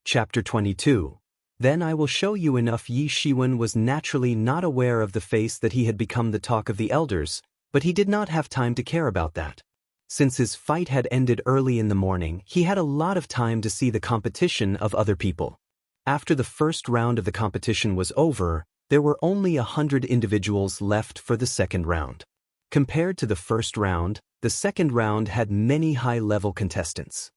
Chapter 22. Then I will show you enough. Yi Shiwen was naturally not aware of the face that he had become the talk of the elders, but he did not have time to care about that. Since his fight had ended early in the morning, he had a lot of time to see the competition of other people. After the first round of the competition was over, there were only 100 individuals left for the second round. Compared to the first round, the second round had many high-level contestants.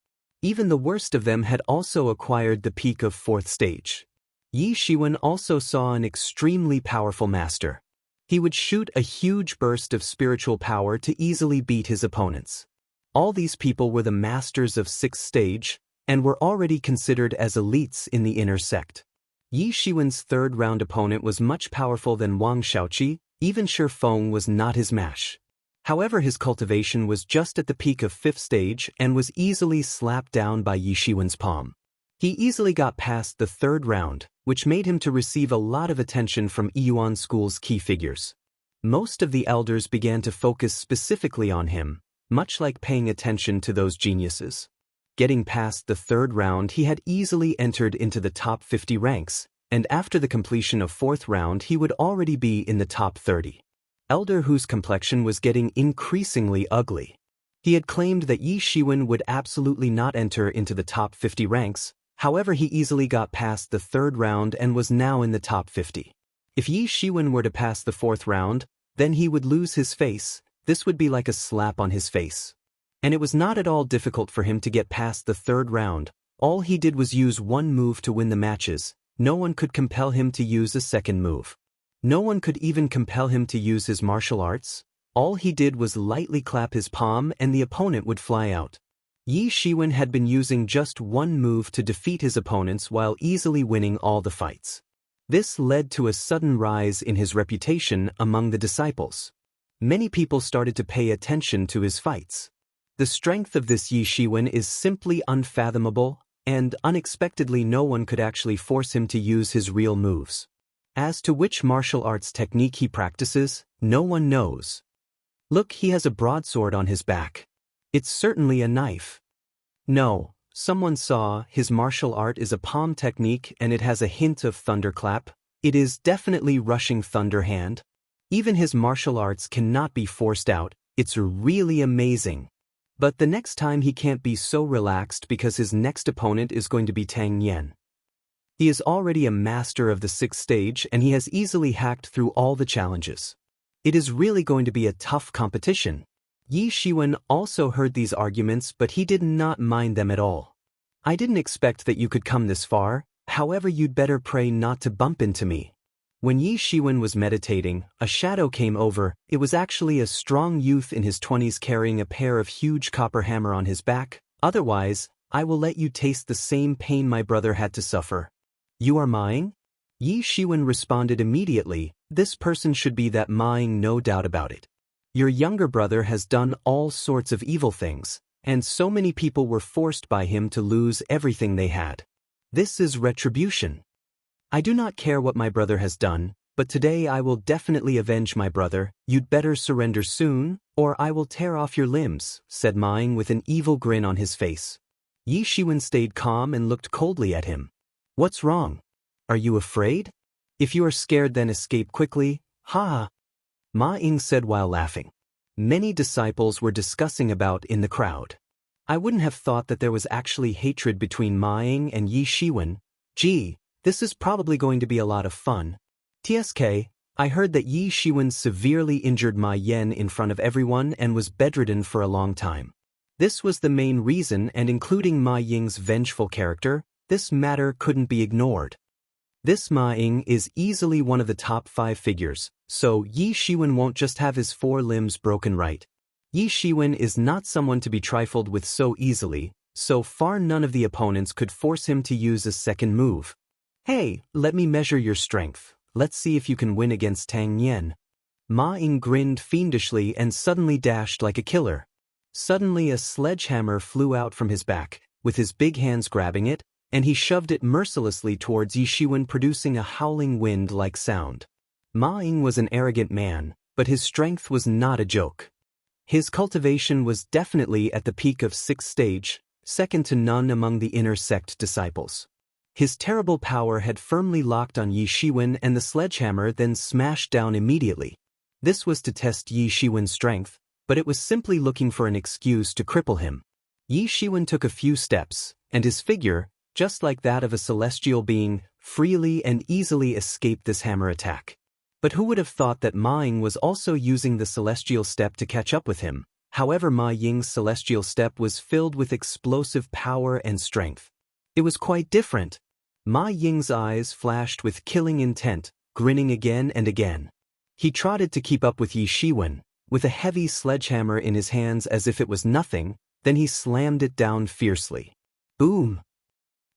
Even the worst of them had also acquired the peak of 4th stage. Yi Shiwen also saw an extremely powerful master. He would shoot a huge burst of spiritual power to easily beat his opponents. All these people were the masters of 6th stage, and were already considered as elites in the inner sect. Yi Shiwen's third round opponent was much powerful than Wang Shaoqi. Even Shi Feng was not his match. However, his cultivation was just at the peak of 5th stage and was easily slapped down by Yi Shiwen's palm. He easily got past the third round, which made him to receive a lot of attention from Yuan School's key figures. Most of the elders began to focus specifically on him, much like paying attention to those geniuses. Getting past the third round, he had easily entered into the top 50 ranks, and after the completion of 4th round he would already be in the top 30. Elder whose complexion was getting increasingly ugly. He had claimed that Yi Shiwen would absolutely not enter into the top 50 ranks, however he easily got past the third round and was now in the top 50. If Yi Shiwen were to pass the 4th round, then he would lose his face. This would be like a slap on his face. And it was not at all difficult for him to get past the third round. All he did was use one move to win the matches. No one could compel him to use a second move. No one could even compel him to use his martial arts. All he did was lightly clap his palm and the opponent would fly out. Yi Shiwen had been using just one move to defeat his opponents while easily winning all the fights. This led to a sudden rise in his reputation among the disciples. Many people started to pay attention to his fights. The strength of this Yi Shiwen is simply unfathomable, and unexpectedly no one could actually force him to use his real moves. As to which martial arts technique he practices, no one knows. Look, he has a broadsword on his back. It's certainly a knife. No, someone saw, his martial art is a palm technique and it has a hint of thunderclap. It is definitely rushing thunder hand. Even his martial arts cannot be forced out. It's really amazing. But the next time he can't be so relaxed because his next opponent is going to be Tang Yan. He is already a master of the 6th stage and he has easily hacked through all the challenges. It is really going to be a tough competition. Yi Shiwen also heard these arguments, but he did not mind them at all. I didn't expect that you could come this far, however you'd better pray not to bump into me. When Yi Shiwen was meditating, a shadow came over. It was actually a strong youth in his 20s carrying a pair of huge copper hammer on his back. Otherwise, I will let you taste the same pain my brother had to suffer. You are Maing? Yi Shiwen responded immediately. This person should be that Maing, no doubt about it. Your younger brother has done all sorts of evil things, and so many people were forced by him to lose everything they had. This is retribution. I do not care what my brother has done, but today I will definitely avenge my brother. You'd better surrender soon, or I will tear off your limbs, said Maing with an evil grin on his face. Yi Shiwen stayed calm and looked coldly at him. What's wrong? Are you afraid? If you are scared, then escape quickly. Ha! Ma Ying said while laughing. Many disciples were discussing about in the crowd. I wouldn't have thought that there was actually hatred between Ma Ying and Yi Shiwen. Gee, this is probably going to be a lot of fun. TSK, I heard that Yi Shiwen severely injured Ma Yen in front of everyone and was bedridden for a long time. This was the main reason, and including Ma Ying's vengeful character, this matter couldn't be ignored. This Ma Ying is easily one of the top 5 figures, so Yi Shiwen won't just have his 4 limbs broken, right? Yi Shiwen is not someone to be trifled with so easily. So far none of the opponents could force him to use a second move. Hey, let me measure your strength. Let's see if you can win against Tang Yan. Ma Ying grinned fiendishly and suddenly dashed like a killer. Suddenly a sledgehammer flew out from his back, with his big hands grabbing it, and he shoved it mercilessly towards Yi Shiwen, producing a howling wind-like sound. Ma Ying was an arrogant man, but his strength was not a joke. His cultivation was definitely at the peak of 6th stage, second to none among the inner sect disciples. His terrible power had firmly locked on Yi Shiwen, and the sledgehammer then smashed down immediately. This was to test Yi Shiwen's strength, but it was simply looking for an excuse to cripple him. Yi Shiwen took a few steps, and his figure, just like that of a celestial being, freely and easily escaped this hammer attack. But who would have thought that Ma Ying was also using the celestial step to catch up with him? However, Ma Ying's celestial step was filled with explosive power and strength. It was quite different. Ma Ying's eyes flashed with killing intent, grinning again and again. He trotted to keep up with Yi Shiwen, with a heavy sledgehammer in his hands as if it was nothing, then he slammed it down fiercely. Boom!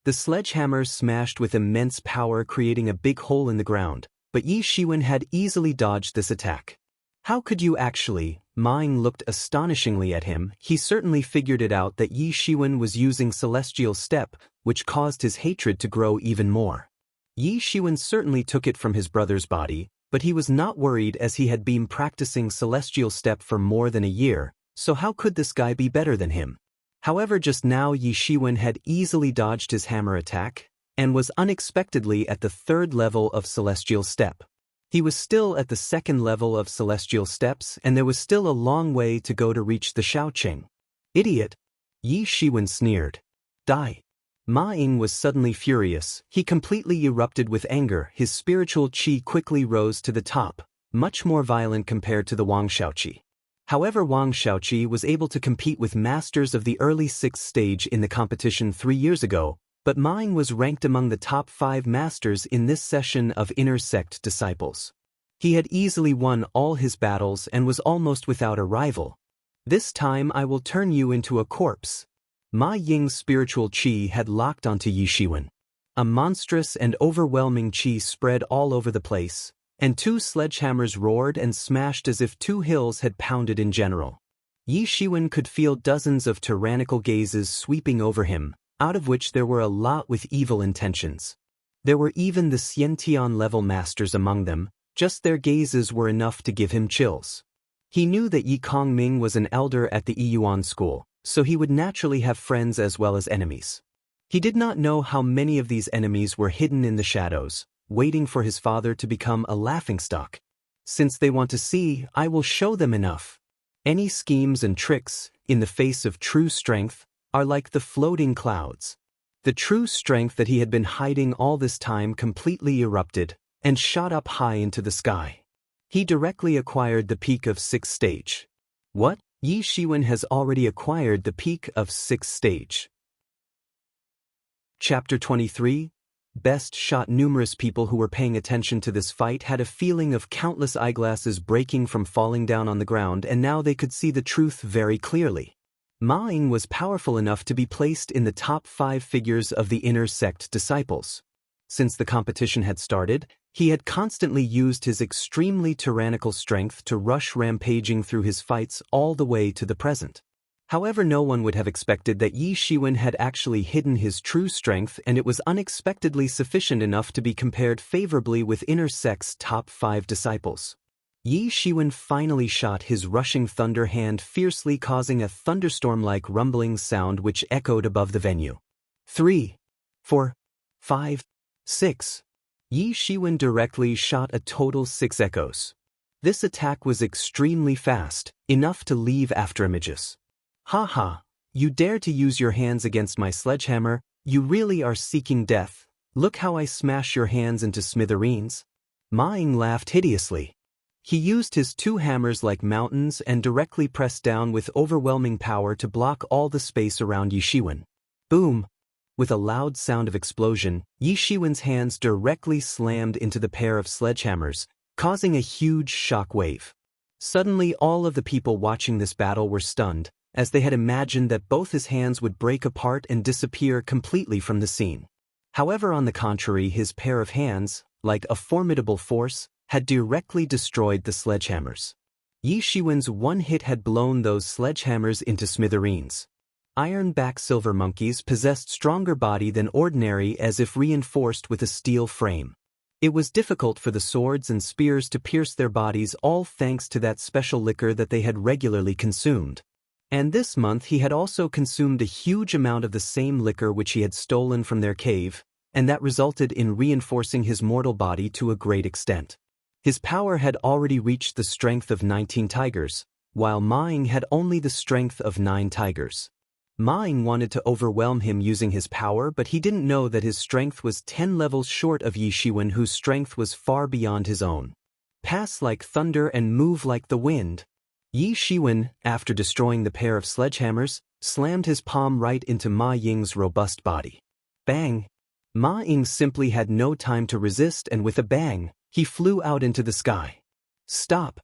The sledgehammer smashed with immense power, creating a big hole in the ground, but Yi Shiwen had easily dodged this attack. How could you actually? Ma Ying looked astonishingly at him. He certainly figured it out that Yi Shiwen was using celestial step, which caused his hatred to grow even more. Yi Shiwen certainly took it from his brother's body, but he was not worried as he had been practicing celestial step for more than a year, so how could this guy be better than him? However, just now Yi Shiwen had easily dodged his hammer attack, and was unexpectedly at the 3rd level of celestial step. He was still at the 2nd level of celestial steps, and there was still a long way to go to reach the Shaoqing. Idiot! Yi Shiwen sneered. Die! Ma Ying was suddenly furious. He completely erupted with anger. His spiritual qi quickly rose to the top, much more violent compared to the Wang Shaoqi. However, Wang Shaoqi was able to compete with masters of the early 6th stage in the competition 3 years ago, but Ma Ying was ranked among the top 5 masters in this session of inner sect disciples. He had easily won all his battles and was almost without a rival. This time I will turn you into a corpse. Ma Ying's spiritual qi had locked onto Yi Shiwen. A monstrous and overwhelming qi spread all over the place, and 2 sledgehammers roared and smashed as if 2 hills had pounded in general. Yi Shiwen could feel dozens of tyrannical gazes sweeping over him, out of which there were a lot with evil intentions. There were even the Xiantian level masters among them. Just their gazes were enough to give him chills. He knew that Yi Kongming was an elder at the Yiyuan school, so he would naturally have friends as well as enemies. He did not know how many of these enemies were hidden in the shadows, waiting for his father to become a laughingstock. Since they want to see, I will show them enough. Any schemes and tricks, in the face of true strength, are like the floating clouds. The true strength that he had been hiding all this time completely erupted, and shot up high into the sky. He directly acquired the peak of 6th stage. What? Yi Shiwen has already acquired the peak of 6th stage. Chapter 23. Best shot. Numerous people who were paying attention to this fight had a feeling of countless eyeglasses breaking from falling down on the ground, and now they could see the truth very clearly. Ma Ying was powerful enough to be placed in the top 5 figures of the inner sect disciples. Since the competition had started, he had constantly used his extremely tyrannical strength to rush rampaging through his fights all the way to the present. However, no one would have expected that Yi Shiwen had actually hidden his true strength, and it was unexpectedly sufficient enough to be compared favorably with inner sect's top 5 disciples. Yi Shiwen finally shot his rushing thunder hand fiercely, causing a thunderstorm-like rumbling sound which echoed above the venue. 3, 4, 5, 6. Yi Shiwen directly shot a total 6 echoes. This attack was extremely fast, enough to leave afterimages. Ha ha, you dare to use your hands against my sledgehammer? You really are seeking death. Look how I smash your hands into smithereens. Ma Ying laughed hideously. He used his 2 hammers like mountains and directly pressed down with overwhelming power to block all the space around Yi Shiwen. Boom! With a loud sound of explosion, Yi Shiwen's hands directly slammed into the pair of sledgehammers, causing a huge shock wave. Suddenly, all of the people watching this battle were stunned, as they had imagined that both his hands would break apart and disappear completely from the scene. However, on the contrary, his pair of hands, like a formidable force, had directly destroyed the sledgehammers. Yi Shiwen's one hit had blown those sledgehammers into smithereens. Iron-back silver monkeys possessed stronger body than ordinary, as if reinforced with a steel frame. It was difficult for the swords and spears to pierce their bodies, all thanks to that special liquor that they had regularly consumed. And this month he had also consumed a huge amount of the same liquor which he had stolen from their cave, and that resulted in reinforcing his mortal body to a great extent. His power had already reached the strength of 19 tigers, while Ma Ying had only the strength of 9 tigers. Ma Ying wanted to overwhelm him using his power, but he didn't know that his strength was 10 levels short of Yi Shiwen, whose strength was far beyond his own. Pass like thunder and move like the wind. Yi Shiwen, after destroying the pair of sledgehammers, slammed his palm right into Ma Ying's robust body. Bang! Ma Ying simply had no time to resist, and with a bang, he flew out into the sky. Stop!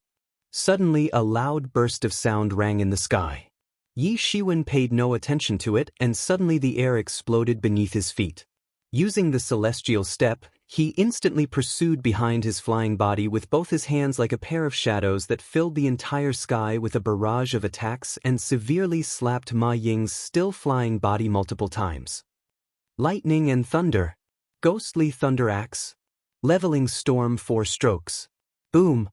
Suddenly a loud burst of sound rang in the sky. Yi Shiwen paid no attention to it, and suddenly the air exploded beneath his feet. Using the celestial step, he instantly pursued behind his flying body with both his hands like a pair of shadows that filled the entire sky with a barrage of attacks and severely slapped Ma Ying's still flying body multiple times. Lightning and thunder. Ghostly thunder axe. Leveling storm 4 strokes. Boom!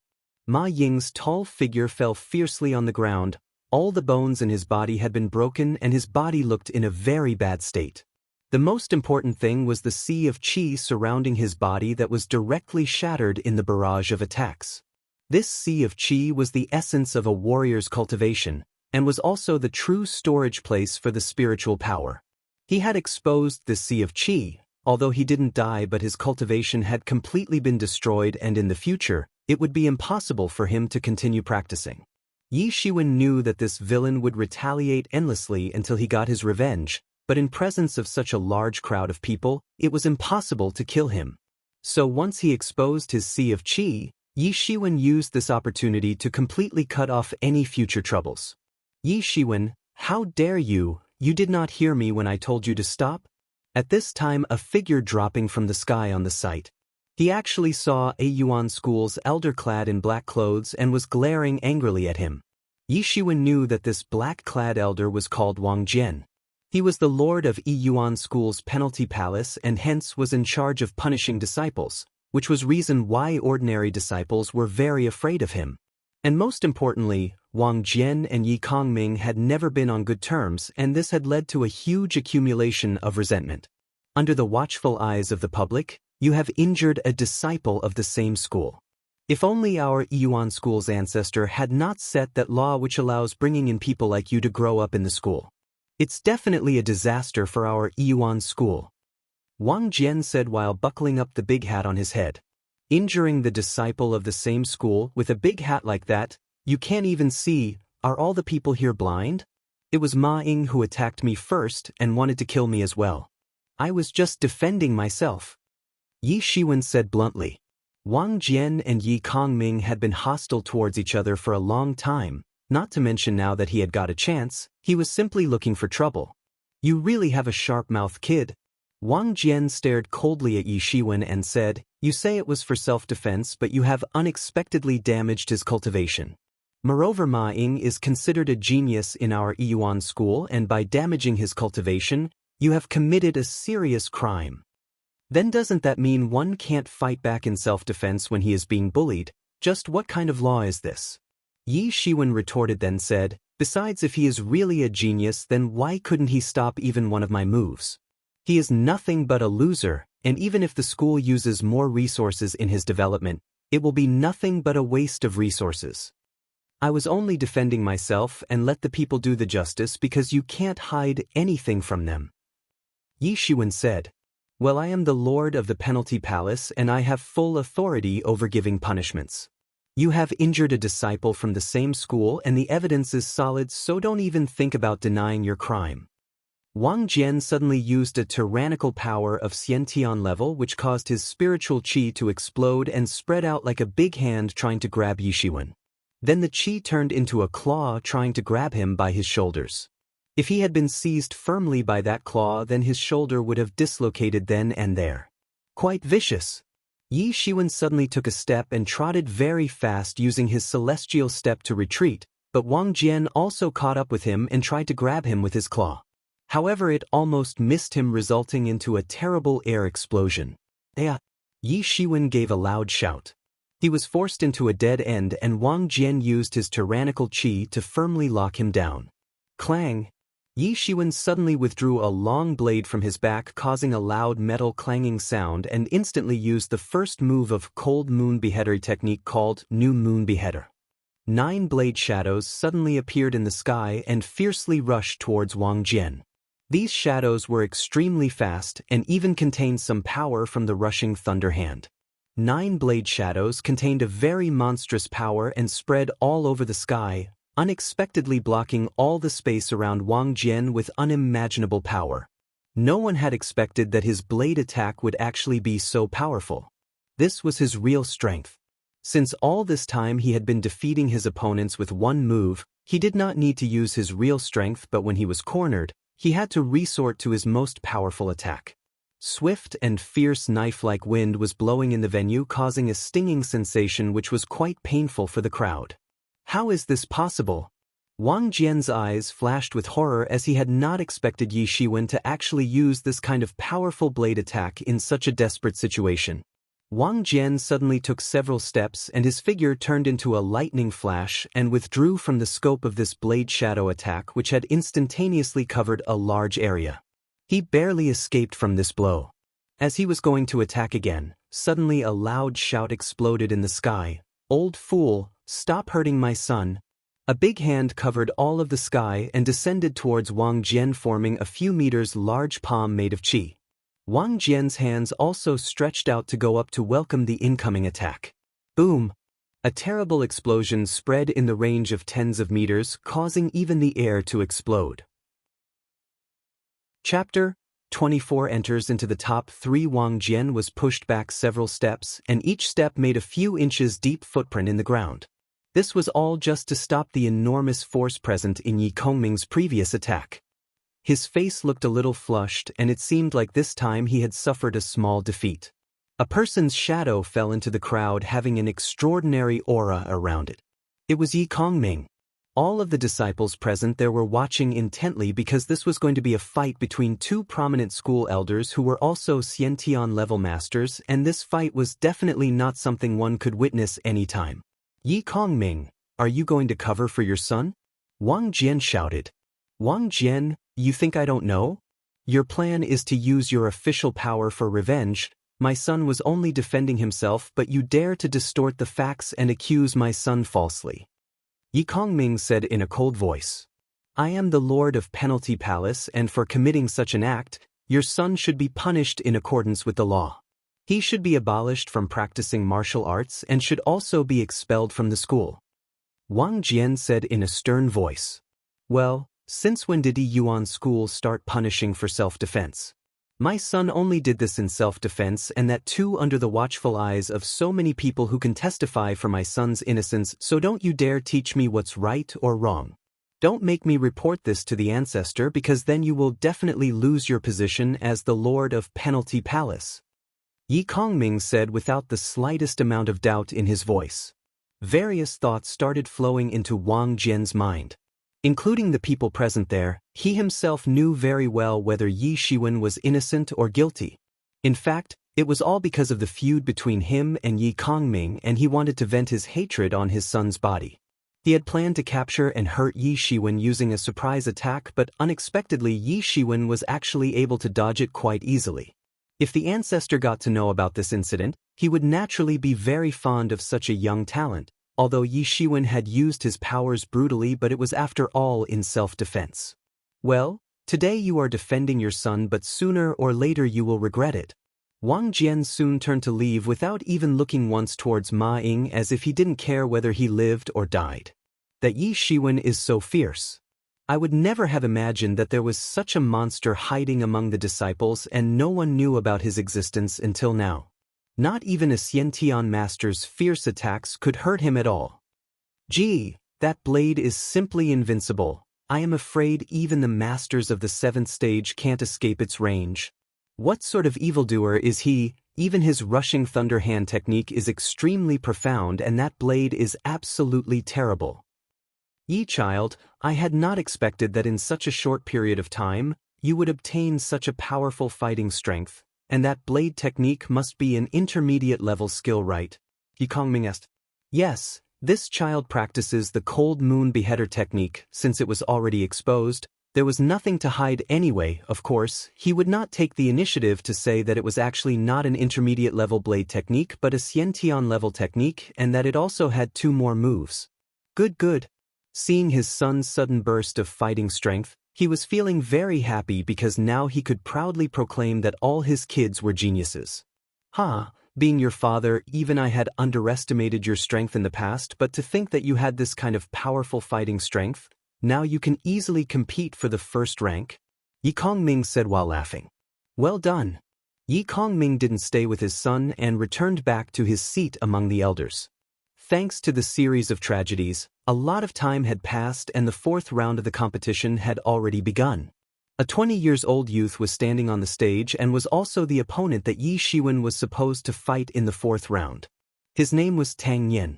Ma Ying's tall figure fell fiercely on the ground. All the bones in his body had been broken and his body looked in a very bad state. The most important thing was the sea of qi surrounding his body that was directly shattered in the barrage of attacks. This sea of qi was the essence of a warrior's cultivation, and was also the true storage place for the spiritual power. He had exposed the sea of qi, although he didn't die, but his cultivation had completely been destroyed, and in the future, it would be impossible for him to continue practicing. Yi Shiwen knew that this villain would retaliate endlessly until he got his revenge, but in presence of such a large crowd of people, it was impossible to kill him. So once he exposed his sea of qi, Yi Shiwen used this opportunity to completely cut off any future troubles. Yi Shiwen, how dare you? You did not hear me when I told you to stop? At this time, a figure dropping from the sky on the sight. He actually saw a Yuan school's elder clad in black clothes and was glaring angrily at him. Yi Shiwen knew that this black-clad elder was called Wang Jian. He was the lord of Yuan school's penalty palace and hence was in charge of punishing disciples, which was reason why ordinary disciples were very afraid of him. And most importantly, Wang Jian and Yi Kongming had never been on good terms, and this had led to a huge accumulation of resentment. Under the watchful eyes of the public, you have injured a disciple of the same school. If only our Yuan school's ancestor had not set that law which allows bringing in people like you to grow up in the school. It's definitely a disaster for our Yuan school. Wang Jian said while buckling up the big hat on his head. Injuring the disciple of the same school with a big hat like that, you can't even see. Are all the people here blind? It was Ma Ying who attacked me first and wanted to kill me as well. I was just defending myself. Yi Shiwen said bluntly. Wang Jian and Yi Kongming had been hostile towards each other for a long time, not to mention now that he had got a chance, he was simply looking for trouble. You really have a sharp-mouthed kid. Wang Jian stared coldly at Yi Shiwen and said, you say it was for self-defense, but you have unexpectedly damaged his cultivation. Moreover, Ma Ying is considered a genius in our Yuan school, and by damaging his cultivation, you have committed a serious crime. Then doesn't that mean one can't fight back in self-defense when he is being bullied? Just what kind of law is this? Yi Shiwen retorted then said, besides, if he is really a genius, then why couldn't he stop even one of my moves? He is nothing but a loser, and even if the school uses more resources in his development, it will be nothing but a waste of resources. I was only defending myself, and let the people do the justice because you can't hide anything from them. Yi Shiwen said, well, I am the lord of the penalty palace and I have full authority over giving punishments. You have injured a disciple from the same school and the evidence is solid, so don't even think about denying your crime. Wang Jian suddenly used a tyrannical power of Xiantian level which caused his spiritual qi to explode and spread out like a big hand trying to grab Yi Shiwen. Then the qi turned into a claw trying to grab him by his shoulders. If he had been seized firmly by that claw, then his shoulder would have dislocated then and there. Quite vicious. Yi Shiwen suddenly took a step and trotted very fast using his celestial step to retreat, but Wang Jian also caught up with him and tried to grab him with his claw. However, it almost missed him, resulting into a terrible air explosion. Yi Shiwen gave a loud shout. He was forced into a dead end and Wang Jian used his tyrannical qi to firmly lock him down. Clang! Yi Shiwen suddenly withdrew a long blade from his back, causing a loud metal clanging sound, and instantly used the first move of Cold Moon Beheader technique called New Moon Beheader. 9 blade shadows suddenly appeared in the sky and fiercely rushed towards Wang Jian. These shadows were extremely fast and even contained some power from the rushing thunder hand. 9 blade shadows contained a very monstrous power and spread all over the sky, unexpectedly blocking all the space around Wang Jian with unimaginable power. No one had expected that his blade attack would actually be so powerful. This was his real strength. Since all this time he had been defeating his opponents with one move, he did not need to use his real strength, but when he was cornered, he had to resort to his most powerful attack. Swift and fierce knife-like wind was blowing in the venue, causing a stinging sensation which was quite painful for the crowd. How is this possible? Wang Jian's eyes flashed with horror as he had not expected Yi Shiwen to actually use this kind of powerful blade attack in such a desperate situation. Wang Jian suddenly took several steps and his figure turned into a lightning flash and withdrew from the scope of this blade shadow attack, which had instantaneously covered a large area. He barely escaped from this blow. As he was going to attack again, suddenly a loud shout exploded in the sky. "Old fool, stop hurting my son." A big hand covered all of the sky and descended towards Wang Jian, forming a few meters large palm made of qi. Wang Jian's hands also stretched out to go up to welcome the incoming attack. Boom! A terrible explosion spread in the range of tens of meters, causing even the air to explode. Chapter 24 enters into the top 3. Wang Jian was pushed back several steps, and each step made a few inches deep footprint in the ground. This was all just to stop the enormous force present in Yi Kongming's previous attack. His face looked a little flushed, and it seemed like this time he had suffered a small defeat. A person's shadow fell into the crowd, having an extraordinary aura around it. It was Yi Kongming. All of the disciples present there were watching intently because this was going to be a fight between 2 prominent school elders who were also Xiantian level masters, and this fight was definitely not something one could witness anytime. "Yi Kongming, are you going to cover for your son?" Wang Jian shouted. "Wang Jian, you think I don't know? Your plan is to use your official power for revenge. My son was only defending himself, but you dare to distort the facts and accuse my son falsely." Yi Kongming said in a cold voice. "I am the Lord of Penalty Palace, and for committing such an act, your son should be punished in accordance with the law. He should be abolished from practicing martial arts and should also be expelled from the school." Wang Jian said in a stern voice. "Well, since when did Yi Yuan School start punishing for self-defense? My son only did this in self-defense, and that too under the watchful eyes of so many people who can testify for my son's innocence, so don't you dare teach me what's right or wrong. Don't make me report this to the ancestor, because then you will definitely lose your position as the Lord of Penalty Palace." Yi Kongming said without the slightest amount of doubt in his voice. Various thoughts started flowing into Wang Jian's mind. Including the people present there, he himself knew very well whether Yi Shiwen was innocent or guilty. In fact, it was all because of the feud between him and Yi Kongming, and he wanted to vent his hatred on his son's body. He had planned to capture and hurt Yi Shiwen using a surprise attack, but unexpectedly Yi Shiwen was actually able to dodge it quite easily. If the ancestor got to know about this incident, he would naturally be very fond of such a young talent. Although Yi Shiwen had used his powers brutally, but it was after all in self-defense. "Well, today you are defending your son, but sooner or later you will regret it." Wang Jian soon turned to leave without even looking once towards Ma Ying, as if he didn't care whether he lived or died. That Yi Shiwen is so fierce. I would never have imagined that there was such a monster hiding among the disciples, and no one knew about his existence until now. Not even a Xiantian master's fierce attacks could hurt him at all. Gee, that blade is simply invincible. I am afraid even the masters of the 7th stage can't escape its range. What sort of evildoer is he? Even his rushing thunder hand technique is extremely profound, and that blade is absolutely terrible. Yi child, I had not expected that in such a short period of time, you would obtain such a powerful fighting strength. And that blade technique must be an intermediate level skill, right? Yi Kongming asked. Yes, this child practices the Cold Moon Beheader technique. Since it was already exposed, There was nothing to hide anyway. Of course, he would not take the initiative to say that it was actually not an intermediate-level blade technique but a Xiantian-level technique and that it also had 2 more moves. Good. Seeing his son's sudden burst of fighting strength, he was feeling very happy because now he could proudly proclaim that all his kids were geniuses. Being your father, even I had underestimated your strength in the past, but to think that you had this kind of powerful fighting strength, now you can easily compete for the first rank, Yi Kongming said while laughing. Well done. Yi Kongming didn't stay with his son and returned back to his seat among the elders. Thanks to the series of tragedies, a lot of time had passed and the 4th round of the competition had already begun. A 20-year-old youth was standing on the stage and was also the opponent that Yi Shiwen was supposed to fight in the 4th round. His name was Tang Yin.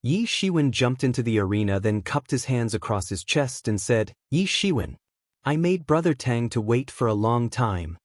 Yi Shiwen jumped into the arena, then cupped his hands across his chest and said, Yi Shiwen, I made Brother Tang to wait for a long time.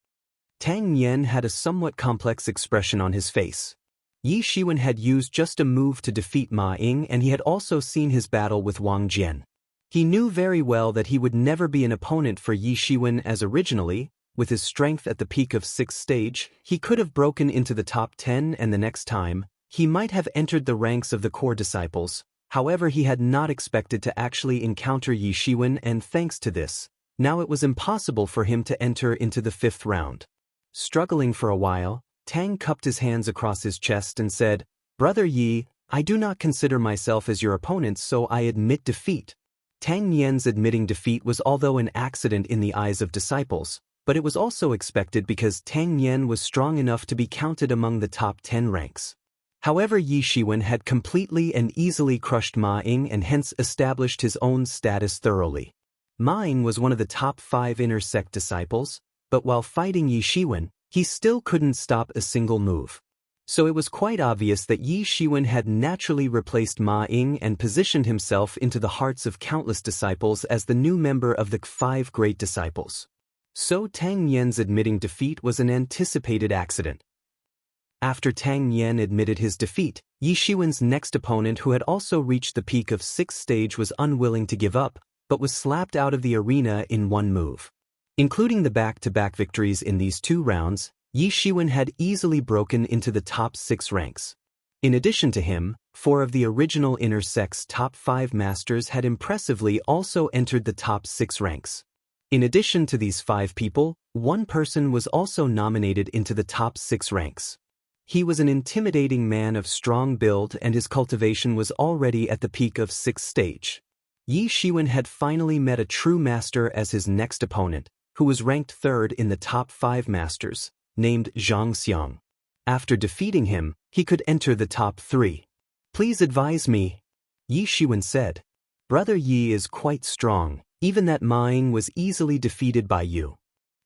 Tang Yin had a somewhat complex expression on his face. Yi Shiwen had used just a move to defeat Ma Ying, and he had also seen his battle with Wang Jian. He knew very well that he would never be an opponent for Yi Shiwen, as originally, with his strength at the peak of 6th stage, he could have broken into the top 10 and the next time, he might have entered the ranks of the core disciples. However, he had not expected to actually encounter Yi Shiwen, and thanks to this, now it was impossible for him to enter into the 5th round. Struggling for a while, Tang cupped his hands across his chest and said, Brother Yi, I do not consider myself as your opponent, so I admit defeat. Tang Yan's admitting defeat was although an accident in the eyes of disciples, but it was also expected because Tang Yan was strong enough to be counted among the top 10 ranks. However, Yi Shiwen had completely and easily crushed Ma Ying and hence established his own status thoroughly. Ma Ying was one of the top 5 inner sect disciples, but while fighting Yi Shiwen, he still couldn't stop a single move. So it was quite obvious that Yi Shiwen had naturally replaced Ma Ying and positioned himself into the hearts of countless disciples as the new member of the 5 great disciples. So Tang Yan's admitting defeat was an anticipated accident. After Tang Yan admitted his defeat, Yi Shiwen's next opponent, who had also reached the peak of 6th stage, was unwilling to give up, but was slapped out of the arena in one move. Including the back-to-back victories in these 2 rounds, Yi Shiwen had easily broken into the top 6 ranks. In addition to him, 4 of the original inner sect's top 5 masters had impressively also entered the top 6 ranks. In addition to these 5 people, 1 person was also nominated into the top 6 ranks. He was an intimidating man of strong build and his cultivation was already at the peak of 6th stage. Yi Shiwen had finally met a true master as his next opponent, who was ranked 3rd in the top 5 masters, named Zhang Xiang. After defeating him, he could enter the top 3. Please advise me, Yi Shiwen said. Brother Yi is quite strong, even that Ma Ying was easily defeated by you.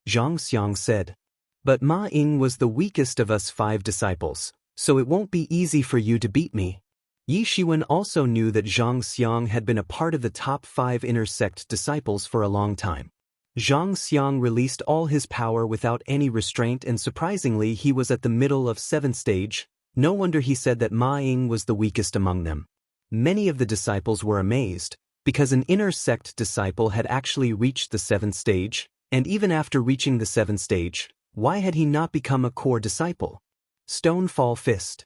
Zhang Xiang said. But Ma Ying was the weakest of us 5 disciples, so it won't be easy for you to beat me. Yi Shiwen also knew that Zhang Xiang had been a part of the top 5 inner sect disciples for a long time. Zhang Xiang released all his power without any restraint, and surprisingly he was at the middle of 7th stage. No wonder he said that Ma Ying was the weakest among them. Many of the disciples were amazed, because an inner sect disciple had actually reached the 7th stage, and even after reaching the 7th stage, why had he not become a core disciple? Stonefall Fist.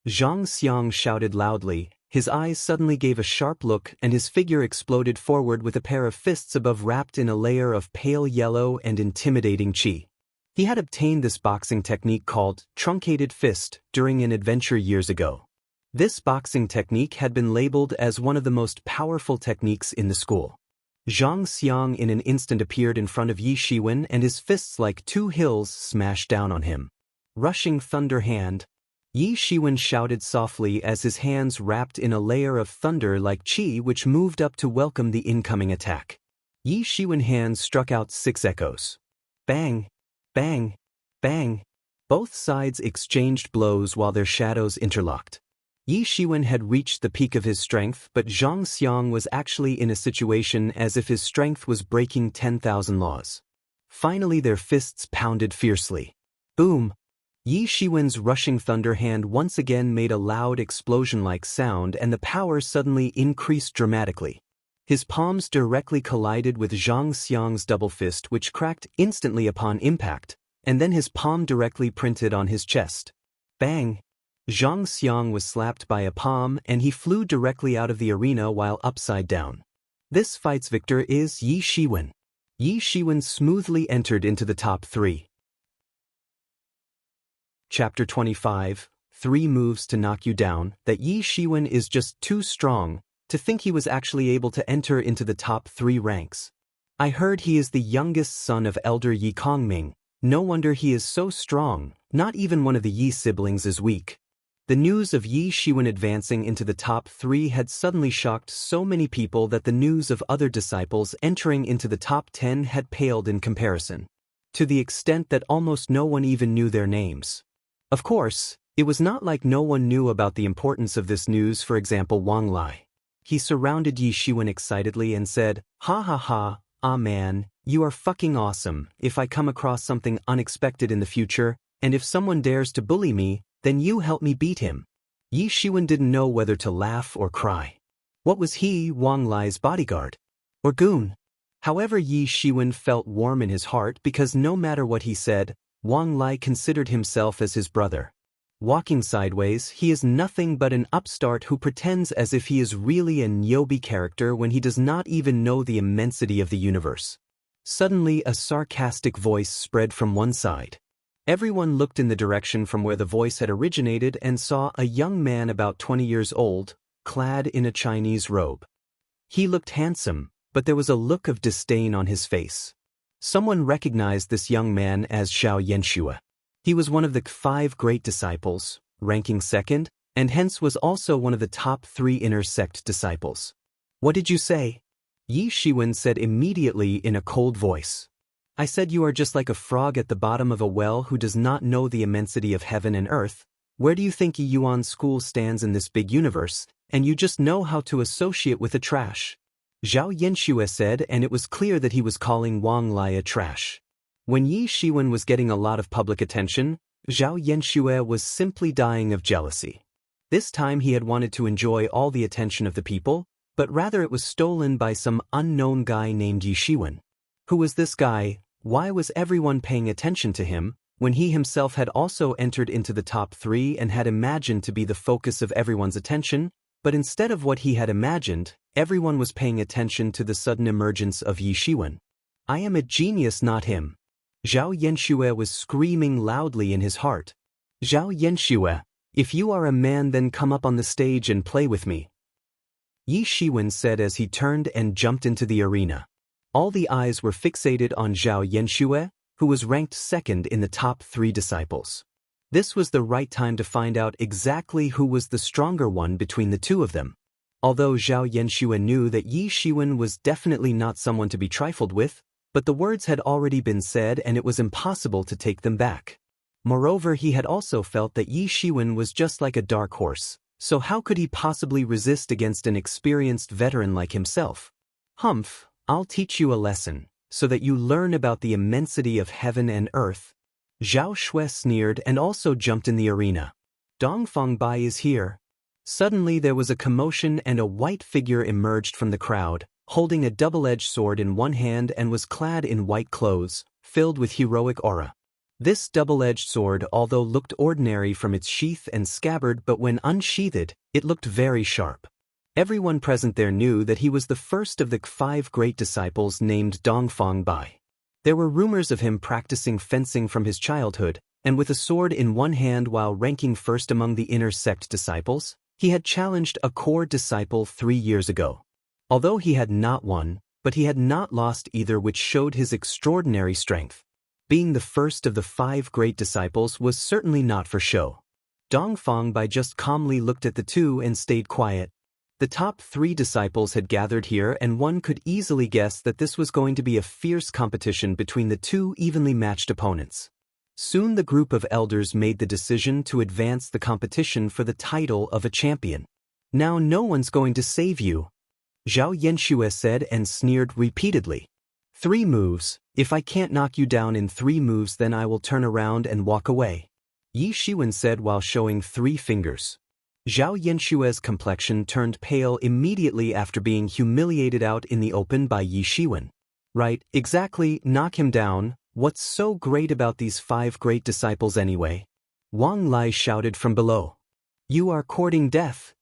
Zhang Xiang shouted loudly, his eyes suddenly gave a sharp look and his figure exploded forward with a pair of fists above wrapped in a layer of pale yellow and intimidating qi. He had obtained this boxing technique called truncated fist during an adventure years ago. This boxing technique had been labeled as one of the most powerful techniques in the school. Zhang Xiang in an instant appeared in front of Yi Shiwen and his fists like 2 hills smashed down on him. Rushing thunder hand. Yi Shiwen shouted softly as his hands wrapped in a layer of thunder like qi which moved up to welcome the incoming attack. Yi Shiwen hands struck out 6 echoes. Bang! Bang! Bang! Both sides exchanged blows while their shadows interlocked. Yi Shiwen had reached the peak of his strength, but Zhang Xiang was actually in a situation as if his strength was breaking 10,000 laws. Finally their fists pounded fiercely. Boom! Yi Shiwen's rushing thunder hand once again made a loud explosion-like sound and the power suddenly increased dramatically. His palms directly collided with Zhang Xiang's double fist, which cracked instantly upon impact, and then his palm directly printed on his chest. Bang! Zhang Xiang was slapped by a palm and he flew directly out of the arena while upside down. This fight's victor is Yi Shiwen. Yi Shiwen smoothly entered into the top 3. Chapter 25, 3 Moves to Knock You Down. That Yi Shiwen is just too strong to think he was actually able to enter into the top 3 ranks. I heard he is the youngest son of Elder Yi Kongming. No wonder he is so strong, not even one of the Yi siblings is weak. The news of Yi Shiwen advancing into the top 3 had suddenly shocked so many people that the news of other disciples entering into the top 10 had paled in comparison, to the extent that almost no one even knew their names. Of course, it was not like no one knew about the importance of this news. For example, Wang Lai. He surrounded Yi Shiwen excitedly and said, "Ha ha ha, ah man, you are fucking awesome. If I come across something unexpected in the future, and if someone dares to bully me, then you help me beat him." Yi Shiwen didn't know whether to laugh or cry. What was he, Wang Lai's bodyguard? Or goon? However, Yi Shiwen felt warm in his heart because no matter what he said, Wang Lai considered himself as his brother. Walking sideways, he is nothing but an upstart who pretends as if he is really a nyobi character when he does not even know the immensity of the universe. Suddenly, a sarcastic voice spread from one side. Everyone looked in the direction from where the voice had originated and saw a young man about 20 years old, clad in a Chinese robe. He looked handsome, but there was a look of disdain on his face. Someone recognized this young man as Zhao Yanxue. He was one of the 5 great disciples, ranking 2nd, and hence was also one of the top 3 inner sect disciples. "What did you say?" Yi Shiwen said immediately in a cold voice. "I said you are just like a frog at the bottom of a well who does not know the immensity of heaven and earth. Where do you think Yi Yuan School stands in this big universe, and you just know how to associate with the trash?" Zhao Yanxue said, and it was clear that he was calling Wang Lai a trash. When Yi Shiwen was getting a lot of public attention, Zhao Yanxue was simply dying of jealousy. This time he had wanted to enjoy all the attention of the people, but rather it was stolen by some unknown guy named Yi Shiwen. Who was this guy? Why was everyone paying attention to him, when he himself had also entered into the top 3 and had imagined to be the focus of everyone's attention? But instead of what he had imagined, everyone was paying attention to the sudden emergence of Yi Shiwen. "I am a genius, not him." Zhao Yanxue was screaming loudly in his heart. "Zhao Yanxue, if you are a man, then come up on the stage and play with me," Yi Shiwen said as he turned and jumped into the arena. All the eyes were fixated on Zhao Yanxue, who was ranked 2nd in the top 3 disciples. This was the right time to find out exactly who was the stronger one between the two of them. Although Zhao Yanxue knew that Yi Shiwen was definitely not someone to be trifled with, but the words had already been said and it was impossible to take them back. Moreover, he had also felt that Yi Shiwen was just like a dark horse, so how could he possibly resist against an experienced veteran like himself? "Humph, I'll teach you a lesson, so that you learn about the immensity of heaven and earth." Zhao Shui sneered and also jumped in the arena. "Dongfang Bai is here." Suddenly there was a commotion and a white figure emerged from the crowd, holding a double-edged sword in one hand and was clad in white clothes, filled with heroic aura. This double-edged sword although looked ordinary from its sheath and scabbard, but when unsheathed, it looked very sharp. Everyone present there knew that he was the first of the 5 great disciples named Dongfang Bai. There were rumors of him practicing fencing from his childhood, and with a sword in one hand while ranking first among the inner sect disciples, he had challenged a core disciple 3 years ago. Although he had not won, but he had not lost either, which showed his extraordinary strength. Being the first of the 5 great disciples was certainly not for show. Dongfang Bai just calmly looked at the two and stayed quiet. The top 3 disciples had gathered here, and one could easily guess that this was going to be a fierce competition between the 2 evenly matched opponents. Soon the group of elders made the decision to advance the competition for the title of a champion. "Now no one's going to save you," Zhao Yanxue said and sneered repeatedly. 3 moves, if I can't knock you down in 3 moves then I will turn around and walk away," Yi Shiwen said while showing 3 fingers. Zhao Yenshue's complexion turned pale immediately after being humiliated out in the open by Yi Shiwen. Right, exactly, knock him down. What's so great about these 5 great disciples anyway? Wang Lai shouted from below. You are courting death.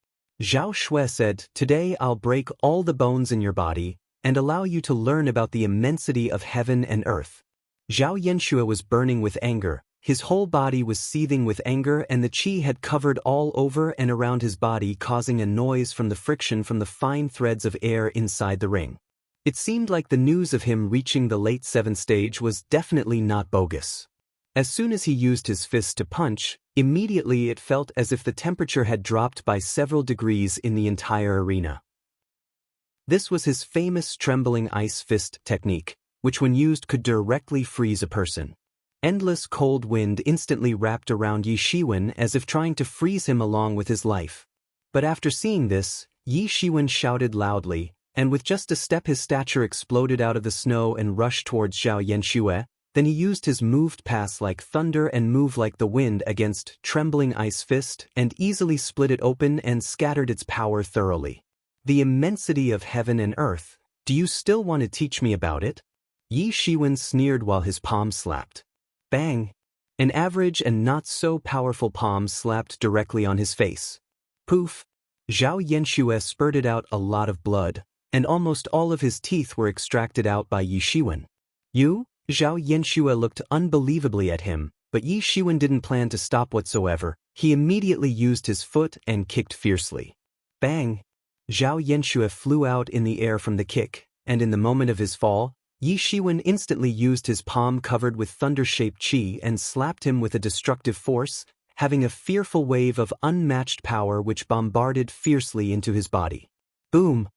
Zhao Shui said, today I'll break all the bones in your body and allow you to learn about the immensity of heaven and earth. Zhao Yanshue was burning with anger. His whole body was seething with anger and the qi had covered all over and around his body, causing a noise from the friction from the fine threads of air inside the ring. It seemed like the news of him reaching the late 7th stage was definitely not bogus. As soon as he used his fist to punch, immediately it felt as if the temperature had dropped by several degrees in the entire arena. This was his famous trembling ice fist technique, which when used could directly freeze a person. Endless cold wind instantly wrapped around Yi Shiwen as if trying to freeze him along with his life. But after seeing this, Yi Shiwen shouted loudly, and with just a step his stature exploded out of the snow and rushed towards Zhao Yanshue. Then he used his moved pass like thunder and move like the wind against trembling ice fist and easily split it open and scattered its power thoroughly. The immensity of heaven and earth, do you still want to teach me about it? Yi Shiwen sneered while his palm slapped. Bang! An average and not so powerful palm slapped directly on his face. Poof! Zhao Yanshue spurted out a lot of blood, and almost all of his teeth were extracted out by Yi Shiwen. You? Zhao Yanshue looked unbelievably at him, but Yi Shiwen didn't plan to stop whatsoever. He immediately used his foot and kicked fiercely. Bang! Zhao Yanshue flew out in the air from the kick, and in the moment of his fall, Yi Shiwen instantly used his palm covered with thunder-shaped qi and slapped him with a destructive force, having a fearful wave of unmatched power which bombarded fiercely into his body. Boom!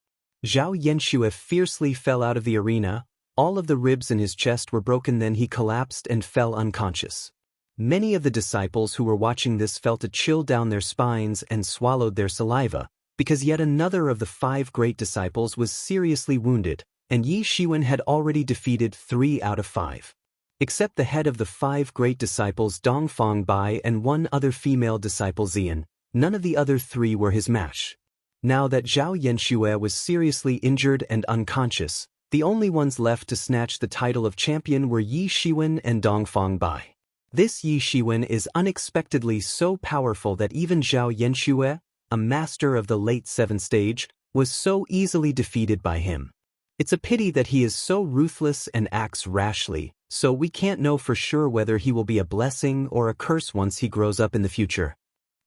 Zhao Yanshue fiercely fell out of the arena. All of the ribs in his chest were broken, then he collapsed and fell unconscious. Many of the disciples who were watching this felt a chill down their spines and swallowed their saliva, because yet another of the 5 great disciples was seriously wounded, and Yi Shiwen had already defeated 3 out of 5. Except the head of the 5 great disciples Dongfang Bai and 1 other female disciple Xian, none of the other 3 were his match. Now that Zhao Yanshue was seriously injured and unconscious, the only ones left to snatch the title of champion were Yi Shiwen and Dongfang Bai. This Yi Shiwen is unexpectedly so powerful that even Zhao Yanshue, a master of the late 7th stage, was so easily defeated by him. It's a pity that he is so ruthless and acts rashly, so we can't know for sure whether he will be a blessing or a curse once he grows up in the future.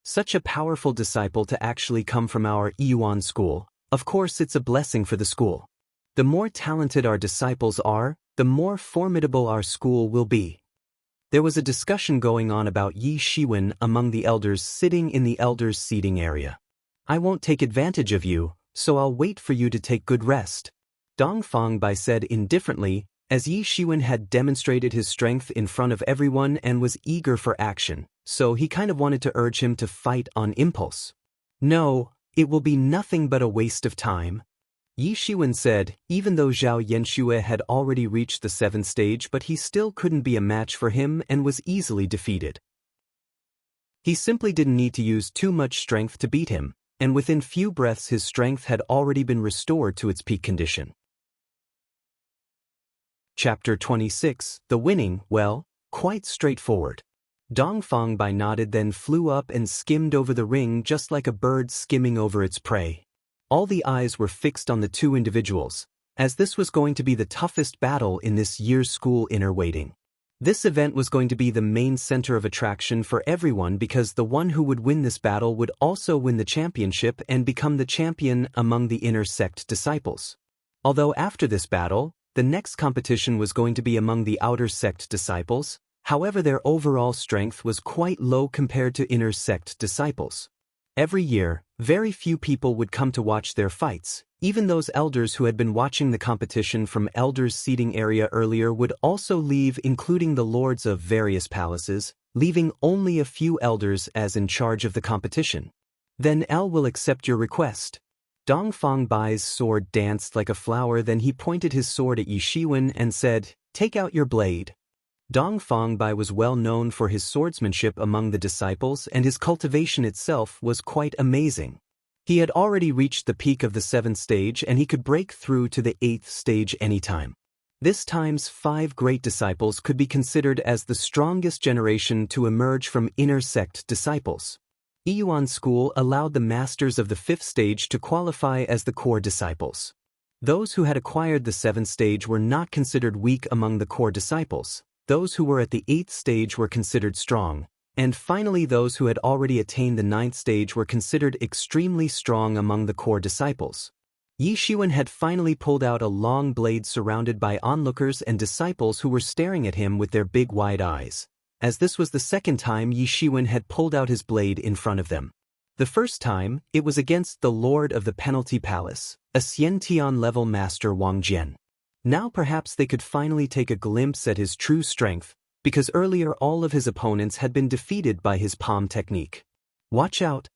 Such a powerful disciple to actually come from our Yuan school, of course it's a blessing for the school. The more talented our disciples are, the more formidable our school will be. There was a discussion going on about Yi Shiwen among the elders sitting in the elders' seating area. I won't take advantage of you, so I'll wait for you to take good rest. Dongfang Bai said indifferently, as Yi Shiwen had demonstrated his strength in front of everyone and was eager for action, so he kind of wanted to urge him to fight on impulse. No, it will be nothing but a waste of time. Yi Shiwen said, even though Zhao Yanshue had already reached the 7th stage, but he still couldn't be a match for him and was easily defeated. He simply didn't need to use too much strength to beat him, and within few breaths his strength had already been restored to its peak condition. Chapter 26, The Winning, well, quite straightforward. Dongfang Bai nodded, then flew up and skimmed over the ring just like a bird skimming over its prey. All the eyes were fixed on the 2 individuals, as this was going to be the toughest battle in this year's school inner waiting. This event was going to be the main center of attraction for everyone because the one who would win this battle would also win the championship and become the champion among the inner sect disciples. Although after this battle, the next competition was going to be among the outer sect disciples, however their overall strength was quite low compared to inner sect disciples. Every year, very few people would come to watch their fights. Even those elders who had been watching the competition from elders' seating area earlier would also leave, including the lords of various palaces, leaving only a few elders as in charge of the competition. Then El will accept your request. Dongfang Bai's sword danced like a flower, then he pointed his sword at Yi Shiwen and said, take out your blade. Dong Fangbai was well known for his swordsmanship among the disciples, and his cultivation itself was quite amazing. He had already reached the peak of the 7th stage, and he could break through to the 8th stage anytime. This time's 5 great disciples could be considered as the strongest generation to emerge from inner sect disciples. Yuan school allowed the masters of the 5th stage to qualify as the core disciples. Those who had acquired the 7th stage were not considered weak among the core disciples. Those who were at the 8th stage were considered strong. And finally, those who had already attained the 9th stage were considered extremely strong among the core disciples. Yi Shiwen had finally pulled out a long blade surrounded by onlookers and disciples who were staring at him with their big wide eyes, as this was the second time Yi Shiwen had pulled out his blade in front of them. The first time, it was against the Lord of the Penalty Palace, a Xiantian-level master Wang Jian. Now perhaps they could finally take a glimpse at his true strength, because earlier all of his opponents had been defeated by his palm technique. "Watch out!"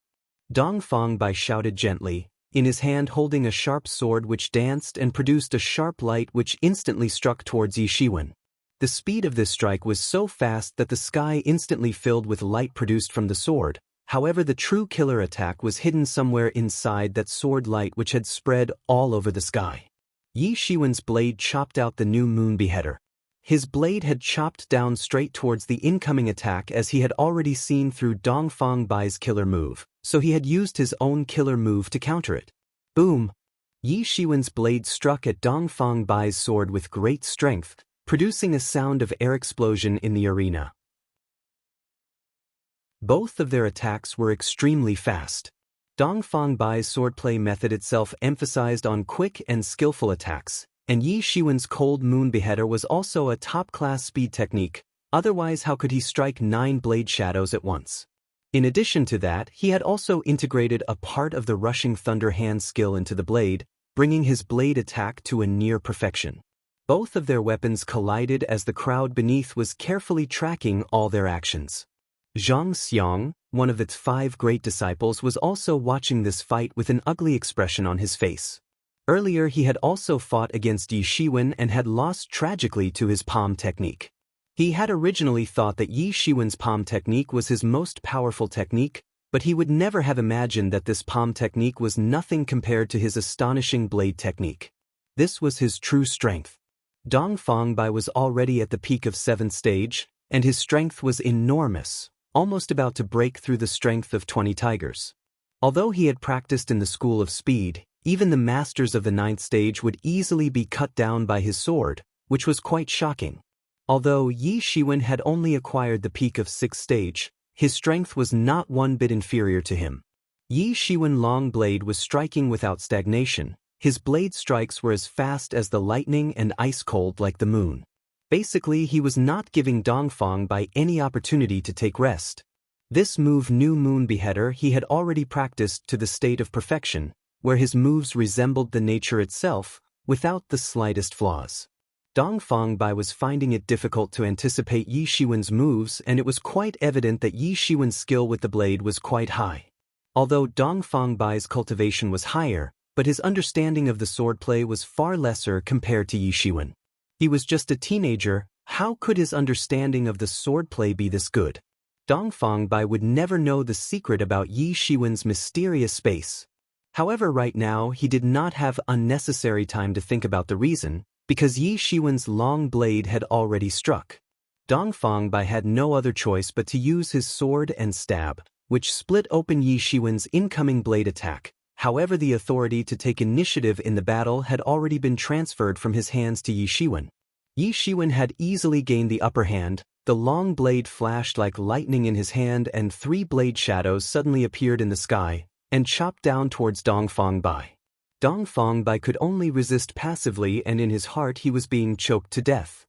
Dong Fangbai shouted gently, in his hand holding a sharp sword which danced and produced a sharp light which instantly struck towards Yi Shiwen. The speed of this strike was so fast that the sky instantly filled with light produced from the sword. However, the true killer attack was hidden somewhere inside that sword light which had spread all over the sky. Yi Shiwen's blade chopped out the new moon beheader. His blade had chopped down straight towards the incoming attack, as he had already seen through Dong Fangbai's killer move, so he had used his own killer move to counter it. Boom! Yi Shiwen's blade struck at Dong Fangbai's sword with great strength, producing a sound of air explosion in the arena. Both of their attacks were extremely fast. Dong Fangbai's swordplay method itself emphasized on quick and skillful attacks, and Yi Shiwen's cold moon beheader was also a top-class speed technique. Otherwise, how could he strike 9 blade shadows at once? In addition to that, he had also integrated a part of the rushing thunder hand skill into the blade, bringing his blade attack to a near perfection. Both of their weapons collided as the crowd beneath was carefully tracking all their actions. Zhang Xiang, one of its 5 great disciples, was also watching this fight with an ugly expression on his face. Earlier he had also fought against Yi Shiwen and had lost tragically to his palm technique. He had originally thought that Yi Shiwen's palm technique was his most powerful technique, but he would never have imagined that this palm technique was nothing compared to his astonishing blade technique. This was his true strength. Dong Fangbai was already at the peak of 7th stage, and his strength was enormous, almost about to break through the strength of 20 tigers. Although he had practiced in the school of speed, even the masters of the 9th stage would easily be cut down by his sword, which was quite shocking. Although Yi Shiwen had only acquired the peak of 6th stage, his strength was not one bit inferior to him. Yi Shiwen's long blade was striking without stagnation. His blade strikes were as fast as the lightning and ice cold like the moon. Basically, he was not giving Dong Fangbai any opportunity to take rest. This move, New Moon Beheader, he had already practiced to the state of perfection, where his moves resembled the nature itself, without the slightest flaws. Dong Fangbai was finding it difficult to anticipate Yi Shiwen's moves, and it was quite evident that Yi Shiwen's skill with the blade was quite high. Although Dong Fangbai's cultivation was higher, but his understanding of the swordplay was far lesser compared to Yi Shiwen. He was just a teenager. How could his understanding of the swordplay be this good? Dong Fangbai would never know the secret about Yi Shiwen's mysterious space. However, right now he did not have unnecessary time to think about the reason, because Yi Shiwen's long blade had already struck. Dong Fangbai had no other choice but to use his sword and stab, which split open Yi Shiwen's incoming blade attack. However, the authority to take initiative in the battle had already been transferred from his hands to Yi Shiwen. Yi Shiwen had easily gained the upper hand. The long blade flashed like lightning in his hand, and 3 blade shadows suddenly appeared in the sky and chopped down towards Dong Fangbai. Dong Fangbai could only resist passively, and in his heart he was being choked to death.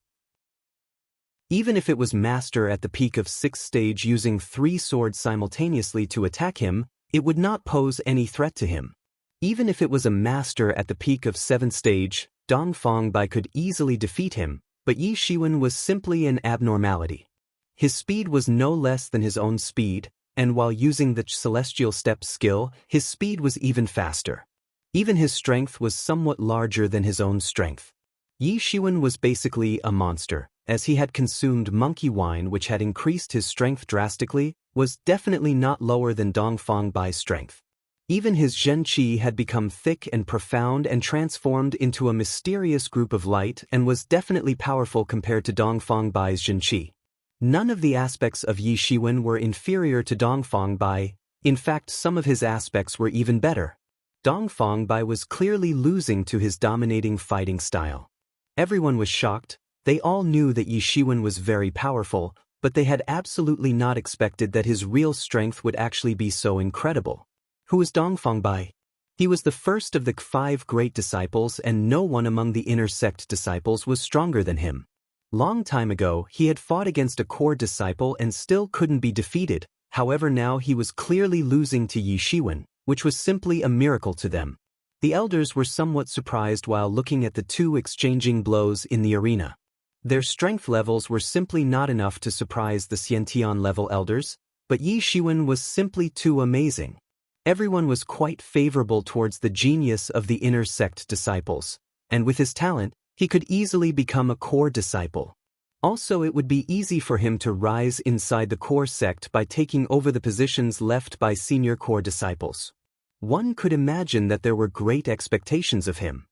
Even if it was master at the peak of 6th stage using 3 swords simultaneously to attack him, it would not pose any threat to him. Even if it was a master at the peak of 7th stage, Dong Fangbai could easily defeat him, but Yi Shiwen was simply an abnormality. His speed was no less than his own speed, and while using the Celestial Step skill, his speed was even faster. Even his strength was somewhat larger than his own strength. Yi Shiwen was basically a monster. as he had consumed monkey wine which had increased his strength drastically, was definitely not lower than Dongfang Bai's strength. Even his Zhen Qi had become thick and profound and transformed into a mysterious group of light and was definitely powerful compared to Dongfang Bai's Zhen Qi. None of the aspects of Yi Shiwen were inferior to Dongfang Bai. In fact, some of his aspects were even better. Dongfang Bai was clearly losing to his dominating fighting style. Everyone was shocked. They all knew that Yi Shiwen was very powerful, but they had absolutely not expected that his real strength would actually be so incredible. Who was Dongfang Bai? He was the first of the 5 great disciples, and no one among the inner sect disciples was stronger than him. Long time ago, he had fought against a core disciple and still couldn't be defeated. However, now he was clearly losing to Yi Shiwen, which was simply a miracle to them. The elders were somewhat surprised while looking at the two exchanging blows in the arena. Their strength levels were simply not enough to surprise the Xiantian level elders, but Yi Shiwen was simply too amazing. Everyone was quite favorable towards the genius of the inner sect disciples, and with his talent, he could easily become a core disciple. Also, it would be easy for him to rise inside the core sect by taking over the positions left by senior core disciples. One could imagine that there were great expectations of him.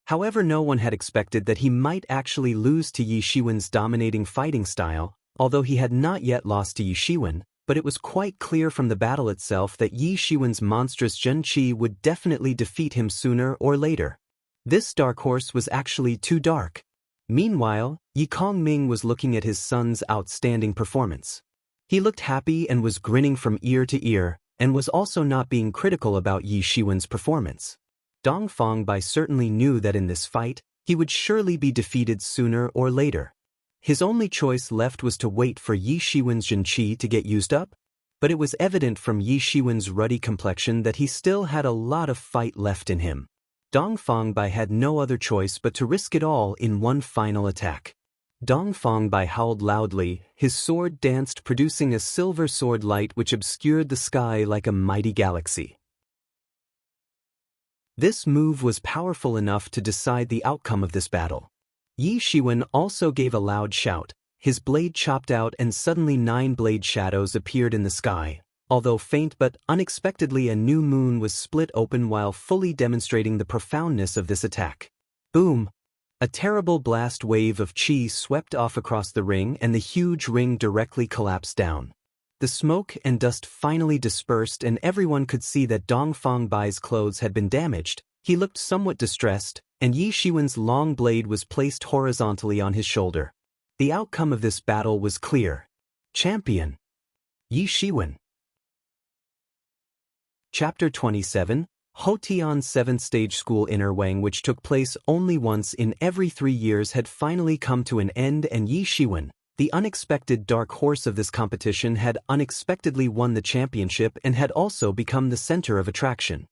However, no one had expected that he might actually lose to Yi Shiwen's dominating fighting style, although he had not yet lost to Yi Shiwen. But it was quite clear from the battle itself that Yi Shiwen's monstrous Zhen Qi would definitely defeat him sooner or later. This dark horse was actually too dark. Meanwhile, Yi Kongming was looking at his son's outstanding performance. He looked happy and was grinning from ear to ear, and was also not being critical about Yi Shiwen's performance. Dongfang Bai certainly knew that in this fight, he would surely be defeated sooner or later. His only choice left was to wait for Yi Shiwen's Zhen Qi to get used up, but it was evident from Yi Shiwen's ruddy complexion that he still had a lot of fight left in him. Dongfang Bai had no other choice but to risk it all in one final attack. Dongfang Bai howled loudly, his sword danced, producing a silver sword light which obscured the sky like a mighty galaxy. This move was powerful enough to decide the outcome of this battle. Yi Shiwen also gave a loud shout. His blade chopped out and suddenly 9 blade shadows appeared in the sky. Although faint, but unexpectedly a new moon was split open while fully demonstrating the profoundness of this attack. Boom! A terrible blast wave of qi swept off across the ring and the huge ring directly collapsed down. The smoke and dust finally dispersed and everyone could see that Dongfang Bai's clothes had been damaged. He looked somewhat distressed, and Yi Shiwen's long blade was placed horizontally on his shoulder. The outcome of this battle was clear. Champion: Yi Shiwen. Chapter 27, Hotian 7th Stage School Inner Wang, which took place only once in every 3 years, had finally come to an end, and Yi Shiwen, the unexpected dark horse of this competition, had unexpectedly won the championship and had also become the center of attraction.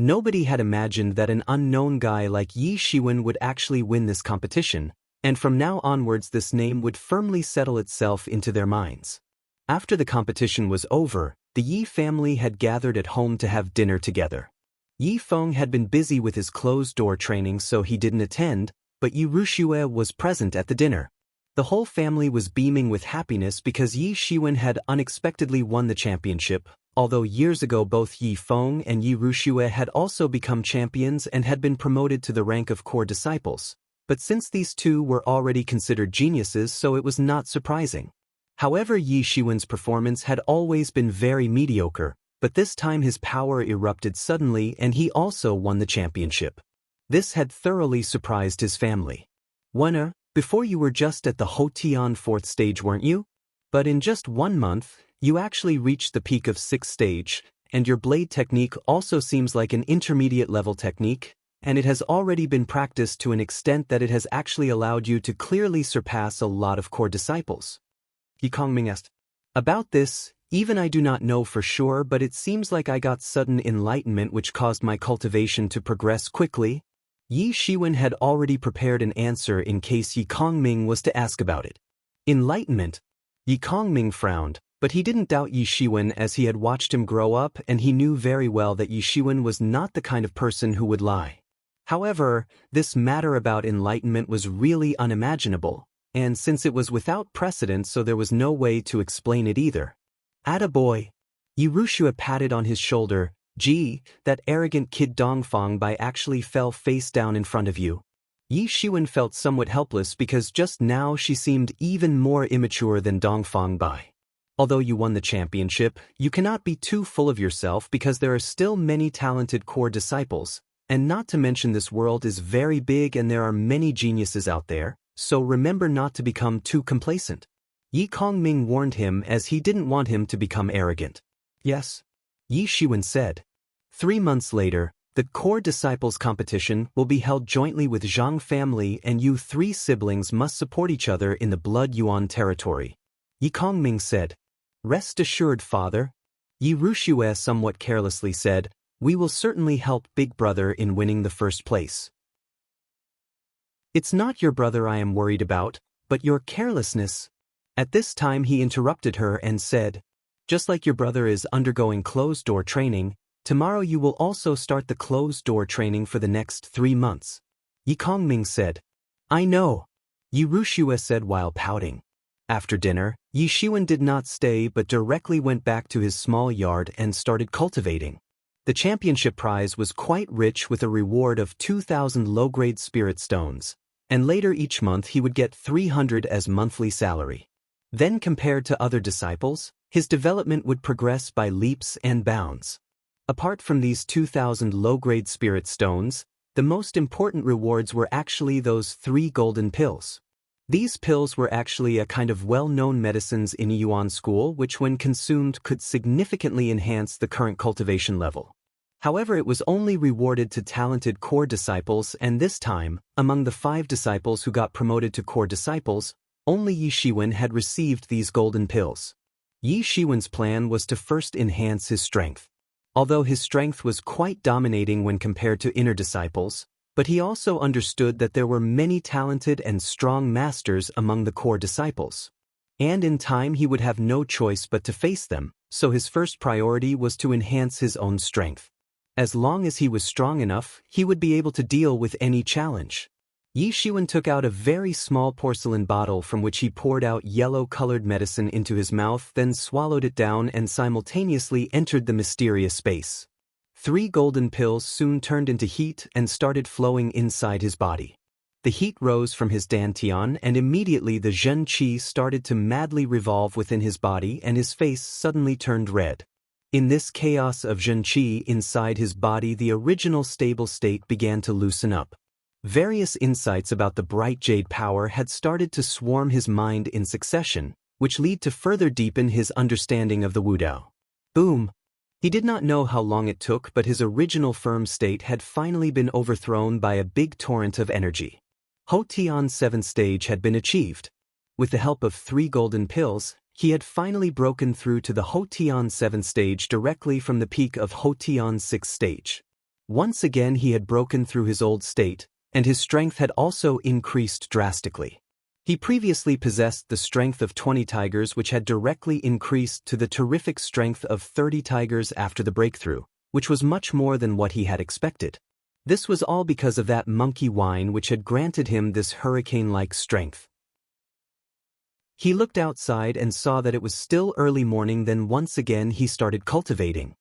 Nobody had imagined that an unknown guy like Yi Shiwen would actually win this competition, and from now onwards this name would firmly settle itself into their minds. After the competition was over, the Yi family had gathered at home to have dinner together. Yi Feng had been busy with his closed-door training, so he didn't attend, but Yi Ruxue was present at the dinner. The whole family was beaming with happiness because Yi Shiwen had unexpectedly won the championship. Although years ago both Yi Feng and Yi Ruxue had also become champions and had been promoted to the rank of core disciples, but since these two were already considered geniuses, so it was not surprising. However, Yi Shiwen's performance had always been very mediocre, but this time his power erupted suddenly and he also won the championship. This had thoroughly surprised his family. Wenna, before you were just at the Hotian 4th stage, weren't you? But in just 1 month, you actually reached the peak of 6th stage, and your blade technique also seems like an intermediate level technique, and it has already been practiced to an extent that it has actually allowed you to clearly surpass a lot of core disciples. Yi Kongming asked. About this, even I do not know for sure, but it seems like I got sudden enlightenment which caused my cultivation to progress quickly. Yi Shiwen had already prepared an answer in case Yi Kongming was to ask about it. Enlightenment? Yi Kongming frowned. But he didn't doubt Yi Shiwen as he had watched him grow up, and he knew very well that Yi Shiwen was not the kind of person who would lie. However, this matter about enlightenment was really unimaginable. and since it was without precedent so there was no way to explain it either. Attaboy! Yi Rushua patted on his shoulder. Gee, that arrogant kid Dongfang Bai actually fell face down in front of you. Yi Shiwen felt somewhat helpless because just now she seemed even more immature than Dongfang Bai. Although you won the championship, you cannot be too full of yourself because there are still many talented core disciples, and not to mention this world is very big and there are many geniuses out there, so remember not to become too complacent. Yi Kongming warned him as he didn't want him to become arrogant. Yes, Yi Shiwen said. 3 months later, the core disciples competition will be held jointly with Zhang family and you 3 siblings must support each other in the Blood Yuan territory. Yi Kongming said. Rest assured, father. Yi Rushue somewhat carelessly said, we will certainly help big brother in winning the first place. It's not your brother I am worried about, but your carelessness. At this time he interrupted her and said, just like your brother is undergoing closed-door training, tomorrow you will also start the closed-door training for the next 3 months. Yi Kongming said. I know. Yi Rushue said while pouting. After dinner, Yi Shiwen did not stay but directly went back to his small yard and started cultivating. The championship prize was quite rich with a reward of 2,000 low-grade spirit stones, and later each month he would get 300 as monthly salary. Then compared to other disciples, his development would progress by leaps and bounds. Apart from these 2,000 low-grade spirit stones, the most important rewards were actually those 3 golden pills. These pills were actually a kind of well-known medicines in Yuan school which when consumed could significantly enhance the current cultivation level. However, it was only rewarded to talented core disciples and this time, among the 5 disciples who got promoted to core disciples, only Yi Shiwen had received these golden pills. Yi Shiwen's plan was to first enhance his strength. Although his strength was quite dominating when compared to inner disciples, but he also understood that there were many talented and strong masters among the core disciples. And in time he would have no choice but to face them, so his first priority was to enhance his own strength. As long as he was strong enough, he would be able to deal with any challenge. Yi Shiwen took out a very small porcelain bottle from which he poured out yellow-colored medicine into his mouth, then swallowed it down and simultaneously entered the mysterious space. 3 golden pills soon turned into heat and started flowing inside his body. The heat rose from his dantian and immediately the Zhen Qi started to madly revolve within his body and his face suddenly turned red. In this chaos of Zhen Qi inside his body the original stable state began to loosen up. Various insights about the bright jade power had started to swarm his mind in succession, which lead to further deepen his understanding of the Wudao. Boom! He did not know how long it took but his original firm state had finally been overthrown by a big torrent of energy. Hotian's 7th stage had been achieved. With the help of 3 golden pills, he had finally broken through to the Hotian 7th stage directly from the peak of Hotian's 6th stage. Once again he had broken through his old state, and his strength had also increased drastically. He previously possessed the strength of 20 tigers which had directly increased to the terrific strength of 30 tigers after the breakthrough, which was much more than what he had expected. This was all because of that monkey wine which had granted him this hurricane-like strength. He looked outside and saw that it was still early morning, then once again he started cultivating.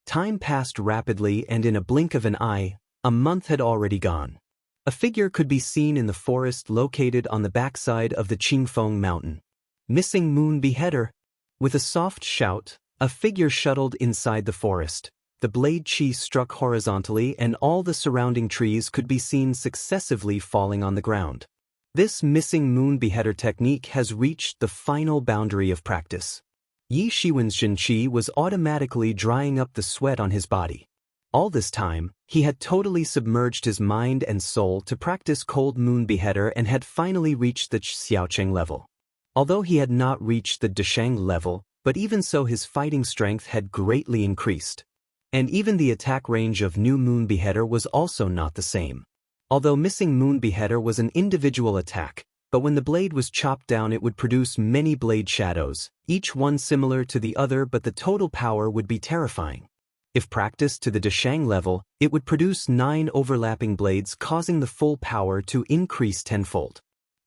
Time passed rapidly and in a blink of an eye, a month had already gone. A figure could be seen in the forest located on the backside of the Qingfeng mountain. Missing Moon Beheader. With a soft shout, a figure shuttled inside the forest. The blade chi struck horizontally and all the surrounding trees could be seen successively falling on the ground. This Missing Moon Beheader technique has reached the final boundary of practice. Yi Shiwen's Zhen Qi was automatically drying up the sweat on his body. All this time, he had totally submerged his mind and soul to practice Cold Moon Beheader and had finally reached the Xiaocheng level. Although he had not reached the Desheng level, but even so his fighting strength had greatly increased. And even the attack range of New Moon Beheader was also not the same. Although Missing Moon Beheader was an individual attack, but when the blade was chopped down it would produce many blade shadows, each one similar to the other, but the total power would be terrifying. If practiced to the Desheng level, it would produce 9 overlapping blades causing the full power to increase tenfold.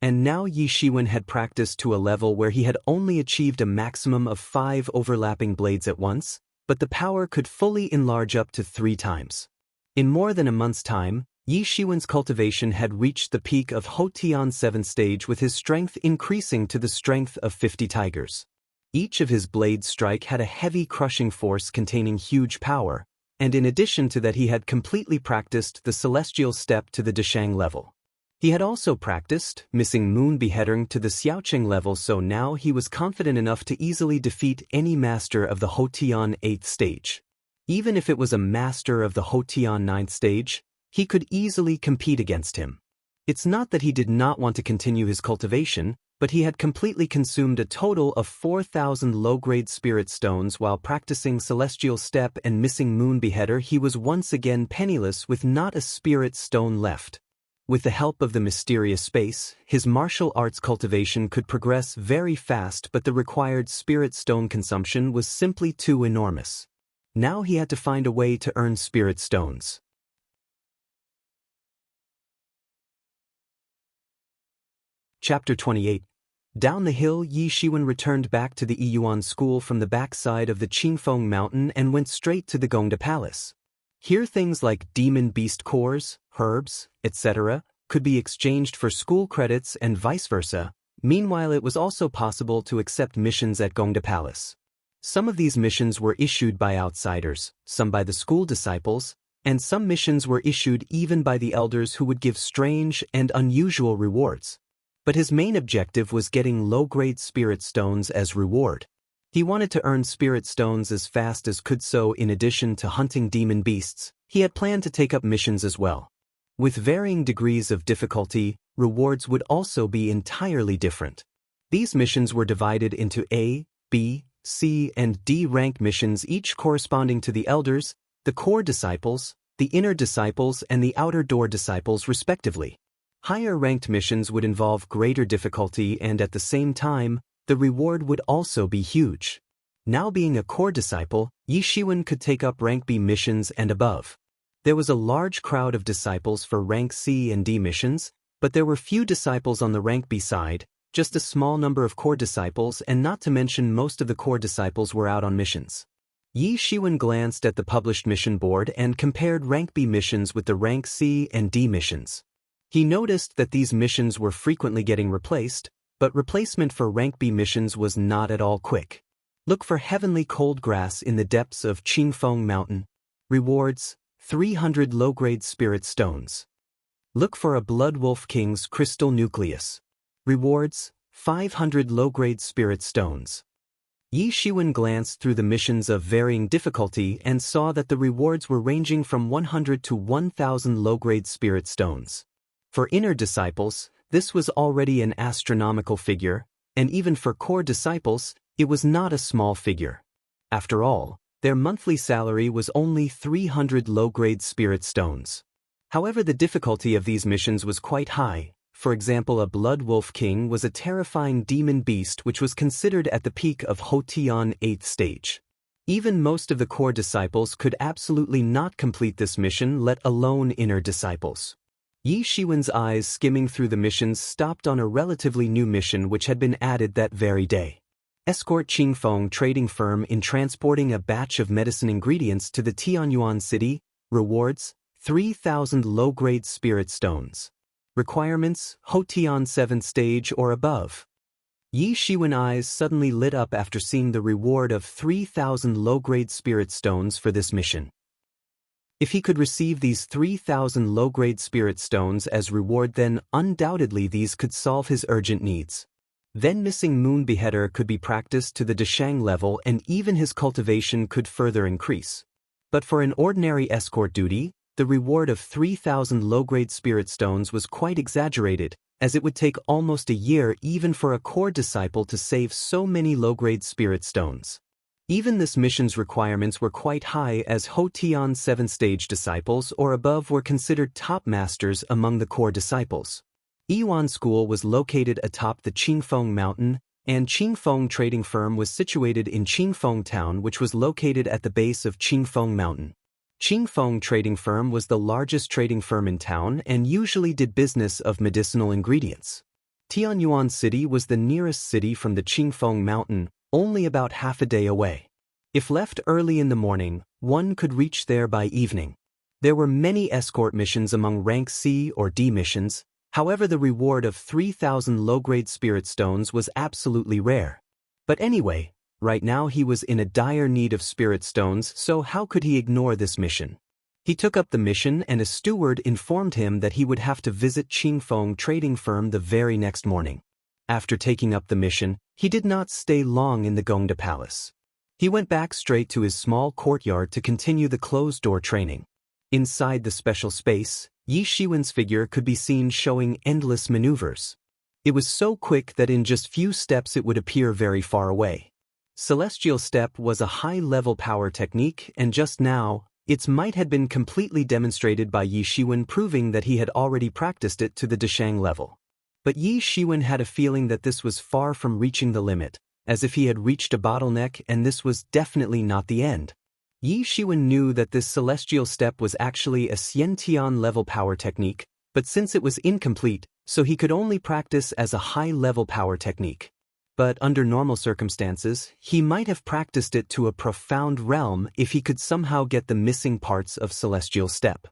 and now Yi Shiwen had practiced to a level where he had only achieved a maximum of 5 overlapping blades at once, but the power could fully enlarge up to 3 times. In more than a month's time, Yi Shiwen's cultivation had reached the peak of Hotian 7th stage, with his strength increasing to the strength of 50 tigers. Each of his blades strike had a heavy crushing force containing huge power, and in addition to that he had completely practiced the celestial step to the Deshang level. He had also practiced missing moon beheading to the Xiaoqing level, so now he was confident enough to easily defeat any master of the Hotian 8th stage. Even if it was a master of the Hotian 9th stage, he could easily compete against him. It's not that he did not want to continue his cultivation, but he had completely consumed a total of 4,000 low-grade spirit stones while practicing Celestial Step and missing Moon Beheader. He was once again penniless with not a spirit stone left. With the help of the mysterious space, his martial arts cultivation could progress very fast, but the required spirit stone consumption was simply too enormous. Now he had to find a way to earn spirit stones. Chapter 28. Down the hill, Yi Shiwen returned back to the Yiyuan school from the backside of the Qingfeng mountain and went straight to the Gongda Palace. Here things like demon beast cores, herbs, etc., could be exchanged for school credits and vice versa. Meanwhile, it was also possible to accept missions at Gongda Palace. Some of these missions were issued by outsiders, some by the school disciples, and some missions were issued even by the elders who would give strange and unusual rewards. But his main objective was getting low-grade spirit stones as reward. He wanted to earn spirit stones as fast as could, so in addition to hunting demon beasts, he had planned to take up missions as well. With varying degrees of difficulty, rewards would also be entirely different. These missions were divided into A, B, C, and D rank missions, each corresponding to the elders, the core disciples, the inner disciples, and the outer door disciples respectively. Higher-ranked missions would involve greater difficulty, and at the same time, the reward would also be huge. Now being a core disciple, Yi Shiwen could take up rank B missions and above. There was a large crowd of disciples for rank C and D missions, but there were few disciples on the rank B side, just a small number of core disciples, and not to mention most of the core disciples were out on missions. Yi Shiwen glanced at the published mission board and compared rank B missions with the rank C and D missions. He noticed that these missions were frequently getting replaced, but replacement for rank B missions was not at all quick. Look for heavenly cold grass in the depths of Qingfeng Mountain. Rewards: 300 low-grade spirit stones. Look for a Blood Wolf King's crystal nucleus. Rewards: 500 low-grade spirit stones. Yi Shiwen glanced through the missions of varying difficulty and saw that the rewards were ranging from 100 to 1,000 low-grade spirit stones. For inner disciples, this was already an astronomical figure, and even for core disciples, it was not a small figure. After all, their monthly salary was only 300 low-grade spirit stones. However, the difficulty of these missions was quite high. For example, a Blood Wolf King was a terrifying demon beast which was considered at the peak of Hotian 8th stage. Even most of the core disciples could absolutely not complete this mission, let alone inner disciples. Yi Shiwen's eyes skimming through the missions stopped on a relatively new mission which had been added that very day. Escort Qingfeng trading firm in transporting a batch of medicine ingredients to the Tianyuan city. Rewards: 3,000 low-grade spirit stones. Requirements: Hotian 7th stage or above. Yi Shiwen's eyes suddenly lit up after seeing the reward of 3,000 low-grade spirit stones for this mission. If he could receive these 3,000 low-grade spirit stones as reward, then undoubtedly these could solve his urgent needs. Then missing Moon Beheader could be practiced to the Deshang level, and even his cultivation could further increase. But for an ordinary escort duty, the reward of 3,000 low-grade spirit stones was quite exaggerated, as it would take almost a year even for a core disciple to save so many low-grade spirit stones. Even this mission's requirements were quite high, as Hotian 7th stage disciples or above were considered top masters among the core disciples. Yiyuan School was located atop the Qingfeng Mountain, and Qingfeng Trading Firm was situated in Qingfeng Town, which was located at the base of Qingfeng Mountain. Qingfeng Trading Firm was the largest trading firm in town and usually did business of medicinal ingredients. Tianyuan City was the nearest city from the Qingfeng Mountain, only about half a day away. If left early in the morning, one could reach there by evening. There were many escort missions among rank C or D missions, however the reward of 3,000 low-grade spirit stones was absolutely rare. But anyway, right now he was in a dire need of spirit stones, so how could he ignore this mission? He took up the mission and a steward informed him that he would have to visit Qingfeng trading firm the very next morning. After taking up the mission, he did not stay long in the Gongda Palace. He went back straight to his small courtyard to continue the closed-door training. Inside the special space, Yi Shiwen's figure could be seen showing endless maneuvers. It was so quick that in just few steps it would appear very far away. Celestial Step was a high-level power technique, and just now, its might had been completely demonstrated by Yi Shiwen, proving that he had already practiced it to the Deshang level. But Yi Shiwen had a feeling that this was far from reaching the limit, as if he had reached a bottleneck, and this was definitely not the end. Yi Shiwen knew that this Celestial Step was actually a Xiantian level power technique, but since it was incomplete, so he could only practice as a high-level power technique. But under normal circumstances, he might have practiced it to a profound realm if he could somehow get the missing parts of Celestial Step.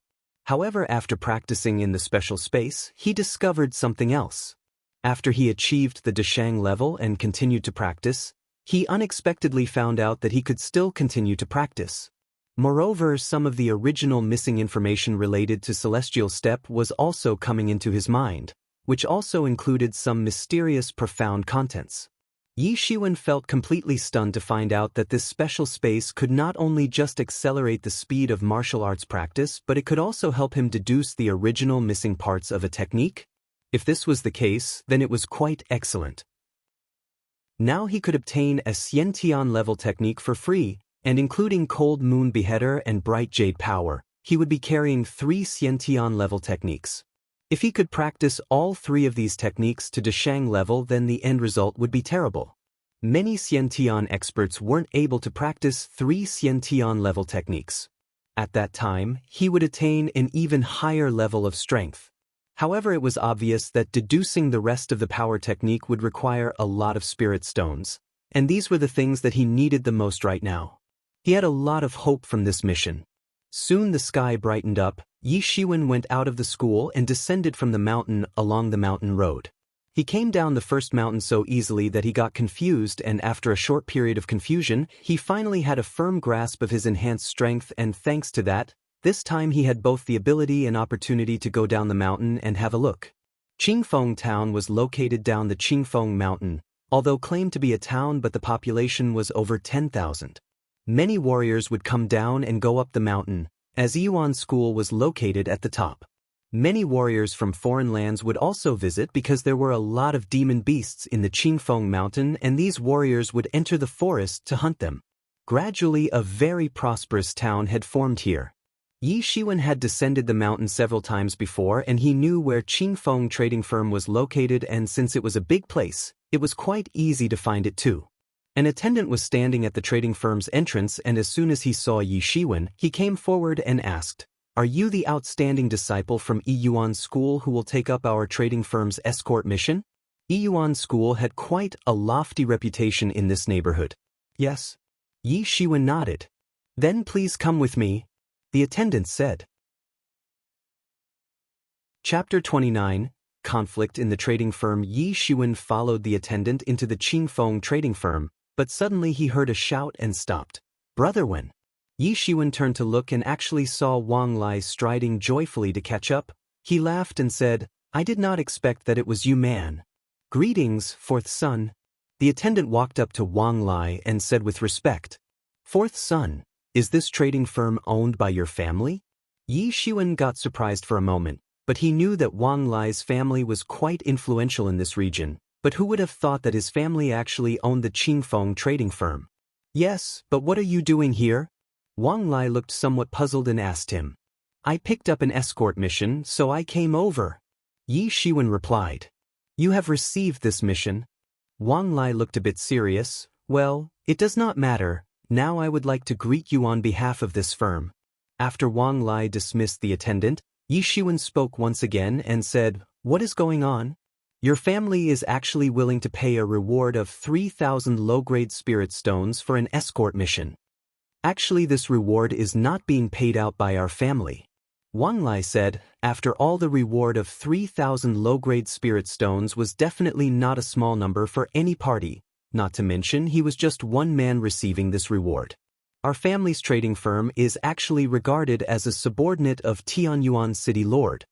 However, after practicing in the special space, he discovered something else. After he achieved the Deshang level and continued to practice, he unexpectedly found out that he could still continue to practice. Moreover, some of the original missing information related to Celestial Step was also coming into his mind, which also included some mysterious profound contents. Yi Shiwen felt completely stunned to find out that this special space could not only just accelerate the speed of martial arts practice, but it could also help him deduce the original missing parts of a technique. If this was the case, then it was quite excellent. Now he could obtain a Xiantian level technique for free, and including Cold Moon Beheader and Bright Jade Power, he would be carrying 3 Xiantian level techniques. If he could practice all 3 of these techniques to Deshang level, then the end result would be terrible. Many Xiantian experts weren't able to practice 3 Xiantian level techniques. At that time, he would attain an even higher level of strength. However, it was obvious that deducing the rest of the power technique would require a lot of spirit stones, and these were the things that he needed the most right now. He had a lot of hope from this mission. Soon the sky brightened up. Yi Shiwen went out of the school and descended from the mountain along the mountain road. He came down the first mountain so easily that he got confused, and after a short period of confusion, he finally had a firm grasp of his enhanced strength, and thanks to that, this time he had both the ability and opportunity to go down the mountain and have a look. Qingfeng Town was located down the Qingfeng Mountain, although claimed to be a town, but the population was over 10,000. Many warriors would come down and go up the mountain, as Yuan School was located at the top. Many warriors from foreign lands would also visit because there were a lot of demon beasts in the Qingfeng Mountain, and these warriors would enter the forest to hunt them. Gradually, a very prosperous town had formed here. Yi Shiwen had descended the mountain several times before, and he knew where Qingfeng trading firm was located, and since it was a big place, it was quite easy to find it too. An attendant was standing at the trading firm's entrance, and as soon as he saw Yi Shiwen, he came forward and asked, "Are you the outstanding disciple from Yuan School who will take up our trading firm's escort mission?" Yuan School had quite a lofty reputation in this neighborhood. "Yes." Yi Shiwen nodded. "Then please come with me," the attendant said. Chapter 29, Conflict in the Trading Firm. Yi Shiwen followed the attendant into the Qingfeng trading firm, but suddenly he heard a shout and stopped. "Brother Wen." Yi Shiwen turned to look and actually saw Wang Lai striding joyfully to catch up. He laughed and said, "I did not expect that it was you, man." "Greetings, fourth son." The attendant walked up to Wang Lai and said with respect, "Fourth son, is this trading firm owned by your family?" Yi Shiwen got surprised for a moment, but he knew that Wang Lai's family was quite influential in this region, but who would have thought that his family actually owned the Qingfeng trading firm? "Yes, but what are you doing here?" Wang Lai looked somewhat puzzled and asked him. "I picked up an escort mission, so I came over." Yi Shiwen replied. "You have received this mission?" Wang Lai looked a bit serious. "Well, it does not matter. Now I would like to greet you on behalf of this firm." After Wang Lai dismissed the attendant, Yi Shiwen spoke once again and said, "What is going on?" Your family is actually willing to pay a reward of 3,000 low-grade spirit stones for an escort mission. Actually, this reward is not being paid out by our family. Wang Lai said, after all, the reward of 3,000 low-grade spirit stones was definitely not a small number for any party, not to mention he was just one man receiving this reward. Our family's trading firm is actually regarded as a subordinate of Tianyuan City Lord.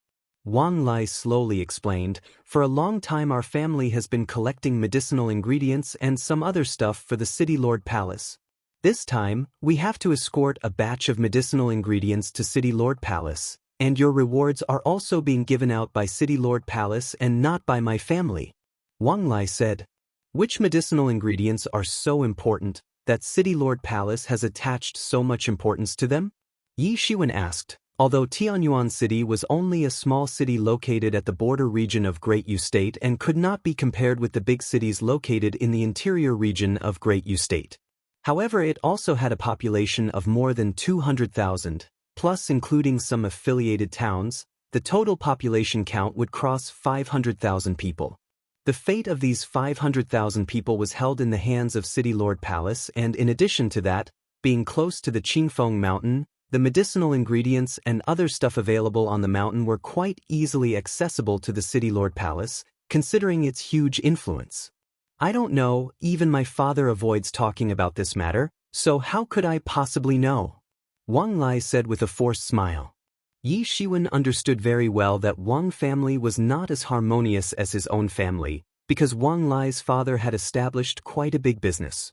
Wang Lai slowly explained, for a long time our family has been collecting medicinal ingredients and some other stuff for the City Lord Palace. This time, we have to escort a batch of medicinal ingredients to City Lord Palace, and your rewards are also being given out by City Lord Palace and not by my family. Wang Lai said, which medicinal ingredients are so important that City Lord Palace has attached so much importance to them? Yi Shiwen asked. Although Tianyuan City was only a small city located at the border region of Great Yu State and could not be compared with the big cities located in the interior region of Great Yu State. However, it also had a population of more than 200,000, plus including some affiliated towns, the total population count would cross 500,000 people. The fate of these 500,000 people was held in the hands of City Lord Palace, and in addition to that, being close to the Qingfeng Mountain, the medicinal ingredients and other stuff available on the mountain were quite easily accessible to the City Lord Palace, considering its huge influence. I don't know, even my father avoids talking about this matter, so how could I possibly know? Wang Lai said with a forced smile. Yi Shiwen understood very well that Wang family was not as harmonious as his own family, because Wang Lai's father had established quite a big business.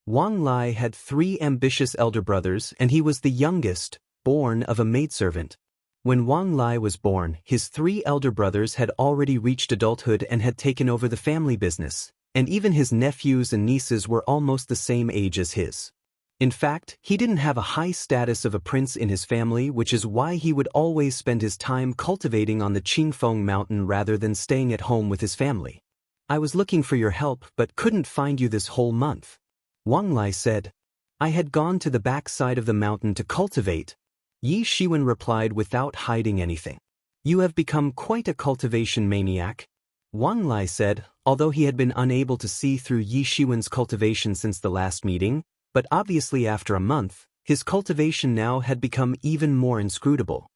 Wang Lai had 3 ambitious elder brothers and he was the youngest, born of a maidservant. When Wang Lai was born, his 3 elder brothers had already reached adulthood and had taken over the family business, and even his nephews and nieces were almost the same age as his. In fact, he didn't have a high status of a prince in his family, which is why he would always spend his time cultivating on the Qingfeng Mountain rather than staying at home with his family. I was looking for your help but couldn't find you this whole month. Wang Lai said, I had gone to the back side of the mountain to cultivate. Yi Shiwen replied without hiding anything. You have become quite a cultivation maniac. Wang Lai said, although he had been unable to see through Yi Shiwen's cultivation since the last meeting, but obviously after a month, his cultivation now had become even more inscrutable.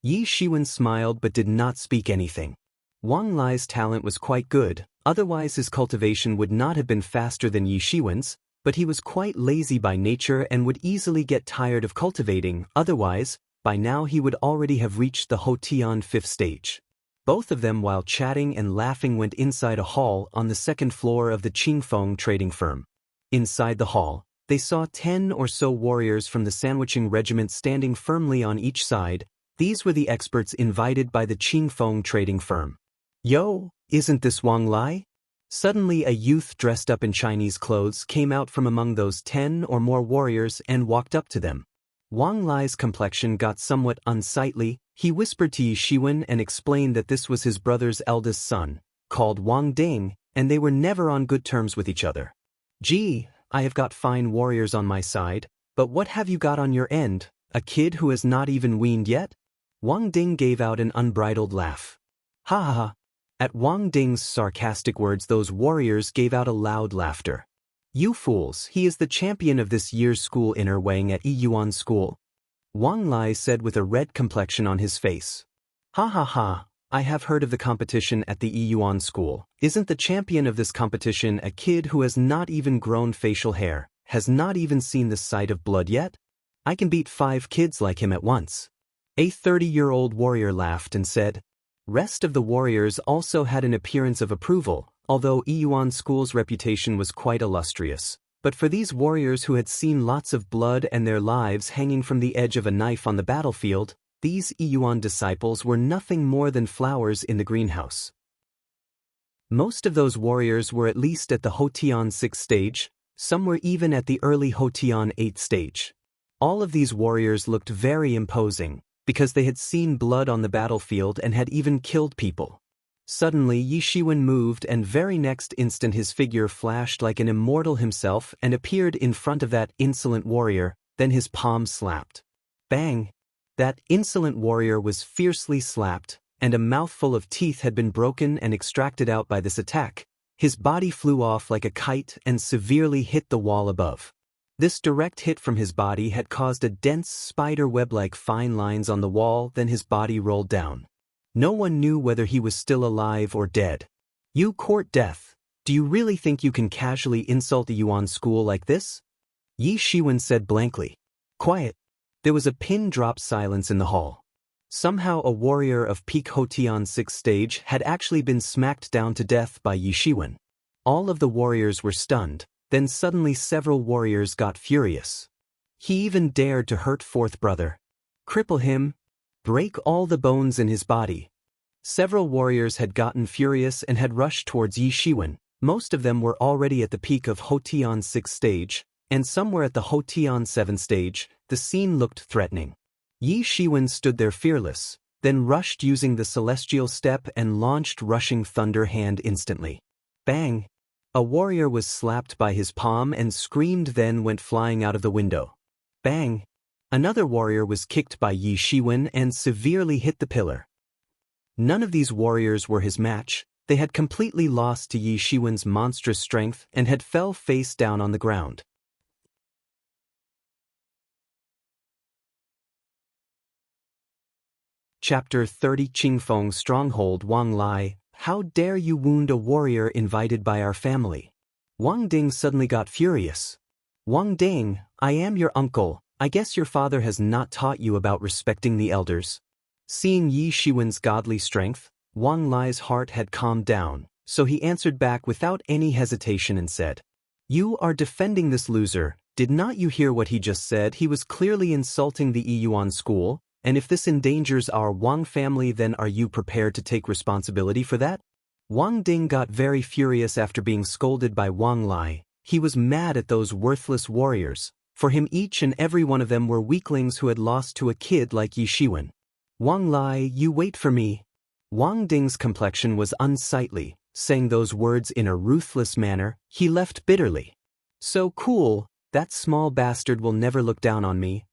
Yi Shiwen smiled but did not speak anything. Wang Lai's talent was quite good, otherwise his cultivation would not have been faster than Yi Shiwen's, but he was quite lazy by nature and would easily get tired of cultivating, otherwise, by now he would already have reached the Hotian 5th stage. Both of them, while chatting and laughing, went inside a hall on the 2nd floor of the Qingfeng trading firm. Inside the hall, they saw 10 or so warriors from the Sandwiching Regiment standing firmly on each side. These were the experts invited by the Qingfeng trading firm. Yo, isn't this Wang Lai? Suddenly a youth dressed up in Chinese clothes came out from among those 10 or more warriors and walked up to them. Wang Lai's complexion got somewhat unsightly. He whispered to Yi Shiwen and explained that this was his brother's eldest son, called Wang Ding, and they were never on good terms with each other. Gee, I have got fine warriors on my side, but what have you got on your end, a kid who has not even weaned yet? Wang Ding gave out an unbridled laugh. Ha ha ha. At Wang Ding's sarcastic words, those warriors gave out a loud laughter. You fools, he is the champion of this year's school inner weighing at Yiyuan School. Wang Lai said with a red complexion on his face. Ha ha ha, I have heard of the competition at the Yiyuan School. Isn't the champion of this competition a kid who has not even grown facial hair, has not even seen the sight of blood yet? I can beat 5 kids like him at once. A 30-year-old warrior laughed and said. Rest of the warriors also had an appearance of approval, although Yiyuan School's reputation was quite illustrious. But for these warriors who had seen lots of blood and their lives hanging from the edge of a knife on the battlefield, these Yiyuan disciples were nothing more than flowers in the greenhouse. Most of those warriors were at least at the Hotian 6th stage, some were even at the early Hotian 8th stage. All of these warriors looked very imposing, because they had seen blood on the battlefield and had even killed people. Suddenly Yi Shiwen moved, and very next instant his figure flashed like an immortal himself and appeared in front of that insolent warrior. Then his palm slapped. Bang! That insolent warrior was fiercely slapped, and a mouthful of teeth had been broken and extracted out by this attack. His body flew off like a kite and severely hit the wall above. This direct hit from his body had caused a dense spider web-like fine lines on the wall, then his body rolled down. No one knew whether he was still alive or dead. You court death. Do you really think you can casually insult a Yuan school like this? Yi Shiwen said blankly. Quiet. There was a pin-drop silence in the hall. Somehow a warrior of peak Hotian 6th stage had actually been smacked down to death by Yi Shiwen. All of the warriors were stunned, then suddenly several warriors got furious. He even dared to hurt fourth brother. Cripple him. Break all the bones in his body. Several warriors had gotten furious and had rushed towards Yi Shiwen. Most of them were already at the peak of Hotian 6th stage, and some were at the Hotian 7th stage. The scene looked threatening. Yi Shiwen stood there fearless, then rushed using the celestial step and launched rushing thunder hand instantly. Bang! A warrior was slapped by his palm and screamed, then went flying out of the window. Bang! Another warrior was kicked by Yi Shiwen and severely hit the pillar. None of these warriors were his match. They had completely lost to Yi Shiwen's monstrous strength and had fell face down on the ground. Chapter 30 Qingfeng Stronghold. Wang Lai, how dare you wound a warrior invited by our family? Wang Ding suddenly got furious. Wang Ding, I am your uncle. I guess your father has not taught you about respecting the elders. Seeing Yi Shiwen's godly strength, Wang Lai's heart had calmed down, so he answered back without any hesitation and said, You are defending this loser. Did not you hear what he just said? He was clearly insulting the Yuan school, and if this endangers our Wang family, then are you prepared to take responsibility for that? Wang Ding got very furious after being scolded by Wang Lai. He was mad at those worthless warriors. For him, each and every one of them were weaklings who had lost to a kid like Yi Shiwen. Wang Lai, you wait for me. Wang Ding's complexion was unsightly. Saying those words in a ruthless manner, he left bitterly. So cool, that small bastard will never look down on me,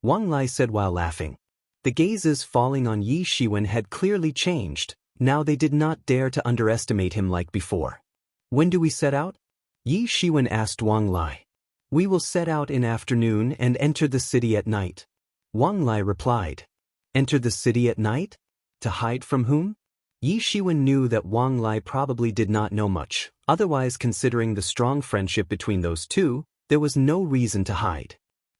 Wang Lai said while laughing. The gazes falling on Yi Shiwen had clearly changed. Now they did not dare to underestimate him like before. When do we set out? Yi Shiwen asked Wang Lai. We will set out in afternoon and enter the city at night. Wang Lai replied. Enter the city at night? To hide from whom? Yi Shiwen knew that Wang Lai probably did not know much. Otherwise, considering the strong friendship between those two, there was no reason to hide.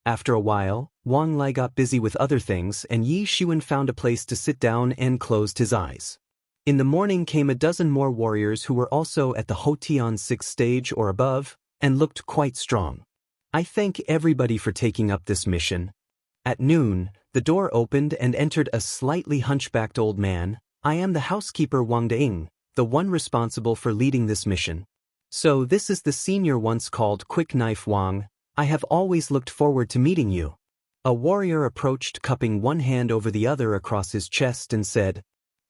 After a while, Wang Lai got busy with other things and Yi Shiwen found a place to sit down and closed his eyes. In the morning came a dozen more warriors who were also at the Hotian 6th stage or above, and looked quite strong. I thank everybody for taking up this mission. At noon, the door opened and entered a slightly hunchbacked old man. I am the housekeeper Wang Ding, the one responsible for leading this mission. So this is the senior once called Quick Knife Wang. I have always looked forward to meeting you. A warrior approached, cupping one hand over the other across his chest and said,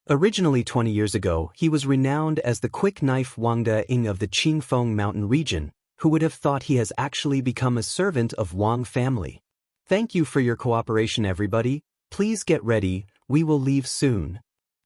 Originally 20 years ago, he was renowned as the Quick Knife Wang Ding of the Qingfeng mountain region. Who would have thought he has actually become a servant of Wang family? Thank you for your cooperation, everybody. Please get ready, we will leave soon,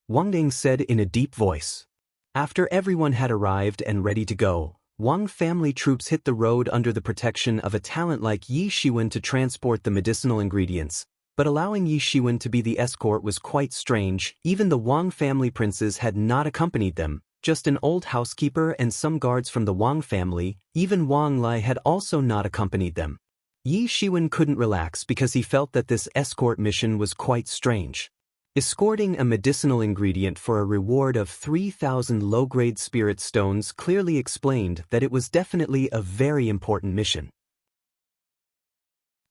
Wang Ding said in a deep voice. After everyone had arrived and ready to go, Wang family troops hit the road under the protection of a talent like Yi Shiwen to transport the medicinal ingredients. But allowing Yi Shiwen to be the escort was quite strange. Even the Wang family princes had not accompanied them, just an old housekeeper and some guards from the Wang family. Even Wang Lai had also not accompanied them. Yi Shiwen couldn't relax because he felt that this escort mission was quite strange. Escorting a medicinal ingredient for a reward of 3,000 low-grade spirit stones clearly explained that it was definitely a very important mission.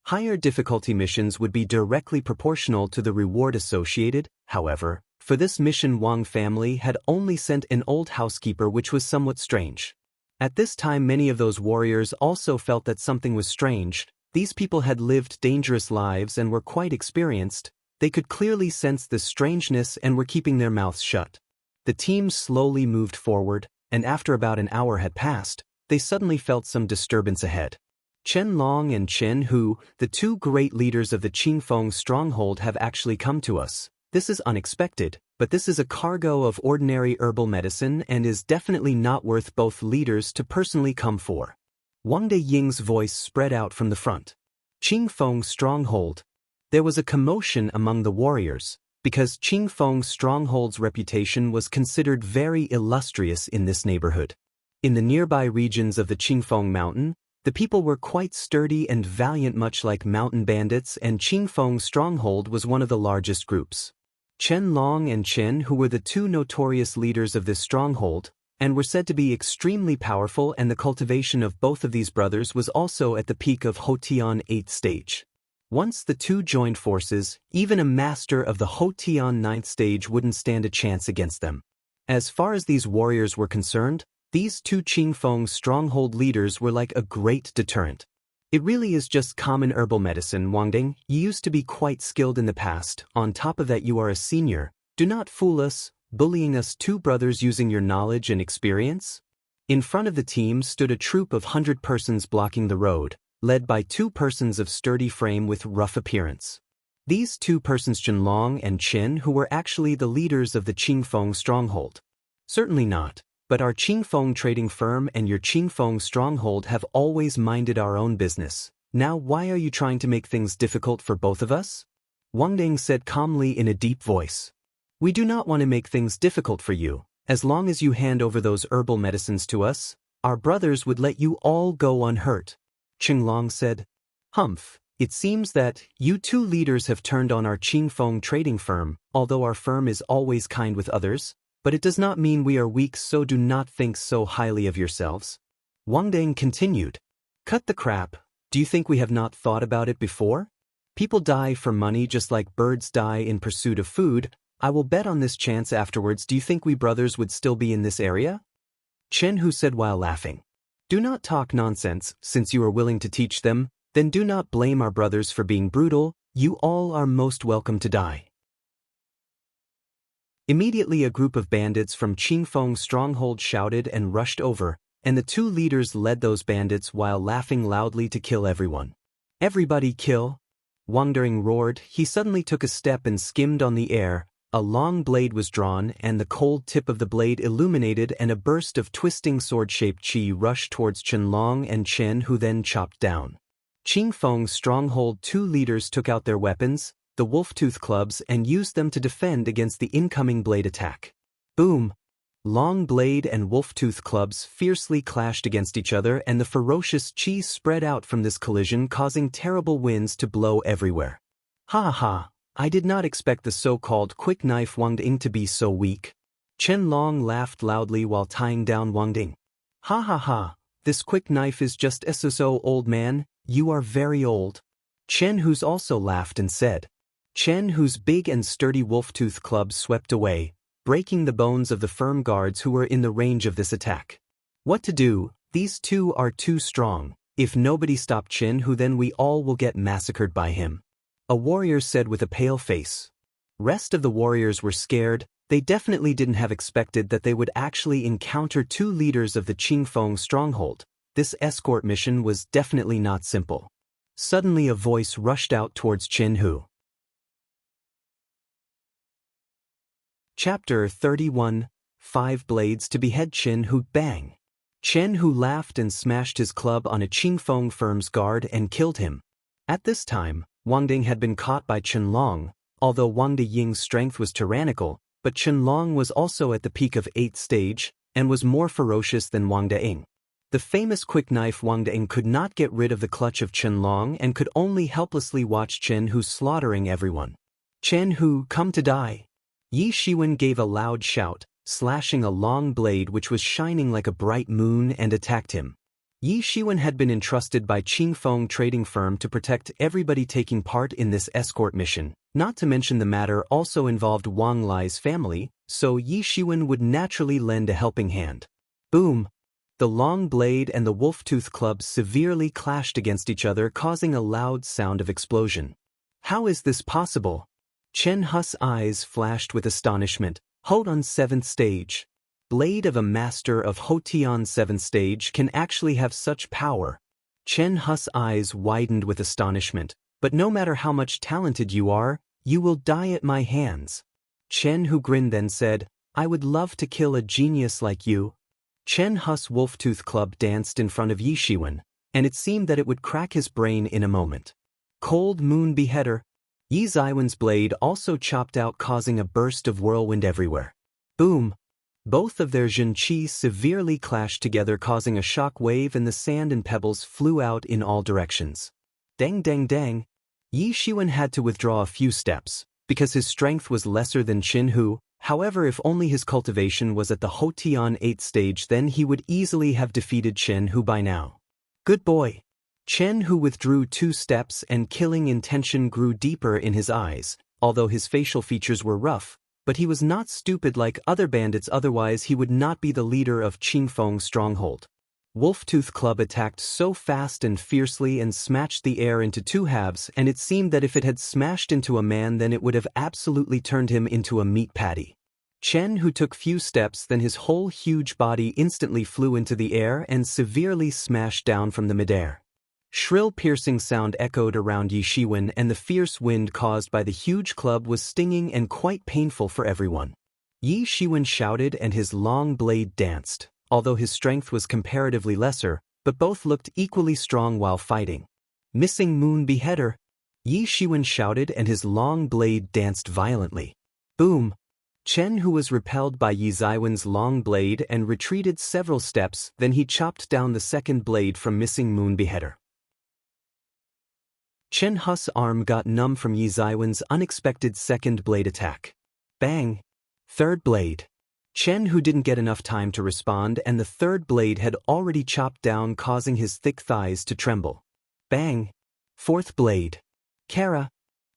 Higher difficulty missions would be directly proportional to the reward associated. However, for this mission Wang family had only sent an old housekeeper, which was somewhat strange. At this time many of those warriors also felt that something was strange. These people had lived dangerous lives and were quite experienced. They could clearly sense this strangeness and were keeping their mouths shut. The team slowly moved forward, and after about an hour had passed, they suddenly felt some disturbance ahead. Chen Long and Chen Hu, the two great leaders of the Qingfeng stronghold, have actually come to us. This is unexpected. but this is a cargo of ordinary herbal medicine and is definitely not worth both leaders to personally come for. Wang De-ying's voice spread out from the front. Qingfeng's stronghold. There was a commotion among the warriors, because Qingfeng's stronghold's reputation was considered very illustrious in this neighborhood. In the nearby regions of the Qingfeng Mountain, the people were quite sturdy and valiant, much like mountain bandits, and Qingfeng's stronghold was one of the largest groups. Chen Long and Chen, who were the two notorious leaders of this stronghold, and were said to be extremely powerful, and the cultivation of both of these brothers was also at the peak of Hotian 8th stage. Once the two joined forces, even a master of the Hotian 9th stage wouldn't stand a chance against them. As far as these warriors were concerned, these two Qingfeng stronghold leaders were like a great deterrent. It really is just common herbal medicine, Wang Ding. You used to be quite skilled in the past. On top of that, you are a senior. Do not fool us, bullying us two brothers using your knowledge and experience. In front of the team stood a troop of 100 persons blocking the road, led by two persons of sturdy frame with rough appearance. These two persons, Chen Long and Chen, who were actually the leaders of the Qingfeng stronghold. Certainly not, but our Qingfeng trading firm and your Qingfeng stronghold have always minded our own business. Now why are you trying to make things difficult for both of us? Wang Ding said calmly in a deep voice. We do not want to make things difficult for you. As long as you hand over those herbal medicines to us, our brothers would let you all go unhurt. Chen Long said. Humph, it seems that you two leaders have turned on our Qingfeng trading firm, although our firm is always kind with others, but it does not mean we are weak, so do not think so highly of yourselves. Wang Ding continued. Cut the crap, do you think we have not thought about it before? People die for money just like birds die in pursuit of food. I will bet on this chance afterwards. Do you think we brothers would still be in this area? Chen Hu said while laughing. Do not talk nonsense. Since you are willing to teach them, then do not blame our brothers for being brutal. You all are most welcome to die. Immediately a group of bandits from Qingfeng's stronghold shouted and rushed over, and the two leaders led those bandits while laughing loudly to kill everyone. Everybody kill! Wang Ding roared. He suddenly took a step and skimmed on the air. A long blade was drawn, and the cold tip of the blade illuminated, and a burst of twisting sword-shaped qi rushed towards Chen Long and Chen, who then chopped down. Qingfeng's stronghold two leaders took out their weapons, the wolf-tooth clubs, and used them to defend against the incoming blade attack. Boom! Long blade and wolf-tooth clubs fiercely clashed against each other, and the ferocious qi spread out from this collision, causing terrible winds to blow everywhere. Ha ha! I did not expect the so-called quick knife Wang Ding to be so weak. Chen Long laughed loudly while tying down Wang Ding. Ha ha ha! This quick knife is just so old man, you are very old. Chen Hu's also laughed and said. Chen Hu's big and sturdy wolf-tooth club swept away, breaking the bones of the firm guards who were in the range of this attack. What to do? These two are too strong. If nobody stopped Chen Hu, then we all will get massacred by him. A warrior said with a pale face. Rest of the warriors were scared. They definitely didn't have expected that they would actually encounter two leaders of the Qingfeng stronghold. This escort mission was definitely not simple. Suddenly a voice rushed out towards Chen Hu. Chapter 31, 5 Blades to Behead Chen Hu. Bang! Chen Hu laughed and smashed his club on a Qingfeng firm's guard and killed him. At this time, Wang Ding had been caught by Chen Long. Although Wang De-ying's strength was tyrannical, but Chen Long was also at the peak of 8th stage, and was more ferocious than Wang De-ying. The famous quick knife Wang De-ying could not get rid of the clutch of Chen Long and could only helplessly watch Chen Hu slaughtering everyone. Chen Hu, come to die! Yi Shiwen gave a loud shout, slashing a long blade which was shining like a bright moon, and attacked him. Yi Shiwen had been entrusted by Qingfeng trading firm to protect everybody taking part in this escort mission, not to mention the matter also involved Wang Lai's family, so Yi Shiwen would naturally lend a helping hand. Boom! The long blade and the wolf-tooth club severely clashed against each other, causing a loud sound of explosion. How is this possible? Chen Hu's eyes flashed with astonishment. Hold on 7th stage. Blade of a master of Hotian 7th stage can actually have such power. Chen Hu's eyes widened with astonishment. But no matter how much talented you are, you will die at my hands. Chen Hu grinned then said, I would love to kill a genius like you. Chen Hu's Wolftooth Club danced in front of Yi Shiwen, and it seemed that it would crack his brain in a moment. Cold Moon Beheader. Yi Ziwen's blade also chopped out, causing a burst of whirlwind everywhere. Boom! Both of their Zhenqi severely clashed together, causing a shock wave, and the sand and pebbles flew out in all directions. Dang dang dang! Yi Shiwen had to withdraw a few steps, because his strength was lesser than Chen Hu. However, if only his cultivation was at the Hotian 8th stage, then he would easily have defeated Chen Hu by now. Good boy! Chen Hu withdrew 2 steps, and killing intention grew deeper in his eyes, although his facial features were rough, but he was not stupid like other bandits, otherwise he would not be the leader of Qingfeng's stronghold. Wolftooth Club attacked so fast and fiercely and smashed the air into 2 halves, and it seemed that if it had smashed into a man, then it would have absolutely turned him into a meat patty. Chen Hu took few steps, then his whole huge body instantly flew into the air and severely smashed down from the midair. Shrill piercing sound echoed around Yi Shiwen, and the fierce wind caused by the huge club was stinging and quite painful for everyone. Yi Shiwen shouted and his long blade danced, although his strength was comparatively lesser, but both looked equally strong while fighting. Missing Moon Beheader. Yi Shiwen shouted and his long blade danced violently. Boom! Chen Hu was repelled by Yi Ziwen's long blade and retreated several steps, then he chopped down the second blade from Missing Moon Beheader. Chen Hu's arm got numb from Yi Ziwen's unexpected second blade attack. Bang! Third blade. Chen Hu didn't get enough time to respond, and the third blade had already chopped down, causing his thick thighs to tremble. Bang! Fourth blade. Kara!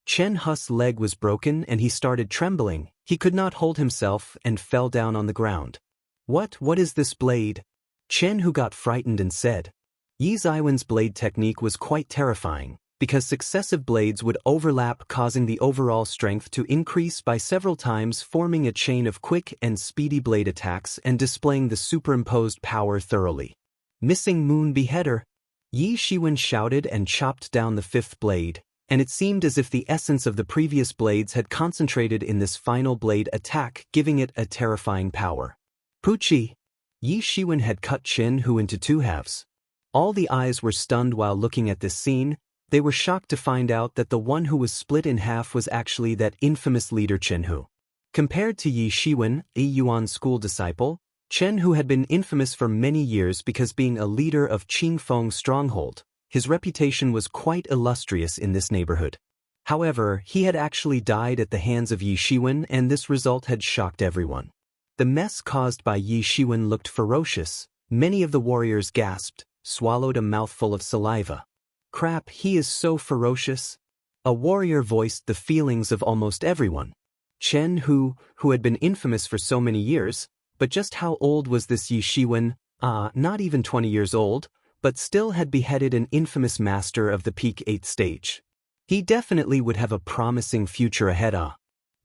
Chen Hu's leg was broken and he started trembling. He could not hold himself and fell down on the ground. What is this blade? Chen Hu got frightened and said. Yi Ziwen's blade technique was quite terrifying, because successive blades would overlap, causing the overall strength to increase by several times, forming a chain of quick and speedy blade attacks and displaying the superimposed power thoroughly. Missing Moon Beheader. Yi Shiwen shouted and chopped down the 5th blade, and it seemed as if the essence of the previous blades had concentrated in this final blade attack, giving it a terrifying power. Poochie! Yi Shiwen had cut Chen Hu into 2 halves. All the eyes were stunned while looking at this scene. They were shocked to find out that the one who was split in half was actually that infamous leader Chen Hu. Compared to Yi Shiwen, a Yuan school disciple, Chen Hu had been infamous for many years because being a leader of Qingfeng's stronghold, his reputation was quite illustrious in this neighborhood. However, he had actually died at the hands of Yi Shiwen, and this result had shocked everyone. The mess caused by Yi Shiwen looked ferocious. Many of the warriors gasped, swallowed a mouthful of saliva. Crap, he is so ferocious. A warrior voiced the feelings of almost everyone. Chen Hu, who had been infamous for so many years, but just how old was this Yi Shiwen? Not even 20 years old, but still had beheaded an infamous master of the peak 8th stage. He definitely would have a promising future ahead.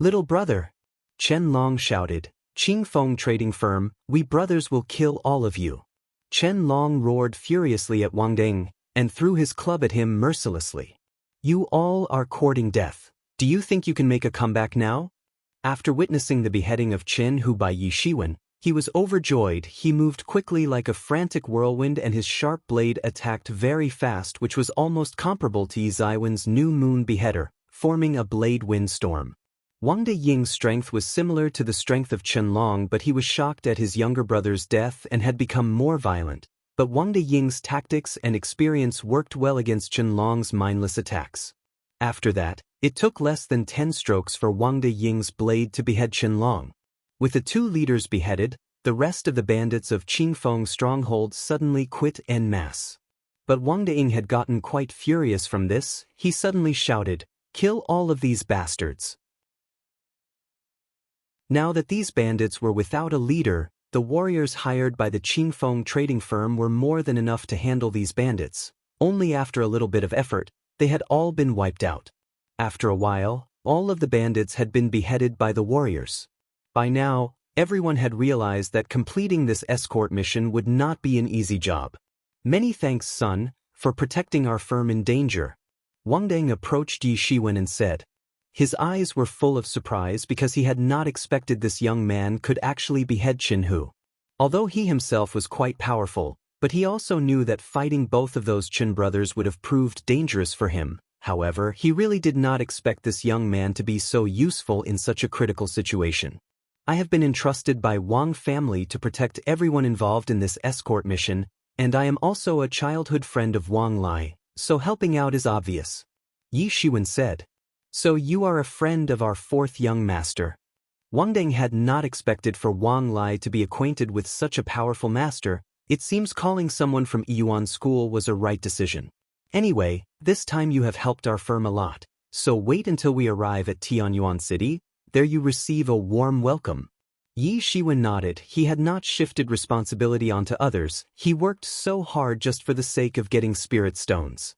Little brother! Chen Long shouted, Qingfeng trading firm, we brothers will kill all of you. Chen Long roared furiously at Wang Ding, and threw his club at him mercilessly. You all are courting death. Do you think you can make a comeback now? After witnessing the beheading of Chen Hu by Yi Shiwen, he was overjoyed. He moved quickly like a frantic whirlwind, and his sharp blade attacked very fast, which was almost comparable to Yi Ziwen's new moon beheader, forming a blade windstorm. Wang Ying's strength was similar to the strength of Chen Long, but he was shocked at his younger brother's death and had become more violent. But Wang Ying's tactics and experience worked well against Chen Long's mindless attacks. After that, it took less than 10 strokes for Wang Ying's blade to behead Chen Long. With the 2 leaders beheaded, the rest of the bandits of Qingfeng's stronghold suddenly quit en masse. But Wang Ying had gotten quite furious from this. He suddenly shouted, "Kill all of these bastards!" Now that these bandits were without a leader, the warriors hired by the Qingfeng trading firm were more than enough to handle these bandits. Only after a little bit of effort, they had all been wiped out. After a while, all of the bandits had been beheaded by the warriors. By now, everyone had realized that completing this escort mission would not be an easy job. Many thanks, son, for protecting our firm in danger. Wang Ding approached Yi Shiwen and said, His eyes were full of surprise because he had not expected this young man could actually behead Qin Hu. Although he himself was quite powerful, but he also knew that fighting both of those Qin brothers would have proved dangerous for him. However, he really did not expect this young man to be so useful in such a critical situation. I have been entrusted by Wang family to protect everyone involved in this escort mission, and I am also a childhood friend of Wang Lai, so helping out is obvious. Yi Shiwen said. So you are a friend of our fourth young master. Wang Deng had not expected for Wang Lai to be acquainted with such a powerful master. It seems calling someone from Yuan School was a right decision. Anyway, this time you have helped our firm a lot, so wait until we arrive at Tianyuan City, there you receive a warm welcome. Yi Shiwen nodded. He had not shifted responsibility onto others, he worked so hard just for the sake of getting spirit stones.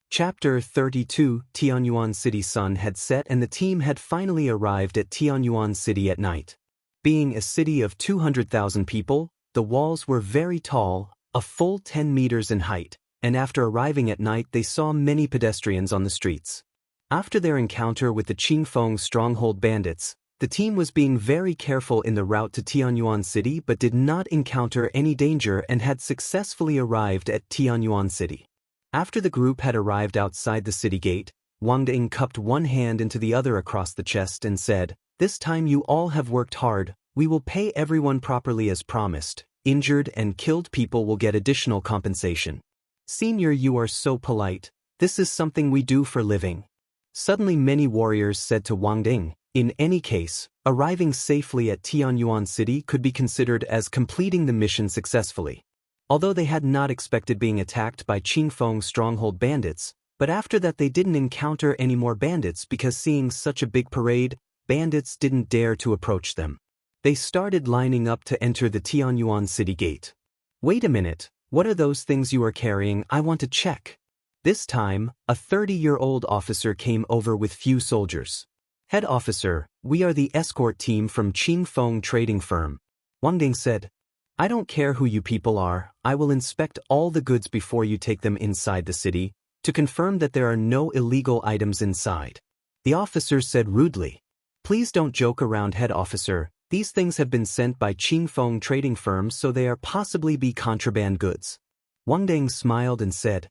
Chapter 32 Tianyuan City. Sun had set and the team had finally arrived at Tianyuan City at night. Being a city of 200,000 people, the walls were very tall, a full 10 meters in height, and after arriving at night they saw many pedestrians on the streets. After their encounter with the Qingfeng stronghold bandits, the team was being very careful in the route to Tianyuan City but did not encounter any danger and had successfully arrived at Tianyuan City. After the group had arrived outside the city gate, Wang Deng cupped one hand into the other across the chest and said, "This time you all have worked hard, we will pay everyone properly as promised. Injured and killed people will get additional compensation. Senior, you are so polite, this is something we do for living." Suddenly many warriors said to Wang Deng, in any case, arriving safely at Tianyuan City could be considered as completing the mission successfully. Although they had not expected being attacked by Qingfeng stronghold bandits, but after that they didn't encounter any more bandits because seeing such a big parade, bandits didn't dare to approach them. They started lining up to enter the Tianyuan City gate. "Wait a minute, what are those things you are carrying? I want to check." This time, a 30-year-old officer came over with few soldiers. "Head officer, we are the escort team from Qingfeng trading firm," Wang Deng said. "I don't care who you people are, I will inspect all the goods before you take them inside the city, to confirm that there are no illegal items inside." The officer said rudely. "Please don't joke around, head officer, these things have been sent by Qingfeng trading firm so they are possibly be contraband goods." Wang Deng smiled and said,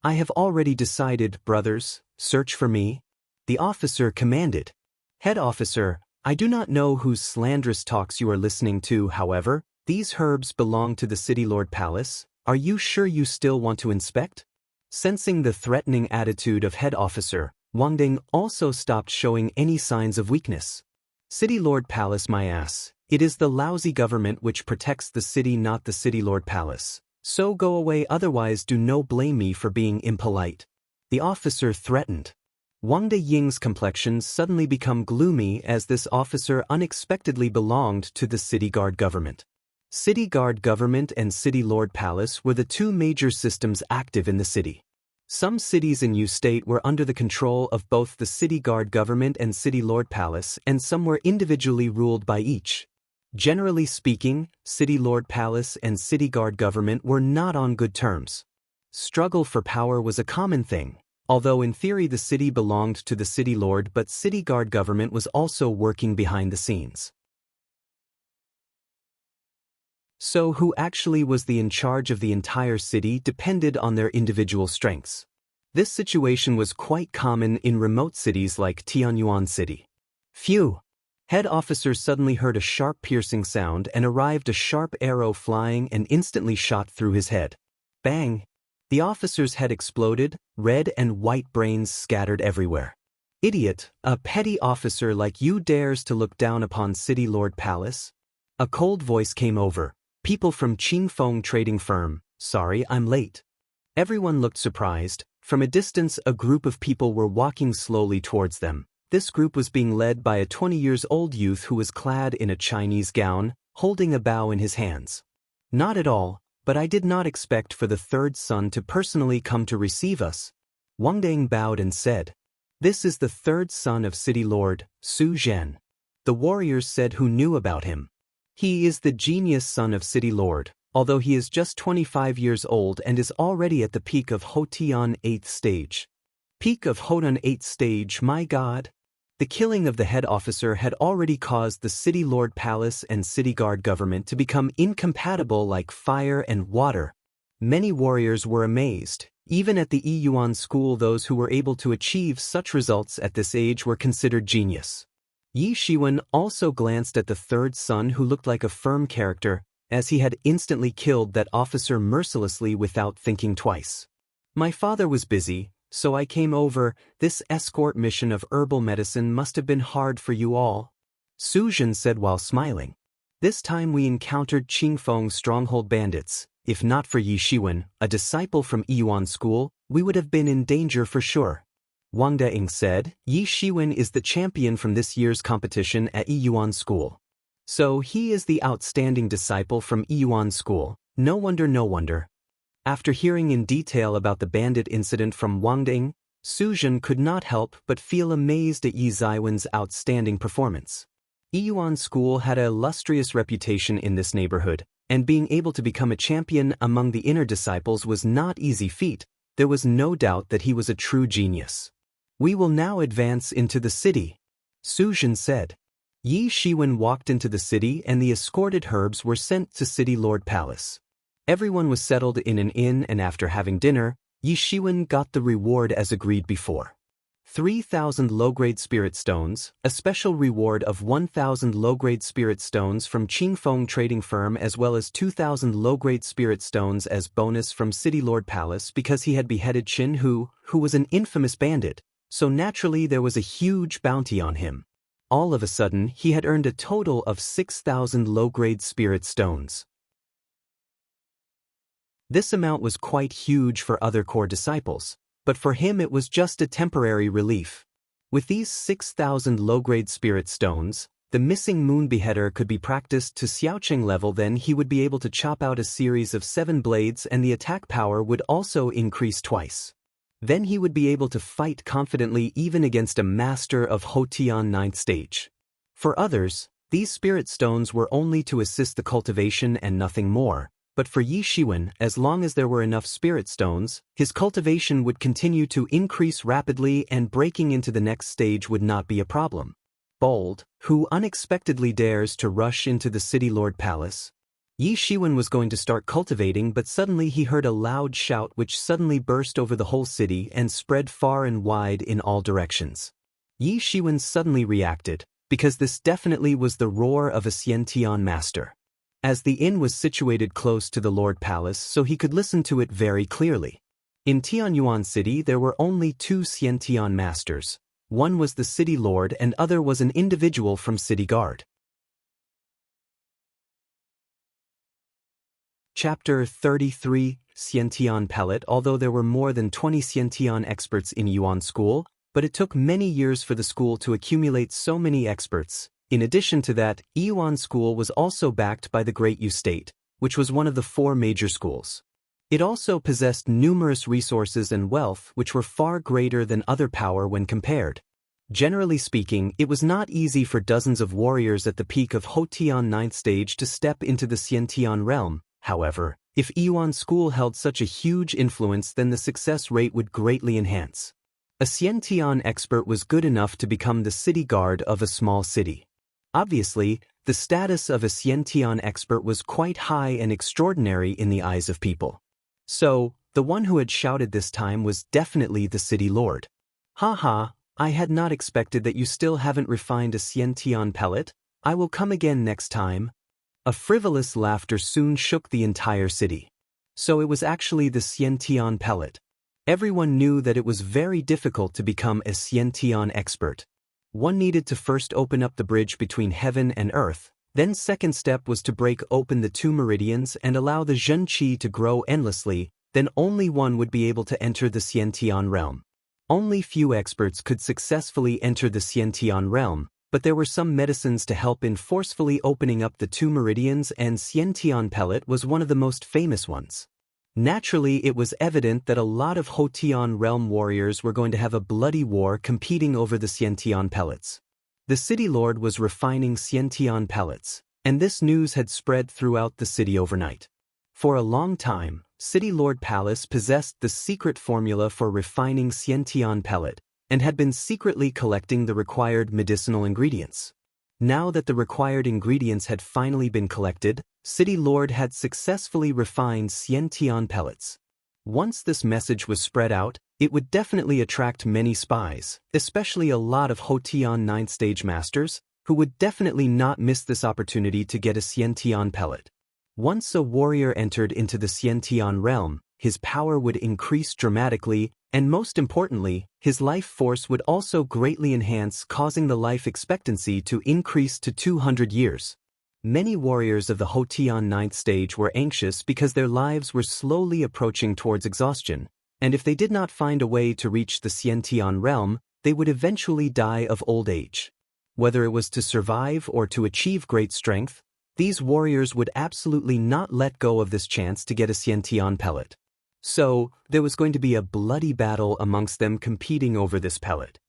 "I have already decided, brothers, search for me." The officer commanded. "Head officer, I do not know whose slanderous talks you are listening to, however, these herbs belong to the City Lord Palace. Are you sure you still want to inspect?" Sensing the threatening attitude of head officer, Wang Deng also stopped showing any signs of weakness. "City Lord Palace, my ass. It is the lousy government which protects the city, not the City Lord Palace. So go away, otherwise do no blame me for being impolite." The officer threatened. Wang Deying's complexion suddenly became gloomy as this officer unexpectedly belonged to the City Guard government. City Guard government and City Lord Palace were the two major systems active in the city. Some cities in Yu State were under the control of both the City Guard government and City Lord Palace, and some were individually ruled by each. Generally speaking, City Lord Palace and City Guard government were not on good terms. Struggle for power was a common thing, although in theory the city belonged to the City Lord, but City Guard government was also working behind the scenes. So who actually was in charge of the entire city depended on their individual strengths. This situation was quite common in remote cities like Tianyuan City. Phew! Head officer suddenly heard a sharp piercing sound and arrived a sharp arrow flying and instantly shot through his head. Bang! The officer's head exploded, red and white brains scattered everywhere. "Idiot, a petty officer like you dares to look down upon City Lord Palace?" A cold voice came over. "People from Qingfeng trading firm, sorry I'm late." Everyone looked surprised. From a distance a group of people were walking slowly towards them. This group was being led by a 20-year-old youth who was clad in a Chinese gown, holding a bow in his hands. "Not at all, but I did not expect for the third son to personally come to receive us." Wang Deng bowed and said, "This is the third son of City Lord, Su Zhen." The warriors said who knew about him. "He is the genius son of City Lord, although he is just 25 years old and is already at the peak of Hotian 8th stage. Peak of Hotian 8th stage, my god! The killing of the head officer had already caused the City Lord Palace and City Guard government to become incompatible like fire and water. Many warriors were amazed. Even at the Yuan school, those who were able to achieve such results at this age were considered genius. Yi Shiwen also glanced at the third son, who looked like a firm character, as he had instantly killed that officer mercilessly without thinking twice. My father was busy, so I came over. This escort mission of herbal medicine must have been hard for you all, Su Jin said while smiling. This time we encountered Qingfeng's stronghold bandits. If not for Yi Shiwen, a disciple from Yuan school, we would have been in danger for sure. Wang Daing said, Yi Shiwen is the champion from this year's competition at Yuan school. So he is the outstanding disciple from Yuan school. No wonder, no wonder. After hearing in detail about the bandit incident from Wang Daing, Su Jin could not help but feel amazed at Yi Ziwen's outstanding performance. Yuan school had an illustrious reputation in this neighborhood, and being able to become a champion among the inner disciples was not easy feat. There was no doubt that he was a true genius. We will now advance into the city, Su Jin said. Yi Shiwen walked into the city and the escorted herbs were sent to City Lord Palace. Everyone was settled in an inn, and after having dinner, Yi Shiwen got the reward as agreed before. 3,000 low-grade spirit stones, a special reward of 1,000 low-grade spirit stones from Qingfeng trading firm, as well as 2,000 low-grade spirit stones as bonus from City Lord Palace because he had beheaded Qin Hu, who was an infamous bandit, so naturally there was a huge bounty on him. All of a sudden, he had earned a total of 6,000 low-grade spirit stones. This amount was quite huge for other core disciples, but for him it was just a temporary relief. With these 6,000 low-grade spirit stones, the missing moon beheader could be practiced to Xiaoqing level. Then he would be able to chop out a series of 7 blades, and the attack power would also increase twice. Then he would be able to fight confidently even against a master of Hotian 9th stage. For others, these spirit stones were only to assist the cultivation and nothing more. But for Yi Shiwen, as long as there were enough spirit stones, his cultivation would continue to increase rapidly and breaking into the next stage would not be a problem. Bold, who unexpectedly dares to rush into the City Lord Palace? Yi Shiwen was going to start cultivating, but suddenly he heard a loud shout which suddenly burst over the whole city and spread far and wide in all directions. Yi Shiwen suddenly reacted, because this definitely was the roar of a Xiantian master. As the inn was situated close to the Lord Palace, so he could listen to it very clearly. In Tianyuan City there were only 2 Xiantian masters. One was the City Lord and other was an individual from City Guard. Chapter 33, Xiantian Pellet. Although there were more than 20 Xiantian experts in Yuan School, but it took many years for the school to accumulate so many experts. In addition to that, Yuan School was also backed by the Great Yu State, which was one of the 4 major schools. It also possessed numerous resources and wealth which were far greater than other power when compared. Generally speaking, it was not easy for dozens of warriors at the peak of Hotian 9th stage to step into the Xiantian realm. However, if Yuan School held such a huge influence, then the success rate would greatly enhance. A Xiantian expert was good enough to become the city guard of a small city. Obviously, the status of a Xiantian expert was quite high and extraordinary in the eyes of people. So, the one who had shouted this time was definitely the city lord. Haha, I had not expected that you still haven't refined a Xiantian pellet. I will come again next time. A frivolous laughter soon shook the entire city. So it was actually the Xiantian pellet. Everyone knew that it was very difficult to become a Xiantian expert. One needed to first open up the bridge between heaven and earth, then second step was to break open the 2 meridians and allow the Zhen Qi to grow endlessly, then only one would be able to enter the Xiantian realm. Only few experts could successfully enter the Xiantian realm, but there were some medicines to help in forcefully opening up the 2 meridians, and Xiantian pellet was one of the most famous ones. Naturally, it was evident that a lot of Hotian realm warriors were going to have a bloody war competing over the Xiantian pellets. The city lord was refining Xiantian pellets, and this news had spread throughout the city overnight. For a long time, City Lord Palace possessed the secret formula for refining Xiantian pellet, and had been secretly collecting the required medicinal ingredients. Now that the required ingredients had finally been collected, City Lord had successfully refined Xiantian pellets. Once this message was spread out, it would definitely attract many spies, especially a lot of Hotian 9th stage masters, who would definitely not miss this opportunity to get a Xiantian pellet. Once a warrior entered into the Xiantian realm, his power would increase dramatically, and most importantly, his life force would also greatly enhance, causing the life expectancy to increase to 200 years. Many warriors of the Hotian 9th stage were anxious because their lives were slowly approaching towards exhaustion, and if they did not find a way to reach the Xiantian realm, they would eventually die of old age. Whether it was to survive or to achieve great strength, these warriors would absolutely not let go of this chance to get a Xiantian pellet. So, there was going to be a bloody battle amongst them competing over this pellet.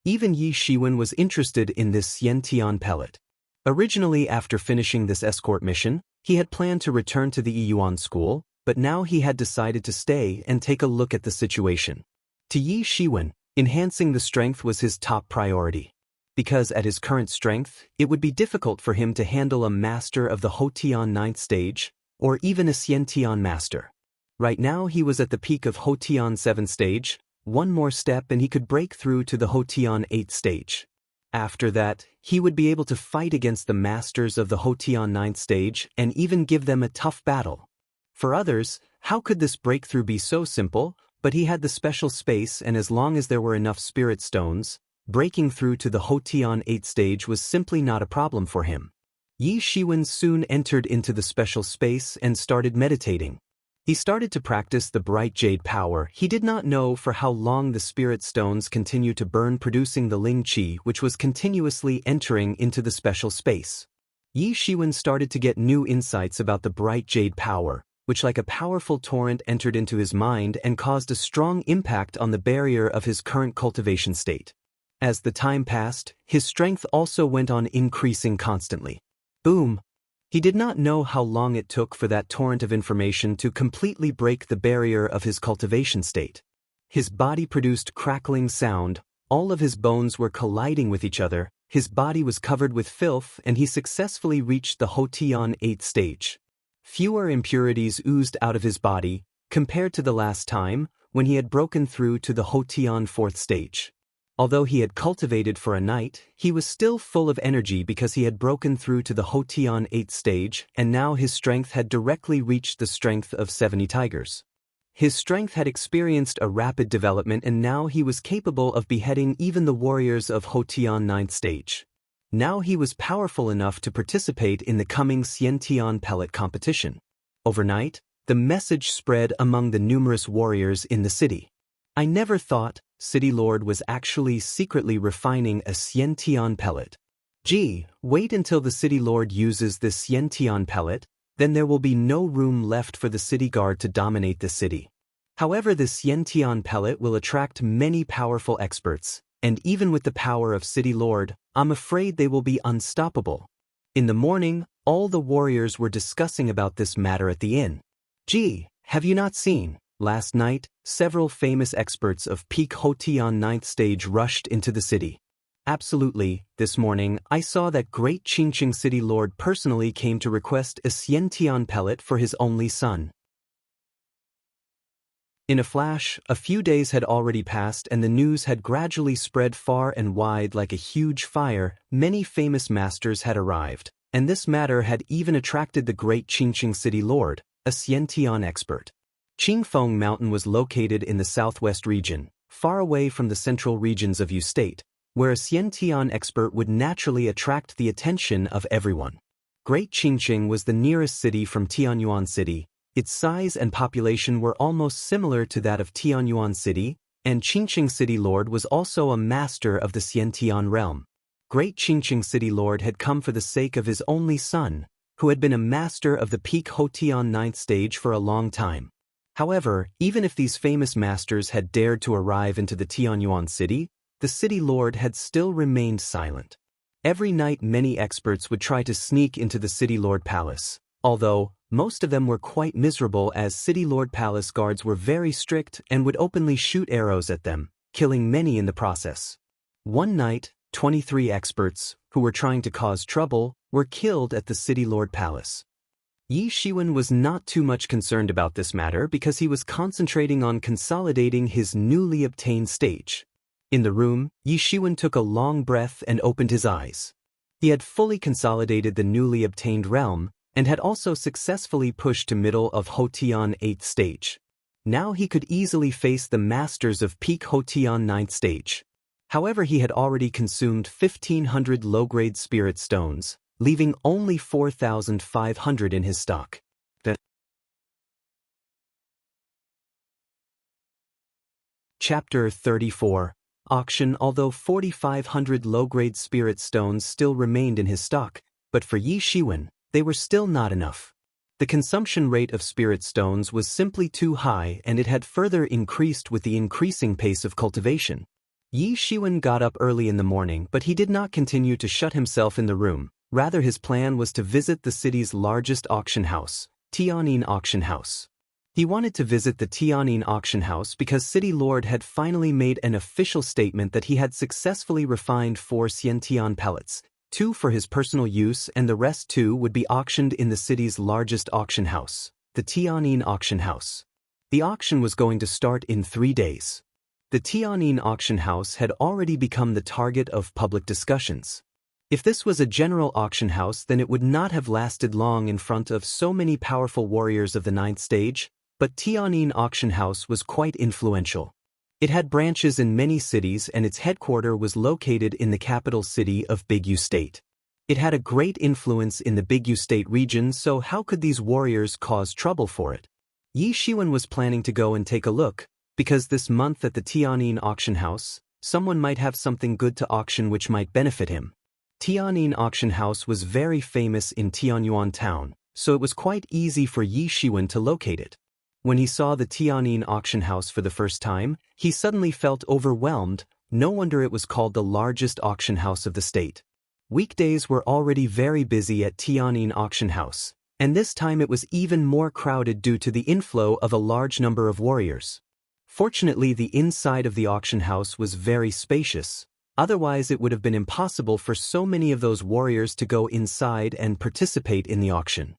Even Yi Shiwen was interested in this Xiantian pellet. Originally, after finishing this escort mission, he had planned to return to the Yuan school, but now he had decided to stay and take a look at the situation. To Yi Shiwen, enhancing the strength was his top priority. Because at his current strength, it would be difficult for him to handle a master of the Hotian 9th stage, or even a Xiantian master. Right now he was at the peak of Hotian 7th stage, one more step and he could break through to the Hotian 8th stage. After that, he would be able to fight against the masters of the Hotian 9th stage and even give them a tough battle. For others, how could this breakthrough be so simple? But he had the special space, and as long as there were enough spirit stones, breaking through to the Hotian 8th stage was simply not a problem for him. Yi Shiwen soon entered into the special space and started meditating. He started to practice the bright jade power. He did not know for how long the spirit stones continued to burn, producing the Ling Qi, which was continuously entering into the special space. Yi Shiwen started to get new insights about the bright jade power, which like a powerful torrent entered into his mind and caused a strong impact on the barrier of his current cultivation state. As the time passed, his strength also went on increasing constantly. Boom! He did not know how long it took for that torrent of information to completely break the barrier of his cultivation state. His body produced crackling sound, all of his bones were colliding with each other, his body was covered with filth, and he successfully reached the Hotian 8th stage. Fewer impurities oozed out of his body, compared to the last time, when he had broken through to the Hotian 4th stage. Although he had cultivated for a night, he was still full of energy because he had broken through to the Hotian 8th stage, and now his strength had directly reached the strength of 70 tigers. His strength had experienced a rapid development, and now he was capable of beheading even the warriors of Hotian 9th stage. Now he was powerful enough to participate in the coming Xiantian pellet competition. Overnight, the message spread among the numerous warriors in the city. I never thought City Lord was actually secretly refining a Xiantian pellet. Gee, wait until the City Lord uses this Xiantian pellet, then there will be no room left for the city guard to dominate the city. However, the Xiantian pellet will attract many powerful experts, and even with the power of City Lord, I'm afraid they will be unstoppable. In the morning, all the warriors were discussing about this matter at the inn. Gee, have you not seen? Last night, several famous experts of peak Hotian 9th stage rushed into the city. Absolutely, this morning, I saw that great Qingqing City Lord personally came to request a Xiantian pellet for his only son. In a flash, a few days had already passed and the news had gradually spread far and wide like a huge fire. Many famous masters had arrived, and this matter had even attracted the great Qingqing City Lord, a Xiantian expert. Qingfeng Mountain was located in the southwest region, far away from the central regions of Yu State, where a Xiantian expert would naturally attract the attention of everyone. Great Qingqing was the nearest city from Tianyuan City. Its size and population were almost similar to that of Tianyuan City, and Qingqing City Lord was also a master of the Xiantian realm. Great Qingqing City Lord had come for the sake of his only son, who had been a master of the peak Hotian 9th stage for a long time. However, even if these famous masters had dared to arrive into the Tianyuan city, the city lord had still remained silent. Every night many experts would try to sneak into the city lord palace, Although, most of them were quite miserable as City Lord Palace guards were very strict and would openly shoot arrows at them, killing many in the process. One night, 23 experts, who were trying to cause trouble, were killed at the City Lord Palace. Yi Shiwen was not too much concerned about this matter because he was concentrating on consolidating his newly obtained stage. In the room, Yi Shiwen took a long breath and opened his eyes. He had fully consolidated the newly obtained realm, and had also successfully pushed to middle of Hotian 8th stage. Now he could easily face the masters of peak Hotian 9th stage. However, he had already consumed 1,500 low-grade spirit stones, leaving only 4,500 in his stock. Chapter 34. Auction. Although 4,500 low-grade spirit stones still remained in his stock, but for Yi Shiwen, they were still not enough. The consumption rate of spirit stones was simply too high, and it had further increased with the increasing pace of cultivation. Yi Shiwen got up early in the morning, but he did not continue to shut himself in the room. Rather, his plan was to visit the city's largest auction house, Tianyin Auction House. He wanted to visit the Tianyin Auction House because City Lord had finally made an official statement that he had successfully refined 4 Xiantian pellets, 2 for his personal use and the rest 2 would be auctioned in the city's largest auction house, the Tianyin Auction House. The auction was going to start in 3 days. The Tianyin Auction House had already become the target of public discussions. If this was a general auction house, then it would not have lasted long in front of so many powerful warriors of the 9th stage, but Tianyin Auction House was quite influential. It had branches in many cities and its headquarters was located in the capital city of Bigyu State. It had a great influence in the Bigyu State region, so how could these warriors cause trouble for it? Yi Shiwen was planning to go and take a look, because this month at the Tianyin Auction House, someone might have something good to auction which might benefit him. Tianyin Auction House was very famous in Tianyuan town, so it was quite easy for Yi Shiwen to locate it. When he saw the Tianyin Auction House for the first time, he suddenly felt overwhelmed. No wonder it was called the largest auction house of the state. Weekdays were already very busy at Tianyin Auction House, and this time it was even more crowded due to the inflow of a large number of warriors. Fortunately, the inside of the auction house was very spacious, otherwise it would have been impossible for so many of those warriors to go inside and participate in the auction.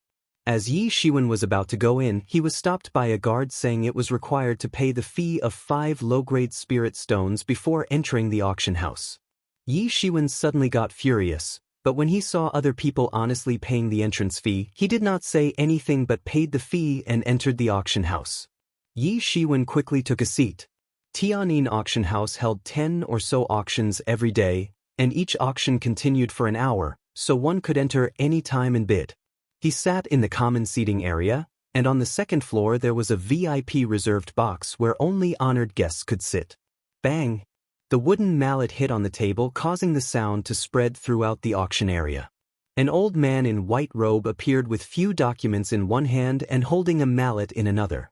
As Yi Shiwen was about to go in, he was stopped by a guard saying it was required to pay the fee of 5 low-grade spirit stones before entering the auction house. Yi Shiwen suddenly got furious, but when he saw other people honestly paying the entrance fee, he did not say anything but paid the fee and entered the auction house. Yi Shiwen quickly took a seat. Tianyin Auction House held 10 or so auctions every day, and each auction continued for an hour, so one could enter any time and bid. He sat in the common seating area, and on the second floor there was a VIP reserved box where only honored guests could sit. Bang! The wooden mallet hit on the table, causing the sound to spread throughout the auction area. An old man in white robe appeared with few documents in one hand and holding a mallet in another.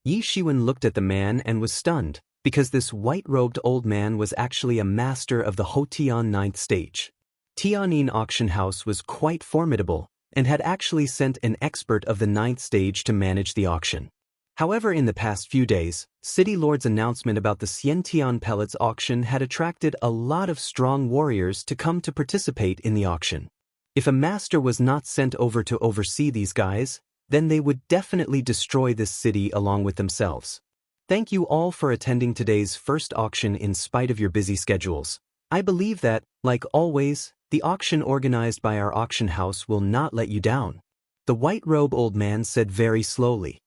Yi Shiwen looked at the man and was stunned, because this white-robed old man was actually a master of the Hotian 9th stage. Tianyin Auction House was quite formidable, and had actually sent an expert of the 9th stage to manage the auction. However, in the past few days, City Lord's announcement about the Xiantian Pellets auction had attracted a lot of strong warriors to come to participate in the auction. If a master was not sent over to oversee these guys, then they would definitely destroy this city along with themselves. Thank you all for attending today's first auction in spite of your busy schedules. I believe that, like always, the auction organized by our auction house will not let you down. The white-robe old man said very slowly.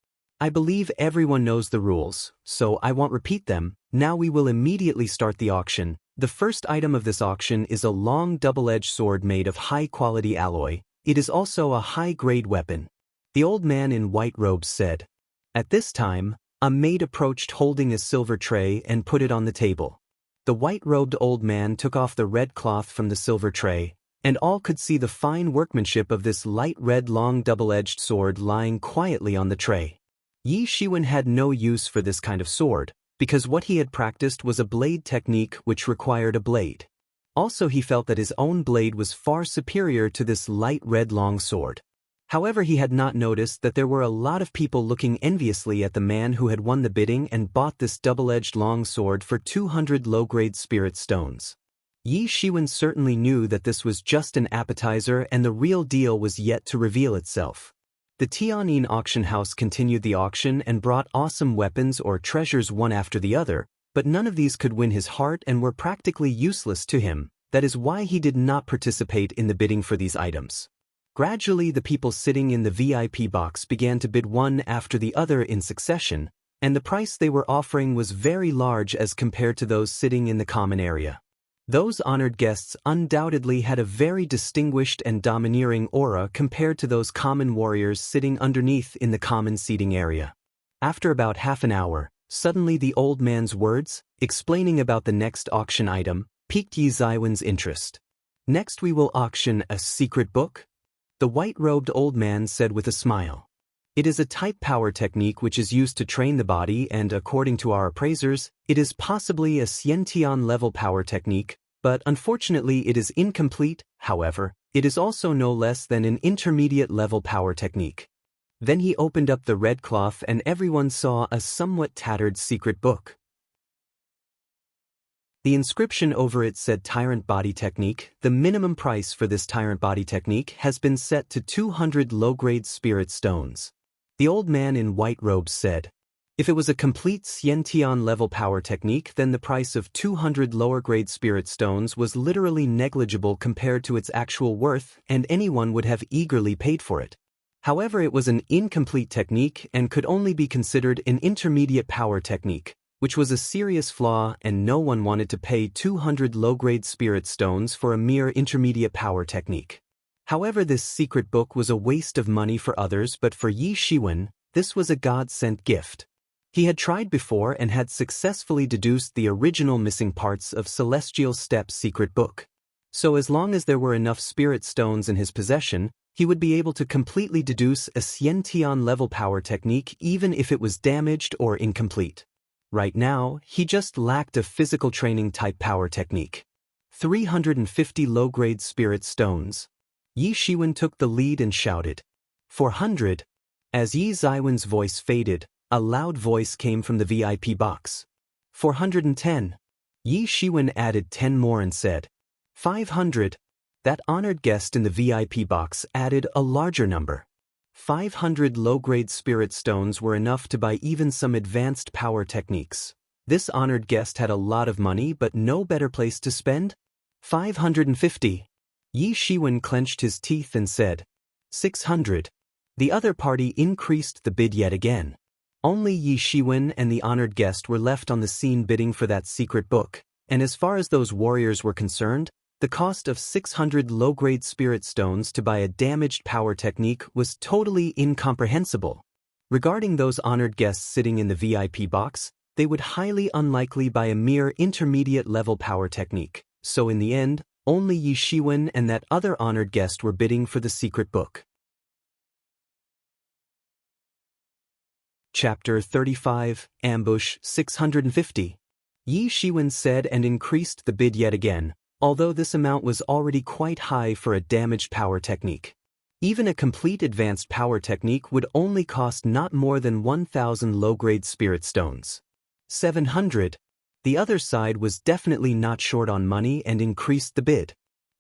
I believe everyone knows the rules, so I won't repeat them. Now we will immediately start the auction. The first item of this auction is a long double-edged sword made of high-quality alloy. It is also a high-grade weapon. The old man in white robes said. At this time, a maid approached holding a silver tray and put it on the table. The white-robed old man took off the red cloth from the silver tray, and all could see the fine workmanship of this light red long double-edged sword lying quietly on the tray. Yi Shiwen had no use for this kind of sword, because what he had practiced was a blade technique which required a blade. Also, he felt that his own blade was far superior to this light red long sword. However, he had not noticed that there were a lot of people looking enviously at the man who had won the bidding and bought this double-edged long sword for 200 low-grade spirit stones. Yi Shiwen certainly knew that this was just an appetizer and the real deal was yet to reveal itself. The Tianyin auction house continued the auction and brought awesome weapons or treasures one after the other, but none of these could win his heart and were practically useless to him. That is why he did not participate in the bidding for these items. Gradually, the people sitting in the VIP box began to bid one after the other in succession, and the price they were offering was very large as compared to those sitting in the common area. Those honored guests undoubtedly had a very distinguished and domineering aura compared to those common warriors sitting underneath in the common seating area. After about half an hour, suddenly the old man's words, explaining about the next auction item, piqued Yi Ziwen's interest. "Next we will auction a secret book?" The white-robed old man said with a smile. "It is a type power technique which is used to train the body and, according to our appraisers, it is possibly a Xiantian level power technique, but unfortunately it is incomplete. However, it is also no less than an intermediate level power technique." Then he opened up the red cloth and everyone saw a somewhat tattered secret book. The inscription over it said Tyrant Body Technique. The minimum price for this Tyrant Body Technique has been set to 200 low-grade spirit stones. The old man in white robes said, "If it was a complete Xiantian level power technique, then the price of 200 lower-grade spirit stones was literally negligible compared to its actual worth, and anyone would have eagerly paid for it. However, it was an incomplete technique and could only be considered an intermediate power technique, which was a serious flaw, and no one wanted to pay 200 low-grade spirit stones for a mere intermediate power technique. However, this secret book was a waste of money for others, but for Yi Shiwen, this was a God-sent gift. He had tried before and had successfully deduced the original missing parts of Celestial Step's secret book. So as long as there were enough spirit stones in his possession, he would be able to completely deduce a Xiantian level power technique even if it was damaged or incomplete. Right now, he just lacked a physical training type power technique. 350 low-grade spirit stones. Yi Shiwen took the lead and shouted, 400. As Yi Ziwen's voice faded, a loud voice came from the VIP box. 410. Yi Shiwen added 10 more and said, 500. That honored guest in the VIP box added a larger number. 500 low-grade spirit stones were enough to buy even some advanced power techniques. This honored guest had a lot of money but no better place to spend. 550. Yi Shiwen clenched his teeth and said, 600. The other party increased the bid yet again. Only Yi Shiwen and the honored guest were left on the scene bidding for that secret book, and as far as those warriors were concerned, the cost of 600 low-grade spirit stones to buy a damaged power technique was totally incomprehensible. Regarding those honored guests sitting in the VIP box, they would highly unlikely buy a mere intermediate level power technique, so in the end, only Yi Shiwen and that other honored guest were bidding for the secret book. Chapter 35, Ambush 650. Yi Shiwen said and increased the bid yet again, although this amount was already quite high for a damaged power technique. Even a complete advanced power technique would only cost not more than 1,000 low-grade spirit stones. 700. The other side was definitely not short on money and increased the bid.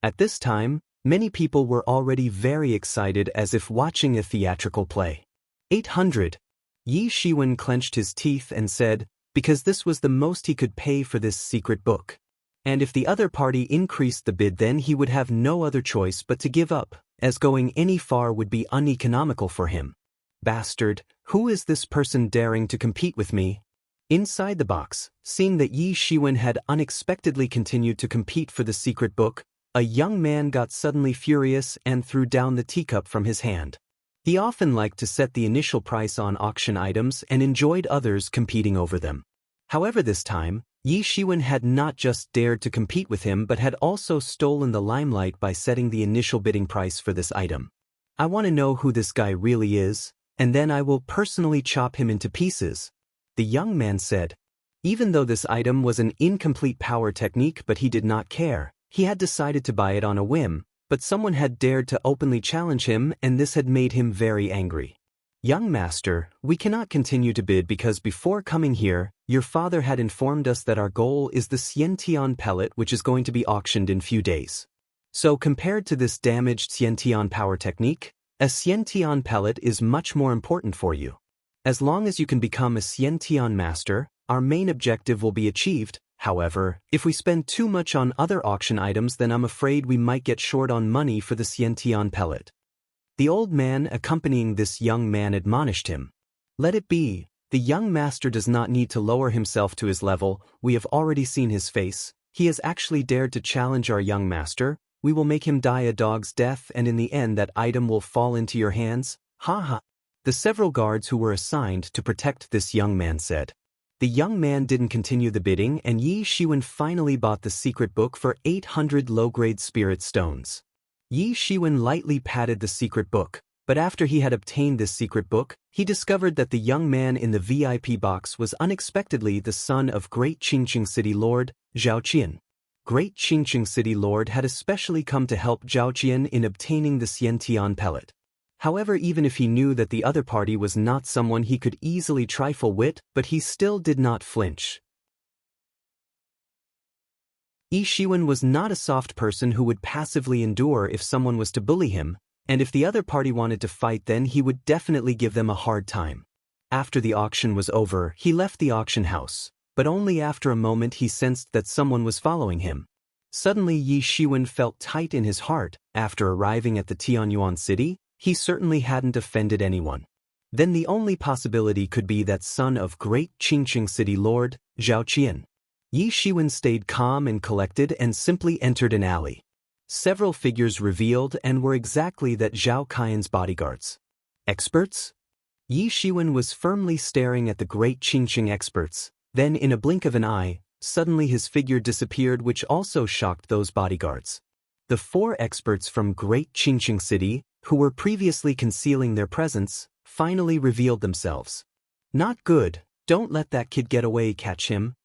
At this time, many people were already very excited as if watching a theatrical play. 800. Yi Shiwen clenched his teeth and said, because this was the most he could pay for this secret book. And if the other party increased the bid, then he would have no other choice but to give up, as going any far would be uneconomical for him. Bastard, who is this person daring to compete with me? Inside the box, seeing that Yi Shiwen had unexpectedly continued to compete for the secret book, a young man got suddenly furious and threw down the teacup from his hand. He often liked to set the initial price on auction items and enjoyed others competing over them. However, this time, Yi Shiwen had not just dared to compete with him but had also stolen the limelight by setting the initial bidding price for this item. I want to know who this guy really is, and then I will personally chop him into pieces, the young man said. Even though this item was an incomplete power technique, but he did not care, He had decided to buy it on a whim, but someone had dared to openly challenge him, and this had made him very angry. Young master, we cannot continue to bid because before coming here, your father had informed us that our goal is the Xiantian pellet, which is going to be auctioned in few days. So compared to this damaged Xiantian power technique, a Xiantian pellet is much more important for you. As long as you can become a Xiantian master, our main objective will be achieved. However, if we spend too much on other auction items, then I'm afraid we might get short on money for the Xiantian pellet. The old man accompanying this young man admonished him. Let it be. The young master does not need to lower himself to his level. We have already seen his face. He has actually dared to challenge our young master. We will make him die a dog's death, and in the end that item will fall into your hands. Ha ha. The several guards who were assigned to protect this young man said. The young man didn't continue the bidding, and Yi Shiwen finally bought the secret book for 800 low-grade spirit stones. Yi Shiwen lightly patted the secret book, but after he had obtained this secret book, he discovered that the young man in the VIP box was unexpectedly the son of Great Qingqing City Lord, Zhao Qian. Great Qingqing City Lord had especially come to help Zhao Qian in obtaining the Xiantian pellet. However, even if he knew that the other party was not someone he could easily trifle with, but he still did not flinch. Yi Shiwen was not a soft person who would passively endure if someone was to bully him, and if the other party wanted to fight, then he would definitely give them a hard time. After the auction was over, he left the auction house, but only after a moment he sensed that someone was following him. Suddenly Yi Shiwen felt tight in his heart. After arriving at the Tianyuan city, he certainly hadn't offended anyone. Then the only possibility could be that son of Great Qingqing City Lord, Zhao Qian. Yi Shiwen stayed calm and collected and simply entered an alley. Several figures revealed and were exactly that Zhao Qian's bodyguards. Experts? Yi Shiwen was firmly staring at the Great Qingqing experts. Then in a blink of an eye, suddenly his figure disappeared, which also shocked those bodyguards. The 4 experts from Great Qingqing City, who were previously concealing their presence, finally revealed themselves. Not good, don't let that kid get away, catch him.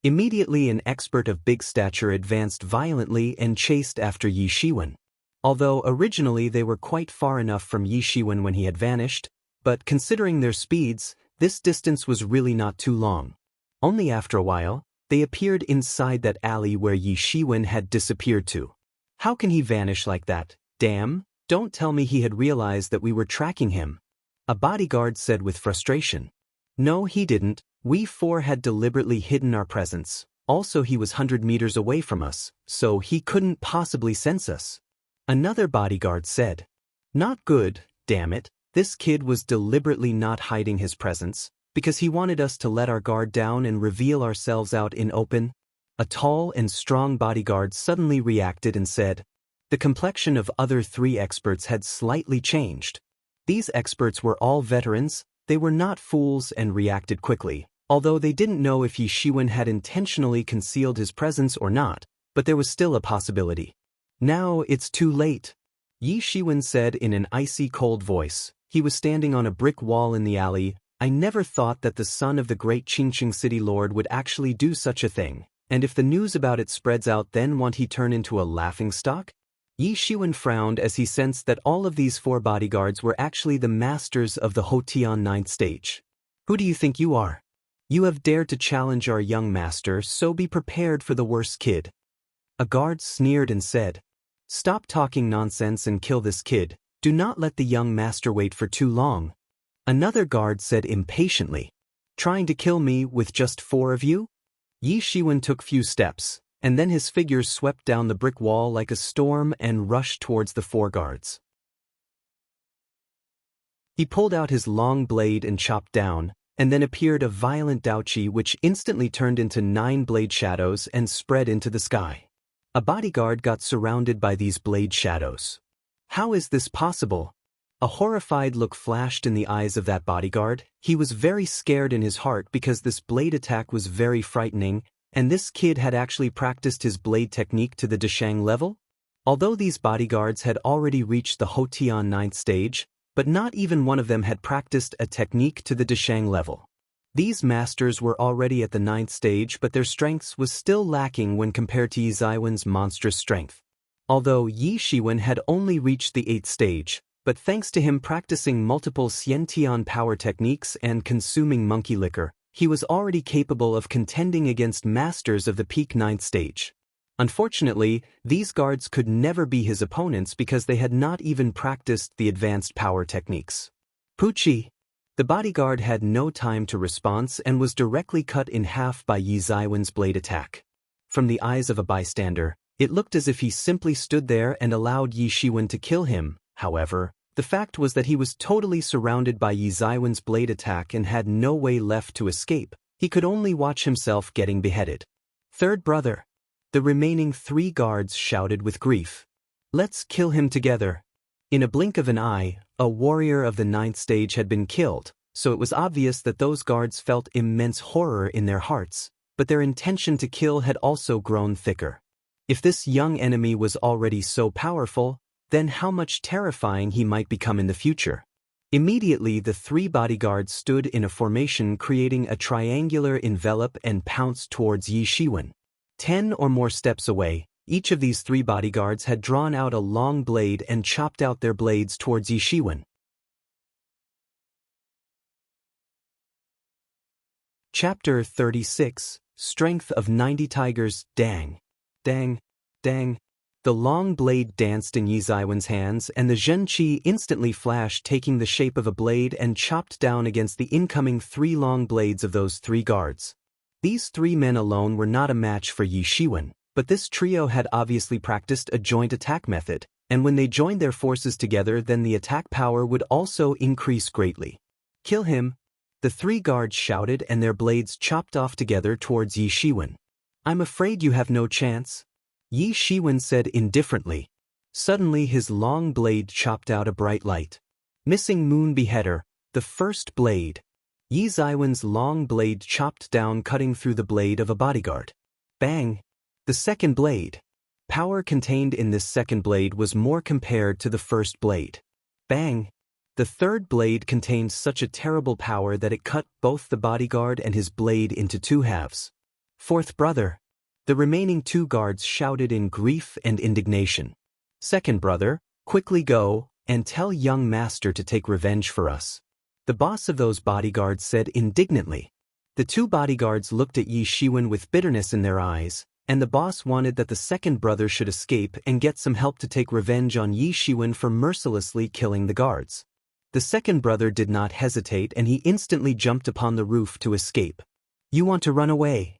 Immediately an expert of big stature advanced violently and chased after Yi Shiwen. Although originally they were quite far enough from Yi Shiwen when he had vanished, but considering their speeds, this distance was really not too long. Only after a while, they appeared inside that alley where Yi Shiwen had disappeared to. How can he vanish like that? Damn! Don't tell me he had realized that we were tracking him. A bodyguard said with frustration. No, he didn't. We 4 had deliberately hidden our presence. Also, he was 100 meters away from us, so he couldn't possibly sense us. Another bodyguard said. Not good, damn it. This kid was deliberately not hiding his presence, because he wanted us to let our guard down and reveal ourselves out in open. A tall and strong bodyguard suddenly reacted and said. The complexion of other 3 experts had slightly changed. These experts were all veterans, they were not fools and reacted quickly, although they didn't know if Yi Shiwen had intentionally concealed his presence or not, but there was still a possibility. Now it's too late, Yi Shiwen said in an icy cold voice. He was standing on a brick wall in the alley. I never thought that the son of the Great Qingqing City Lord would actually do such a thing, and if the news about it spreads out, then won't he turn into a laughingstock? Yi Shiwen frowned as he sensed that all of these 4 bodyguards were actually the masters of the Hotian 9th stage. Who do you think you are? You have dared to challenge our young master, so be prepared for the worst, kid. A guard sneered and said, Stop talking nonsense and kill this kid. Do not let the young master wait for too long. Another guard said impatiently, Trying to kill me with just 4 of you? Yi Shiwen took few steps, and then his figure swept down the brick wall like a storm and rushed towards the 4 guards. He pulled out his long blade and chopped down, and then appeared a violent Daoqi which instantly turned into 9 blade shadows and spread into the sky. A bodyguard got surrounded by these blade shadows. How is this possible? A horrified look flashed in the eyes of that bodyguard. He was very scared in his heart because this blade attack was very frightening, and this kid had actually practiced his blade technique to the Deshang level? Although these bodyguards had already reached the Hotian 9th stage, but not even one of them had practiced a technique to the Deshang level. These masters were already at the 9th stage, but their strengths was still lacking when compared to Yi Zaiwen's monstrous strength. Although Yi Shiwen had only reached the 8th stage, but thanks to him practicing multiple Xiantian power techniques and consuming monkey liquor, he was already capable of contending against masters of the peak 9th stage. Unfortunately, these guards could never be his opponents because they had not even practiced the advanced power techniques. Pucci! The bodyguard had no time to respond and was directly cut in half by Yi Zaiwen's blade attack. From the eyes of a bystander, it looked as if he simply stood there and allowed Yi Shiwen to kill him. However, the fact was that he was totally surrounded by Yi Zaiwen's blade attack and had no way left to escape. He could only watch himself getting beheaded. Third brother! The remaining 3 guards shouted with grief. Let's kill him together. In a blink of an eye, a warrior of the 9th stage had been killed, so it was obvious that those guards felt immense horror in their hearts, but their intention to kill had also grown thicker. If this young enemy was already so powerful, then how much terrifying he might become in the future. Immediately the 3 bodyguards stood in a formation creating a triangular envelope and pounced towards Yi Shiwen. 10 or more steps away, each of these 3 bodyguards had drawn out a long blade and chopped out their blades towards Yi Shiwen. Chapter 36, Strength of 90 Tigers. Dang! Dang! Dang! The long blade danced in Yi Zaiwen's hands and the Zhen Qi instantly flashed, taking the shape of a blade and chopped down against the incoming 3 long blades of those 3 guards. These 3 men alone were not a match for Yi Shiwen, but this trio had obviously practiced a joint attack method, and when they joined their forces together, then the attack power would also increase greatly. Kill him! The 3 guards shouted and their blades chopped off together towards Yi Shiwen. I'm afraid you have no chance, Yi Shiwen said indifferently. Suddenly his long blade chopped out a bright light. Missing Moon Beheader, the first blade. Yi Zaiwen's long blade chopped down, cutting through the blade of a bodyguard. Bang! The second blade. Power contained in this second blade was more compared to the first blade. Bang! The third blade contained such a terrible power that it cut both the bodyguard and his blade into 2 halves. Fourth brother! The remaining 2 guards shouted in grief and indignation. Second brother, quickly go and tell young master to take revenge for us, the boss of those bodyguards said indignantly. The 2 bodyguards looked at Yi Shiwen with bitterness in their eyes, and the boss wanted that the second brother should escape and get some help to take revenge on Yi Shiwen for mercilessly killing the guards. The second brother did not hesitate and he instantly jumped upon the roof to escape. You want to run away?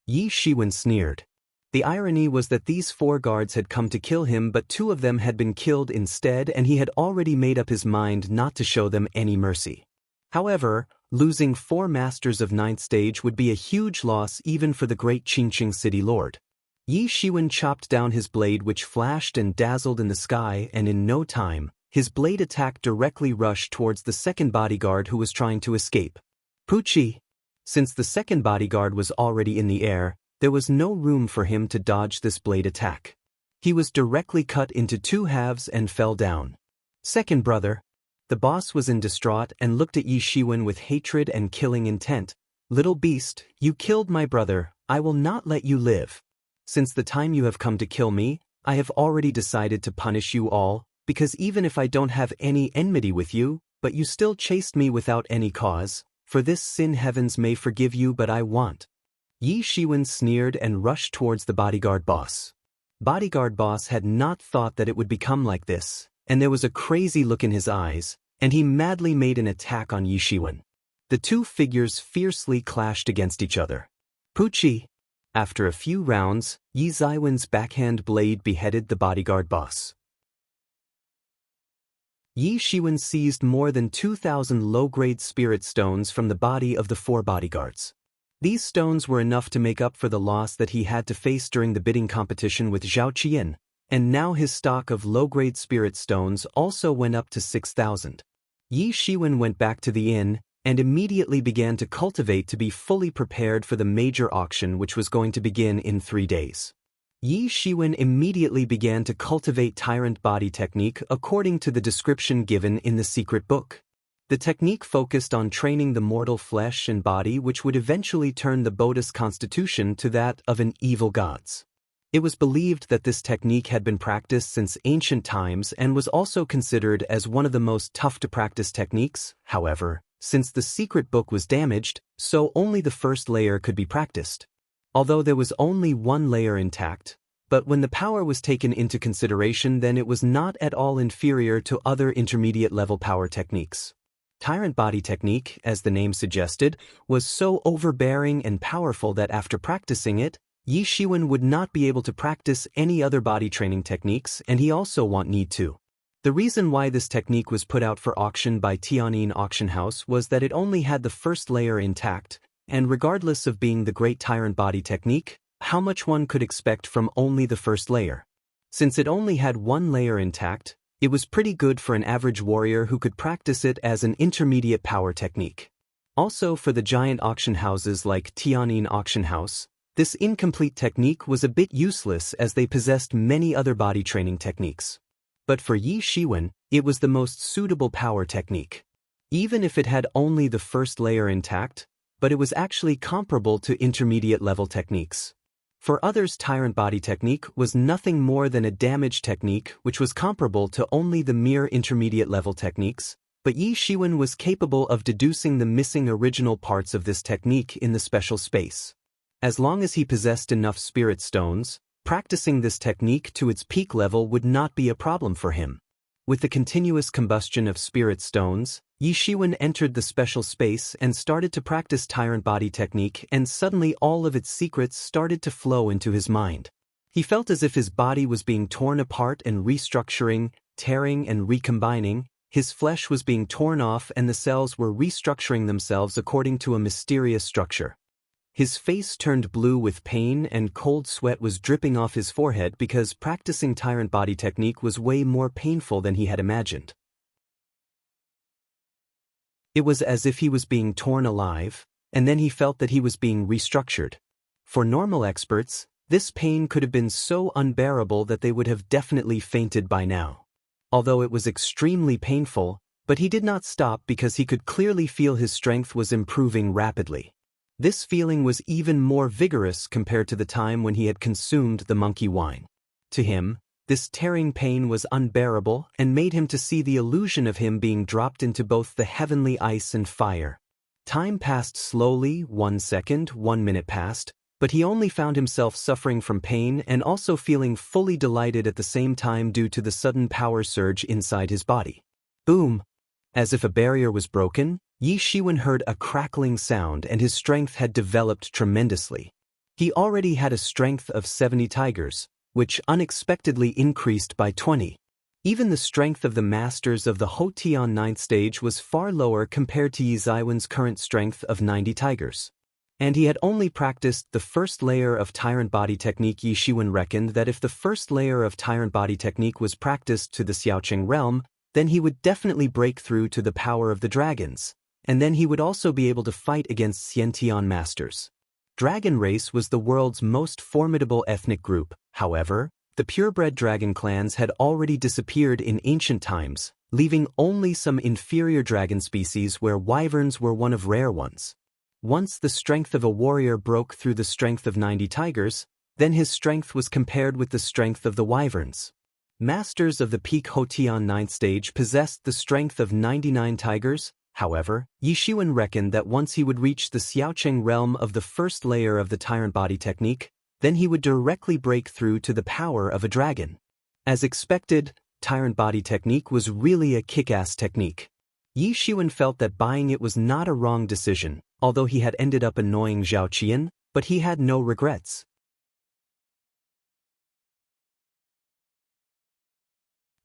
Yi Shiwen sneered. The irony was that these 4 guards had come to kill him, but 2 of them had been killed instead, and he had already made up his mind not to show them any mercy. However, losing 4 masters of 9th stage would be a huge loss even for the great Qingqing city lord. Yi Shiwen chopped down his blade, which flashed and dazzled in the sky, and in no time, his blade attack directly rushed towards the second bodyguard who was trying to escape. Pucci! Since the second bodyguard was already in the air, there was no room for him to dodge this blade attack. He was directly cut into 2 halves and fell down. Second brother! The boss was in distraught and looked at Yi Shiwen with hatred and killing intent. Little beast, you killed my brother, I will not let you live. Since the time you have come to kill me, I have already decided to punish you all, because even if I don't have any enmity with you, but you still chased me without any cause, for this sin heavens may forgive you, but I want. Yi Shiwen sneered and rushed towards the bodyguard boss. Bodyguard boss had not thought that it would become like this, and there was a crazy look in his eyes, and he madly made an attack on Yi Shiwen. The 2 figures fiercely clashed against each other. Pucci! After a few rounds, Yi Zaiwen's backhand blade beheaded the bodyguard boss. Yi Shiwen seized more than 2,000 low-grade spirit stones from the body of the 4 bodyguards. These stones were enough to make up for the loss that he had to face during the bidding competition with Zhao Qian, and now his stock of low-grade spirit stones also went up to 6,000. Yi Shiwen went back to the inn and immediately began to cultivate to be fully prepared for the major auction, which was going to begin in 3 days. Yi Shiwen immediately began to cultivate tyrant body technique according to the description given in the secret book. The technique focused on training the mortal flesh and body, which would eventually turn the Buddhist constitution to that of an evil god's. It was believed that this technique had been practiced since ancient times and was also considered as one of the most tough-to-practice techniques. However, since the secret book was damaged, so only the first layer could be practiced. Although there was only one layer intact, but when the power was taken into consideration, then it was not at all inferior to other intermediate-level power techniques. Tyrant body technique, as the name suggested, was so overbearing and powerful that after practicing it, Yi Shiwen would not be able to practice any other body training techniques, and he also won't need to. The reason why this technique was put out for auction by Tianyin Auction House was that it only had the first layer intact, and regardless of being the great tyrant body technique, how much one could expect from only the first layer. Since it only had one layer intact, it was pretty good for an average warrior who could practice it as an intermediate power technique. Also, for the giant auction houses like Tianyin Auction House, this incomplete technique was a bit useless as they possessed many other body training techniques. But for Yi Shiwen, it was the most suitable power technique. Even if it had only the first layer intact, but it was actually comparable to intermediate level techniques. For others, tyrant body technique was nothing more than a damage technique which was comparable to only the mere intermediate level techniques, but Yi Shiwen was capable of deducing the missing original parts of this technique in the special space. As long as he possessed enough spirit stones, practicing this technique to its peak level would not be a problem for him. With the continuous combustion of spirit stones, Yi Shiwen entered the special space and started to practice tyrant body technique, and suddenly all of its secrets started to flow into his mind. He felt as if his body was being torn apart and restructuring, tearing and recombining. His flesh was being torn off and the cells were restructuring themselves according to a mysterious structure. His face turned blue with pain and cold sweat was dripping off his forehead because practicing tyrant body technique was way more painful than he had imagined. It was as if he was being torn alive, and then he felt that he was being restructured. For normal experts, this pain could have been so unbearable that they would have definitely fainted by now. Although it was extremely painful, but he did not stop because he could clearly feel his strength was improving rapidly. This feeling was even more vigorous compared to the time when he had consumed the monkey wine. To him, this tearing pain was unbearable and made him to see the illusion of him being dropped into both the heavenly ice and fire. Time passed slowly, 1 second, 1 minute passed, but he only found himself suffering from pain and also feeling fully delighted at the same time due to the sudden power surge inside his body. Boom! As if a barrier was broken, Yi Shiwen heard a crackling sound and his strength had developed tremendously. He already had a strength of 70 tigers, which unexpectedly increased by 20. Even the strength of the masters of the Hotian 9th stage was far lower compared to Yi Ziwen's current strength of 90 tigers. And he had only practiced the first layer of tyrant body technique. Yi Shiwen reckoned that if the first layer of tyrant body technique was practiced to the Xiaoqing realm, then he would definitely break through to the power of the dragons, and then he would also be able to fight against Xiantian masters. Dragon race was the world's most formidable ethnic group. However, the purebred dragon clans had already disappeared in ancient times, leaving only some inferior dragon species where wyverns were one of rare ones. Once the strength of a warrior broke through the strength of 90 tigers, then his strength was compared with the strength of the wyverns. Masters of the peak Hotian 9th stage possessed the strength of 99 tigers. However, Yi Shiwen reckoned that once he would reach the Xiaoqing realm of the first layer of the tyrant body technique, then he would directly break through to the power of a dragon. As expected, tyrant body technique was really a kick-ass technique. Yi Shiwen felt that buying it was not a wrong decision, although he had ended up annoying Zhao Qian, but he had no regrets.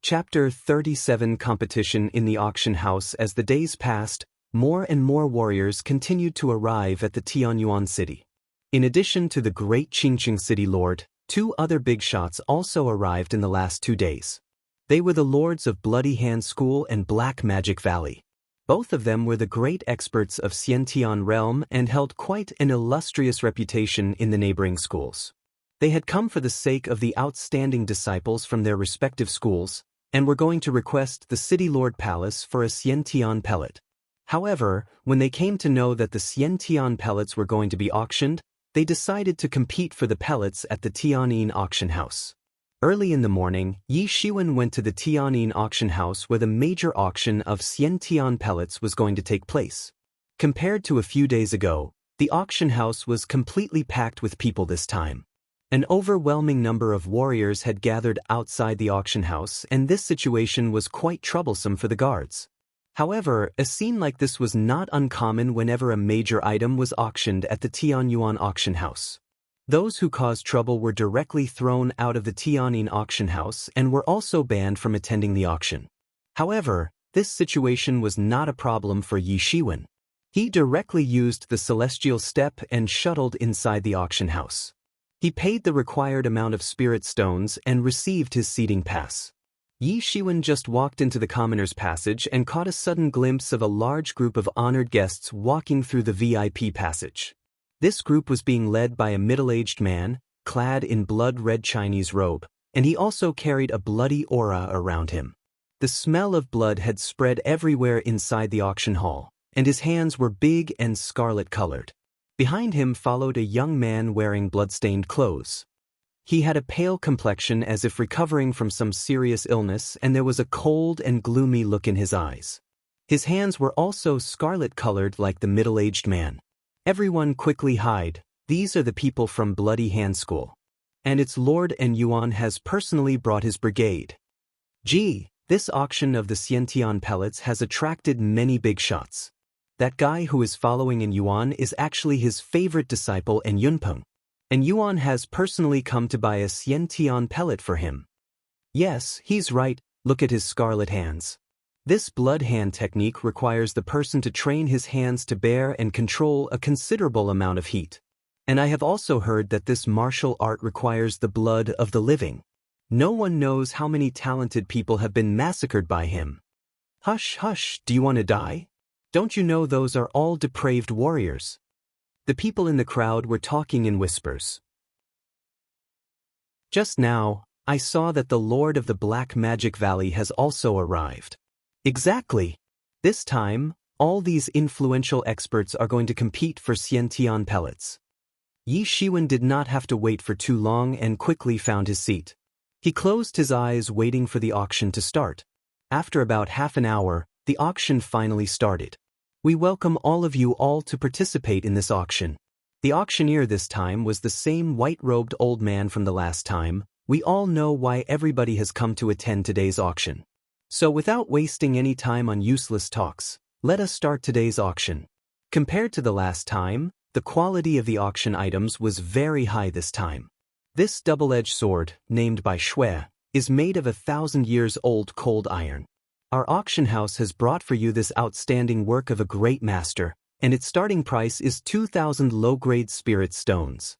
Chapter 37 Competition in the Auction House. As the days passed, more and more warriors continued to arrive at the Tianyuan city. In addition to the great Qingqing city lord, 2 other big shots also arrived in the last 2 days. They were the lords of Bloody Hand School and Black Magic Valley. Both of them were the great experts of Xiantian realm and held quite an illustrious reputation in the neighboring schools. They had come for the sake of the outstanding disciples from their respective schools, and were going to request the city lord palace for a Xiantian pellet. However, when they came to know that the Xiantian pellets were going to be auctioned, they decided to compete for the pellets at the Tianyin auction house. Early in the morning, Yi Shiwen went to the Tianyin auction house where the major auction of Xiantian pellets was going to take place. Compared to a few days ago, the auction house was completely packed with people this time. An overwhelming number of warriors had gathered outside the auction house, and this situation was quite troublesome for the guards. However, a scene like this was not uncommon whenever a major item was auctioned at the Tianyuan auction house. Those who caused trouble were directly thrown out of the Tianyin auction house and were also banned from attending the auction. However, this situation was not a problem for Yi Shiwen. He directly used the celestial step and shuttled inside the auction house. He paid the required amount of spirit stones and received his seating pass. Yi Shiwen just walked into the commoner's passage and caught a sudden glimpse of a large group of honored guests walking through the VIP passage. This group was being led by a middle-aged man, clad in blood-red Chinese robe, and he also carried a bloody aura around him. The smell of blood had spread everywhere inside the auction hall, and his hands were big and scarlet-colored. Behind him followed a young man wearing blood-stained clothes. He had a pale complexion as if recovering from some serious illness, and there was a cold and gloomy look in his eyes. His hands were also scarlet-colored like the middle-aged man. Everyone quickly hide, these are the people from Bloody Hand School. And its Lord and Yuan has personally brought his brigade. Gee, this auction of the Xiantian pellets has attracted many big shots. That guy who is following in Yuan is actually his favorite disciple in Yunpeng. And Yuan has personally come to buy a Xiantian pellet for him. Yes, he's right, look at his scarlet hands. This blood hand technique requires the person to train his hands to bear and control a considerable amount of heat. And I have also heard that this martial art requires the blood of the living. No one knows how many talented people have been massacred by him. Hush, hush, do you want to die? Don't you know those are all depraved warriors? The people in the crowd were talking in whispers. Just now, I saw that the Lord of the Black Magic Valley has also arrived. Exactly. This time, all these influential experts are going to compete for Xiantian pellets. Yi Shiwen did not have to wait for too long and quickly found his seat. He closed his eyes waiting for the auction to start. After about half an hour, the auction finally started. We welcome all of you all to participate in this auction. The auctioneer this time was the same white-robed old man from the last time. We all know why everybody has come to attend today's auction. So without wasting any time on useless talks, let us start today's auction. Compared to the last time, the quality of the auction items was very high this time. This double-edged sword, named by Shui, is made of 1,000-years-old cold iron. Our auction house has brought for you this outstanding work of a great master, and its starting price is 2,000 low-grade spirit stones.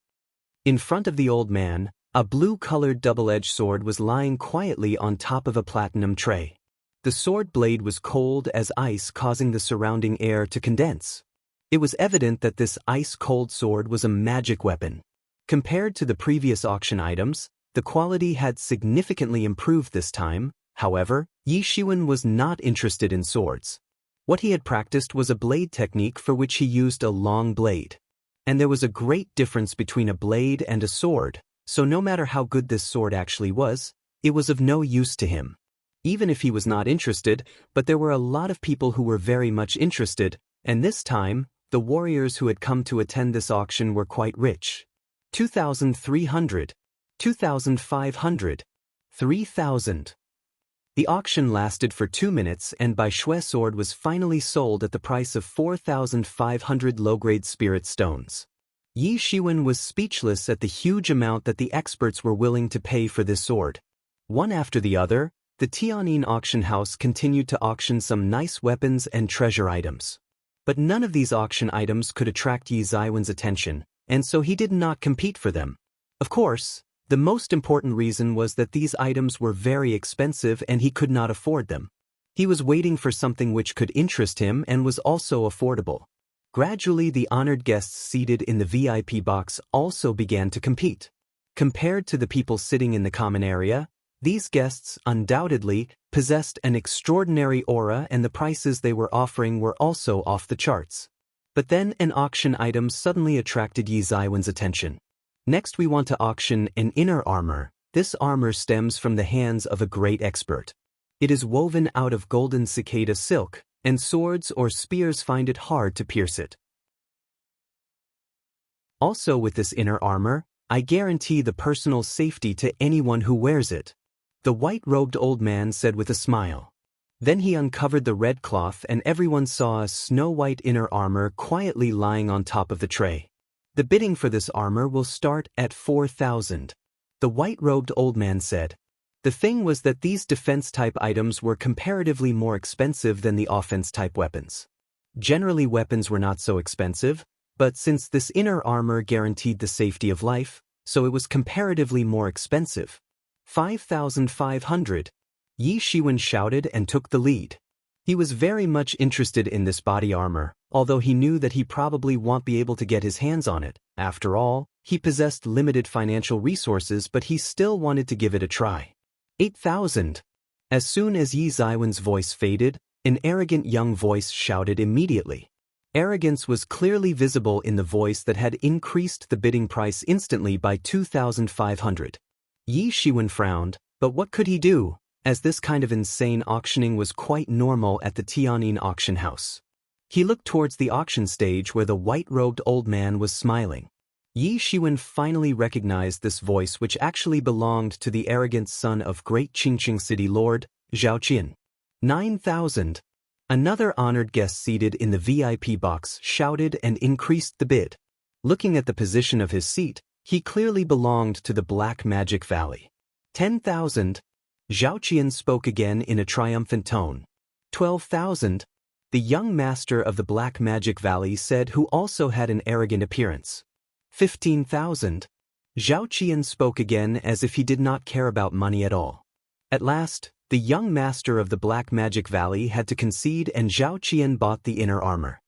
In front of the old man, a blue-colored double-edged sword was lying quietly on top of a platinum tray. The sword blade was cold as ice, causing the surrounding air to condense. It was evident that this ice-cold sword was a magic weapon. Compared to the previous auction items, the quality had significantly improved this time. However, Yi Shiwen was not interested in swords. What he had practiced was a blade technique for which he used a long blade. And there was a great difference between a blade and a sword, so no matter how good this sword actually was, it was of no use to him. Even if he was not interested, but there were a lot of people who were very much interested, and this time, the warriors who had come to attend this auction were quite rich. 2,300, 2,500, 3,000. The auction lasted for 2 minutes, and Bai Shui's sword was finally sold at the price of 4,500 low-grade spirit stones. Yi Shiwen was speechless at the huge amount that the experts were willing to pay for this sword. One after the other, the Tianyin auction house continued to auction some nice weapons and treasure items. But none of these auction items could attract Yi Ziwen's attention, and so he did not compete for them. Of course, the most important reason was that these items were very expensive and he could not afford them. He was waiting for something which could interest him and was also affordable. Gradually, the honored guests seated in the VIP box also began to compete. Compared to the people sitting in the common area, these guests undoubtedly possessed an extraordinary aura, and the prices they were offering were also off the charts. But then an auction item suddenly attracted Yi Zaiwen's attention. Next we want to auction an inner armor. This armor stems from the hands of a great expert. It is woven out of golden cicada silk, and swords or spears find it hard to pierce it. Also with this inner armor, I guarantee the personal safety to anyone who wears it. The white-robed old man said with a smile. Then he uncovered the red cloth and everyone saw a snow-white inner armor quietly lying on top of the tray. The bidding for this armor will start at 4,000. The white-robed old man said. The thing was that these defense-type items were comparatively more expensive than the offense-type weapons. Generally weapons were not so expensive, but since this inner armor guaranteed the safety of life, so it was comparatively more expensive. 5,500. Yi Shiwen shouted and took the lead. He was very much interested in this body armor, although he knew that he probably won't be able to get his hands on it. After all, he possessed limited financial resources, but he still wanted to give it a try. 8,000. As soon as Yi Zaiwen's voice faded, an arrogant young voice shouted immediately. Arrogance was clearly visible in the voice that had increased the bidding price instantly by 2,500. Yi Shiwen frowned, but what could he do, as this kind of insane auctioning was quite normal at the Tianyin auction house. He looked towards the auction stage where the white-robed old man was smiling. Yi Shiwen finally recognized this voice, which actually belonged to the arrogant son of great Qingqing city lord, Zhao Qian. 9,000. Another honored guest seated in the VIP box shouted and increased the bid. Looking at the position of his seat, he clearly belonged to the Black Magic Valley. 10,000. Zhao Qian spoke again in a triumphant tone. 12,000. The young master of the Black Magic Valley said, who also had an arrogant appearance. 15,000. Zhao Qian spoke again as if he did not care about money at all. At last, the young master of the Black Magic Valley had to concede and Zhao Qian bought the inner armor.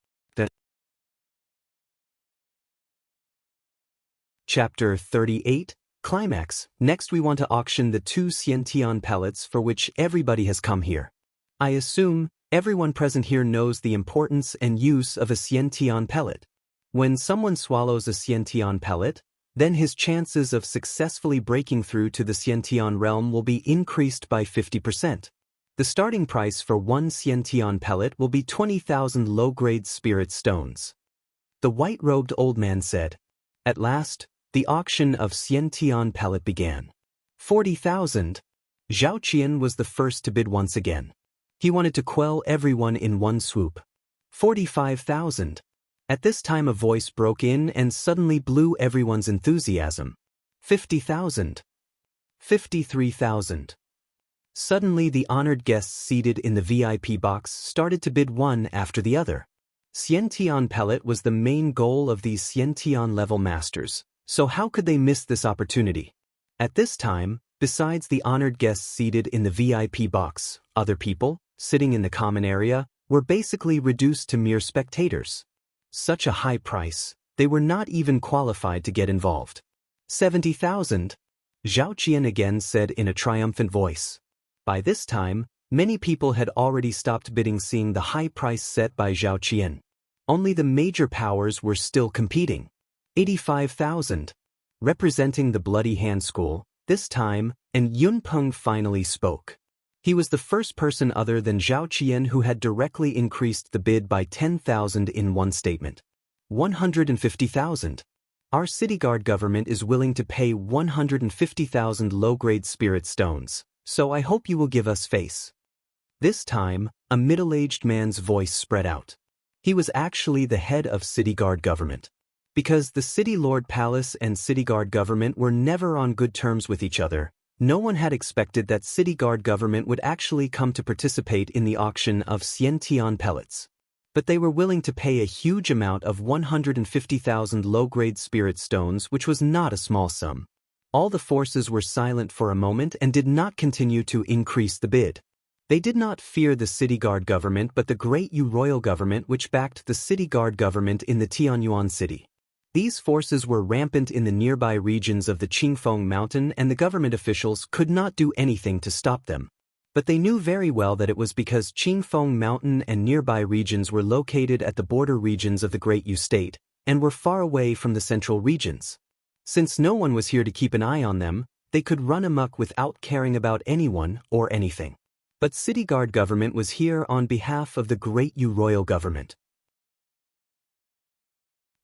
Chapter 38, Climax. Next we want to auction the 2 Xiantian pellets for which everybody has come here. I assume everyone present here knows the importance and use of a Xiantian pellet. When someone swallows a Xiantian pellet, then his chances of successfully breaking through to the Xiantian realm will be increased by 50%. The starting price for 1 Xiantian pellet will be 20,000 low-grade spirit stones. The white-robed old man said. At last, the auction of Xiantian pellet began. 40,000. Zhao Qian was the first to bid once again. He wanted to quell everyone in one swoop. 45,000. At this time a voice broke in and suddenly blew everyone's enthusiasm. 50,000. 53,000. Suddenly the honored guests seated in the VIP box started to bid one after the other. Xiantian pellet was the main goal of these Xiantian level masters, so how could they miss this opportunity? At this time, besides the honored guests seated in the VIP box, other people, sitting in the common area, were basically reduced to mere spectators. Such a high price, they were not even qualified to get involved. 70,000. Zhao Qian again said in a triumphant voice. By this time, many people had already stopped bidding, seeing the high price set by Zhao Qian. Only the major powers were still competing. 85,000. Representing the Bloody Hand School, this time, and Yunpeng finally spoke. He was the first person other than Zhao Qian who had directly increased the bid by 10,000 in one statement. 150,000. Our city guard government is willing to pay 150,000 low-grade spirit stones, so I hope you will give us face. This time, a middle-aged man's voice spread out. He was actually the head of city guard government. Because the city lord palace and city guard government were never on good terms with each other, no one had expected that city guard government would actually come to participate in the auction of Xiantian pellets. But they were willing to pay a huge amount of 150,000 low-grade spirit stones, which was not a small sum. All the forces were silent for a moment and did not continue to increase the bid. They did not fear the city guard government but the Great Yu royal government, which backed the city guard government in the Tianyuan city. These forces were rampant in the nearby regions of the Qingfeng mountain and the government officials could not do anything to stop them. But they knew very well that it was because Qingfeng Mountain and nearby regions were located at the border regions of the Great Yu State, and were far away from the central regions. Since no one was here to keep an eye on them, they could run amok without caring about anyone or anything. But City Guard government was here on behalf of the Great Yu royal government.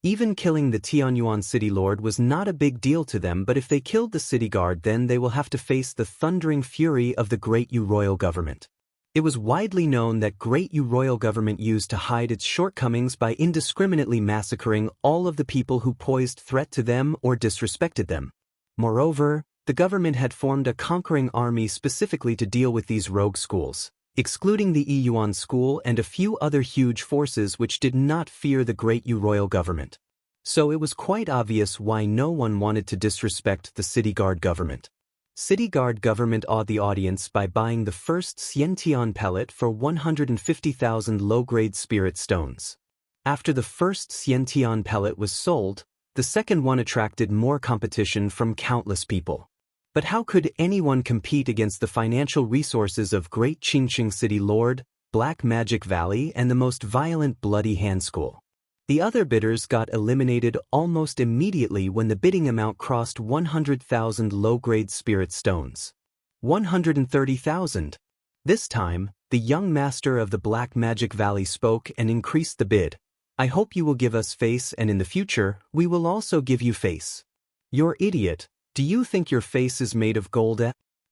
Even killing the Tianyuan city lord was not a big deal to them, but if they killed the city guard, then they will have to face the thundering fury of the Great Yu royal government. It was widely known that Great Yu royal government used to hide its shortcomings by indiscriminately massacring all of the people who posed threat to them or disrespected them. Moreover, the government had formed a conquering army specifically to deal with these rogue schools, excluding the Yiyuan school and a few other huge forces which did not fear the Great Yu royal government. So it was quite obvious why no one wanted to disrespect the City Guard government. City Guard government awed the audience by buying the first Xiantian pellet for 150,000 low-grade spirit stones. After the first Xiantian pellet was sold, the second one attracted more competition from countless people. But how could anyone compete against the financial resources of Great Qingqing City Lord, Black Magic Valley, and the most violent Bloody Hand School? The other bidders got eliminated almost immediately when the bidding amount crossed 100,000 low-grade spirit stones. 130,000. This time, the young master of the Black Magic Valley spoke and increased the bid. "I hope you will give us face, and in the future, we will also give you face." "You're idiot. Do you think your face is made of gold?"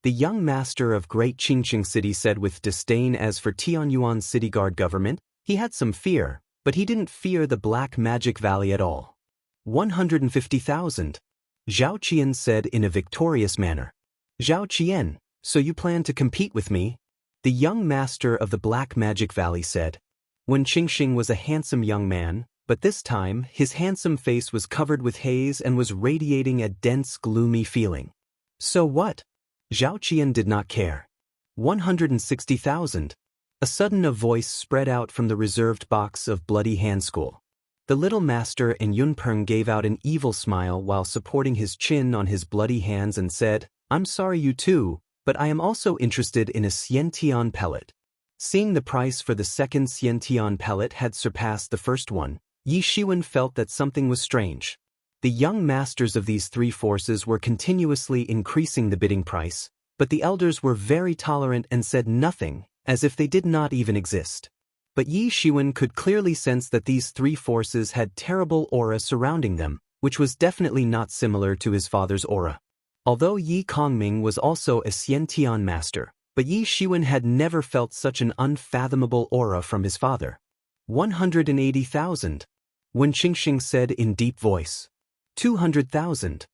The young master of Great Qingqing City said with disdain. As for Tianyuan City Guard government, he had some fear, but he didn't fear the Black Magic Valley at all. 150,000. Zhao Qian said in a victorious manner. "Zhao Qian, so you plan to compete with me?" The young master of the Black Magic Valley said. Wen Qingxing was a handsome young man, but this time his handsome face was covered with haze and was radiating a dense, gloomy feeling. "So what?" Zhao Qian did not care. 160,000. A sudden a voice spread out from the reserved box of Bloody Hand School. The little master and Yunpeng gave out an evil smile while supporting his chin on his bloody hands and said, "I'm sorry you too, but I am also interested in a Xiantian pellet." Seeing the price for the second Xiantian pellet had surpassed the first one, Yi Shiwen felt that something was strange. The young masters of these three forces were continuously increasing the bidding price, but the elders were very tolerant and said nothing, as if they did not even exist. But Yi Shiwen could clearly sense that these three forces had terrible aura surrounding them, which was definitely not similar to his father's aura. Although Yi Kongming was also a Xiantian master, but Yi Shiwen had never felt such an unfathomable aura from his father. 180,000. Wen Qingxing said in deep voice. 200,000.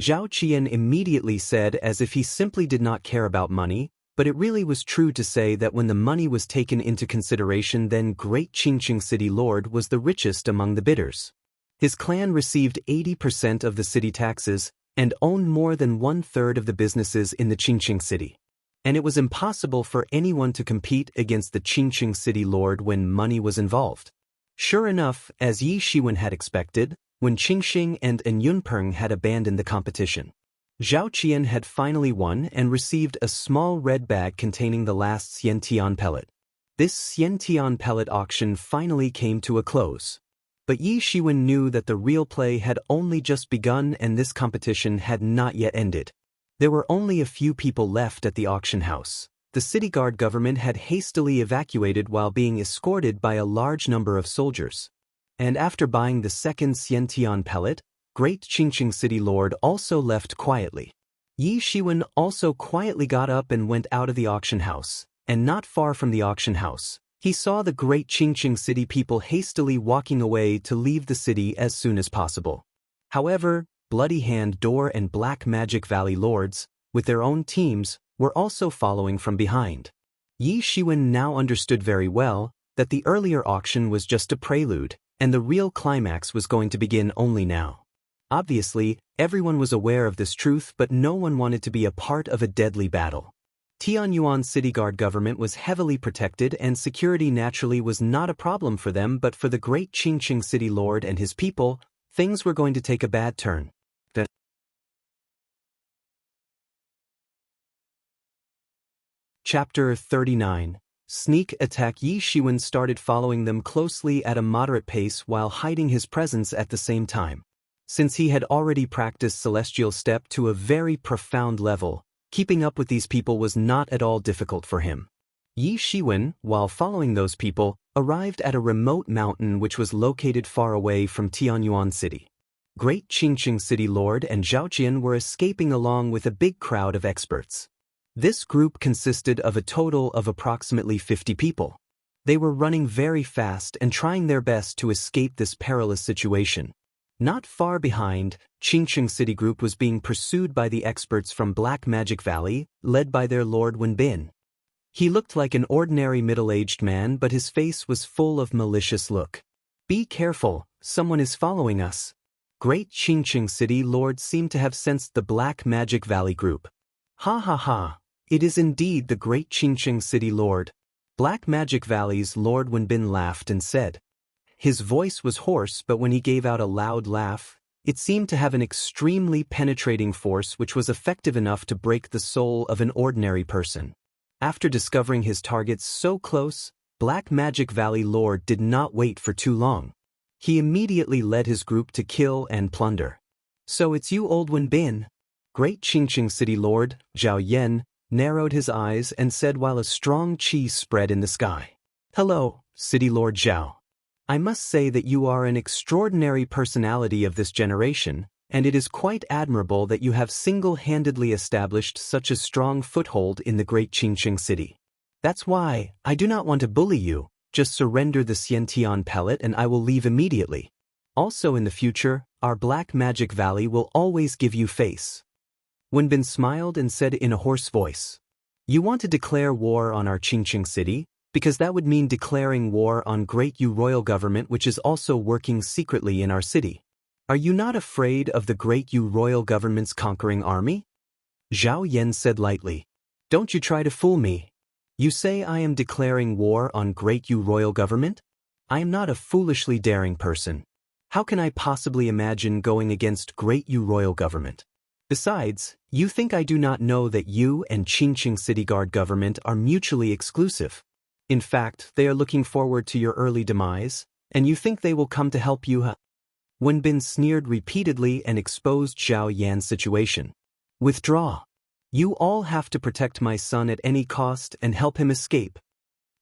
Zhao Qian immediately said as if he simply did not care about money, but it really was true to say that when the money was taken into consideration, then Great Qingqing City Lord was the richest among the bidders. His clan received 80% of the city taxes and owned more than 1/3 of the businesses in the Qingqing city. And it was impossible for anyone to compete against the Qingqing City Lord when money was involved. Sure enough, as Yi Shiwen had expected, when Qingxing and Yunpeng had abandoned the competition, Zhao Qian had finally won and received a small red bag containing the last Xiantian pellet. This Xiantian pellet auction finally came to a close. But Yi Shiwen knew that the real play had only just begun and this competition had not yet ended. There were only a few people left at the auction house. The City Guard government had hastily evacuated while being escorted by a large number of soldiers. And after buying the second Xiantian pellet, Great Qingqing City Lord also left quietly. Yi Shiwen also quietly got up and went out of the auction house, and not far from the auction house, he saw the Great Qingqing City people hastily walking away to leave the city as soon as possible. However, Bloody Hand Door and Black Magic Valley Lords, with their own teams, were also following from behind. Yi Shiwen now understood very well that the earlier auction was just a prelude, and the real climax was going to begin only now. Obviously, everyone was aware of this truth, but no one wanted to be a part of a deadly battle. Tianyuan City Guard government was heavily protected and security naturally was not a problem for them, but for the Great Qingqing City Lord and his people, things were going to take a bad turn. Chapter 39. Sneak attack. Yi Shiwen started following them closely at a moderate pace while hiding his presence at the same time. Since he had already practiced Celestial Step to a very profound level, keeping up with these people was not at all difficult for him. Yi Shiwen, while following those people, arrived at a remote mountain which was located far away from Tianyuan City. Great Qingqing City Lord and Zhao Qian were escaping along with a big crowd of experts. This group consisted of a total of approximately 50 people. They were running very fast and trying their best to escape this perilous situation. Not far behind, Qingqing City Group was being pursued by the experts from Black Magic Valley, led by their Lord Wenbin. He looked like an ordinary middle-aged man, but his face was full of malicious look. "Be careful, someone is following us." Great Qingqing City Lord seemed to have sensed the Black Magic Valley group. "Ha ha ha, it is indeed the Great Qingqing City Lord." Black Magic Valley's Lord Wenbin laughed and said. His voice was hoarse, but when he gave out a loud laugh, it seemed to have an extremely penetrating force which was effective enough to break the soul of an ordinary person. After discovering his targets so close, Black Magic Valley Lord did not wait for too long. He immediately led his group to kill and plunder. "So it's you, old Wenbin?" Great Qingqing City Lord, Zhao Yan, narrowed his eyes and said while a strong qi spread in the sky. "Hello, City Lord Zhao. I must say that you are an extraordinary personality of this generation, and it is quite admirable that you have single-handedly established such a strong foothold in the Great Qingqing City. That's why I do not want to bully you. Just surrender the Xiantian pellet and I will leave immediately. Also in the future, our Black Magic Valley will always give you face." Wenbin smiled and said in a hoarse voice, "You want to declare war on our Qingqing City? Because that would mean declaring war on Great Yu royal government, which is also working secretly in our city. Are you not afraid of the Great Yu royal government's conquering army?" Zhao Yan said lightly. "Don't you try to fool me. You say I am declaring war on Great Yu royal government? I am not a foolishly daring person. How can I possibly imagine going against Great Yu royal government? Besides, you think I do not know that you and Qingqing City Guard government are mutually exclusive. In fact, they are looking forward to your early demise, and you think they will come to help you, huh?" Wenbin sneered repeatedly and exposed Zhao Yan's situation. "Withdraw. You all have to protect my son at any cost and help him escape."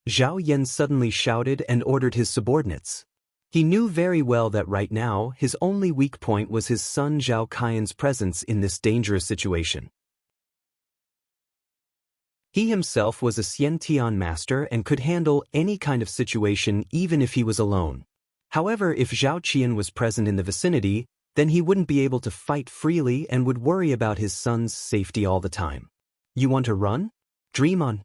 Zhao Yan suddenly shouted and ordered his subordinates. He knew very well that right now his only weak point was his son Zhao Qian's presence in this dangerous situation. He himself was a Xiantian master and could handle any kind of situation even if he was alone. However, if Zhao Qian was present in the vicinity, then he wouldn't be able to fight freely and would worry about his son's safety all the time. "You want to run? Dream on."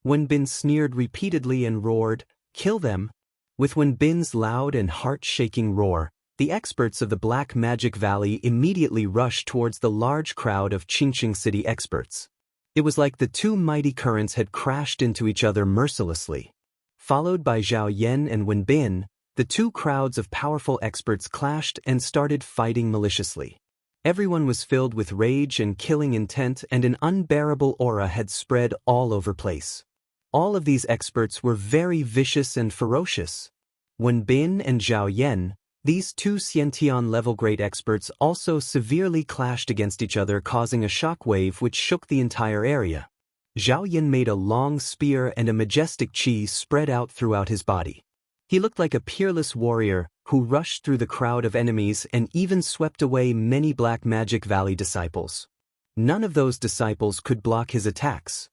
Wenbin sneered repeatedly and roared, "Kill them." With Wenbin's loud and heart-shaking roar, the experts of the Black Magic Valley immediately rushed towards the large crowd of Qingqing City experts. It was like the two mighty currents had crashed into each other mercilessly. Followed by Zhao Yan and Wenbin, the two crowds of powerful experts clashed and started fighting maliciously. Everyone was filled with rage and killing intent, and an unbearable aura had spread all over place. All of these experts were very vicious and ferocious. Wenbin and Zhao Yan, these two Xiantian level great experts, also severely clashed against each other, causing a shockwave which shook the entire area. Zhao Yan made a long spear and a majestic qi spread out throughout his body. He looked like a peerless warrior who rushed through the crowd of enemies and even swept away many Black Magic Valley disciples. None of those disciples could block his attacks.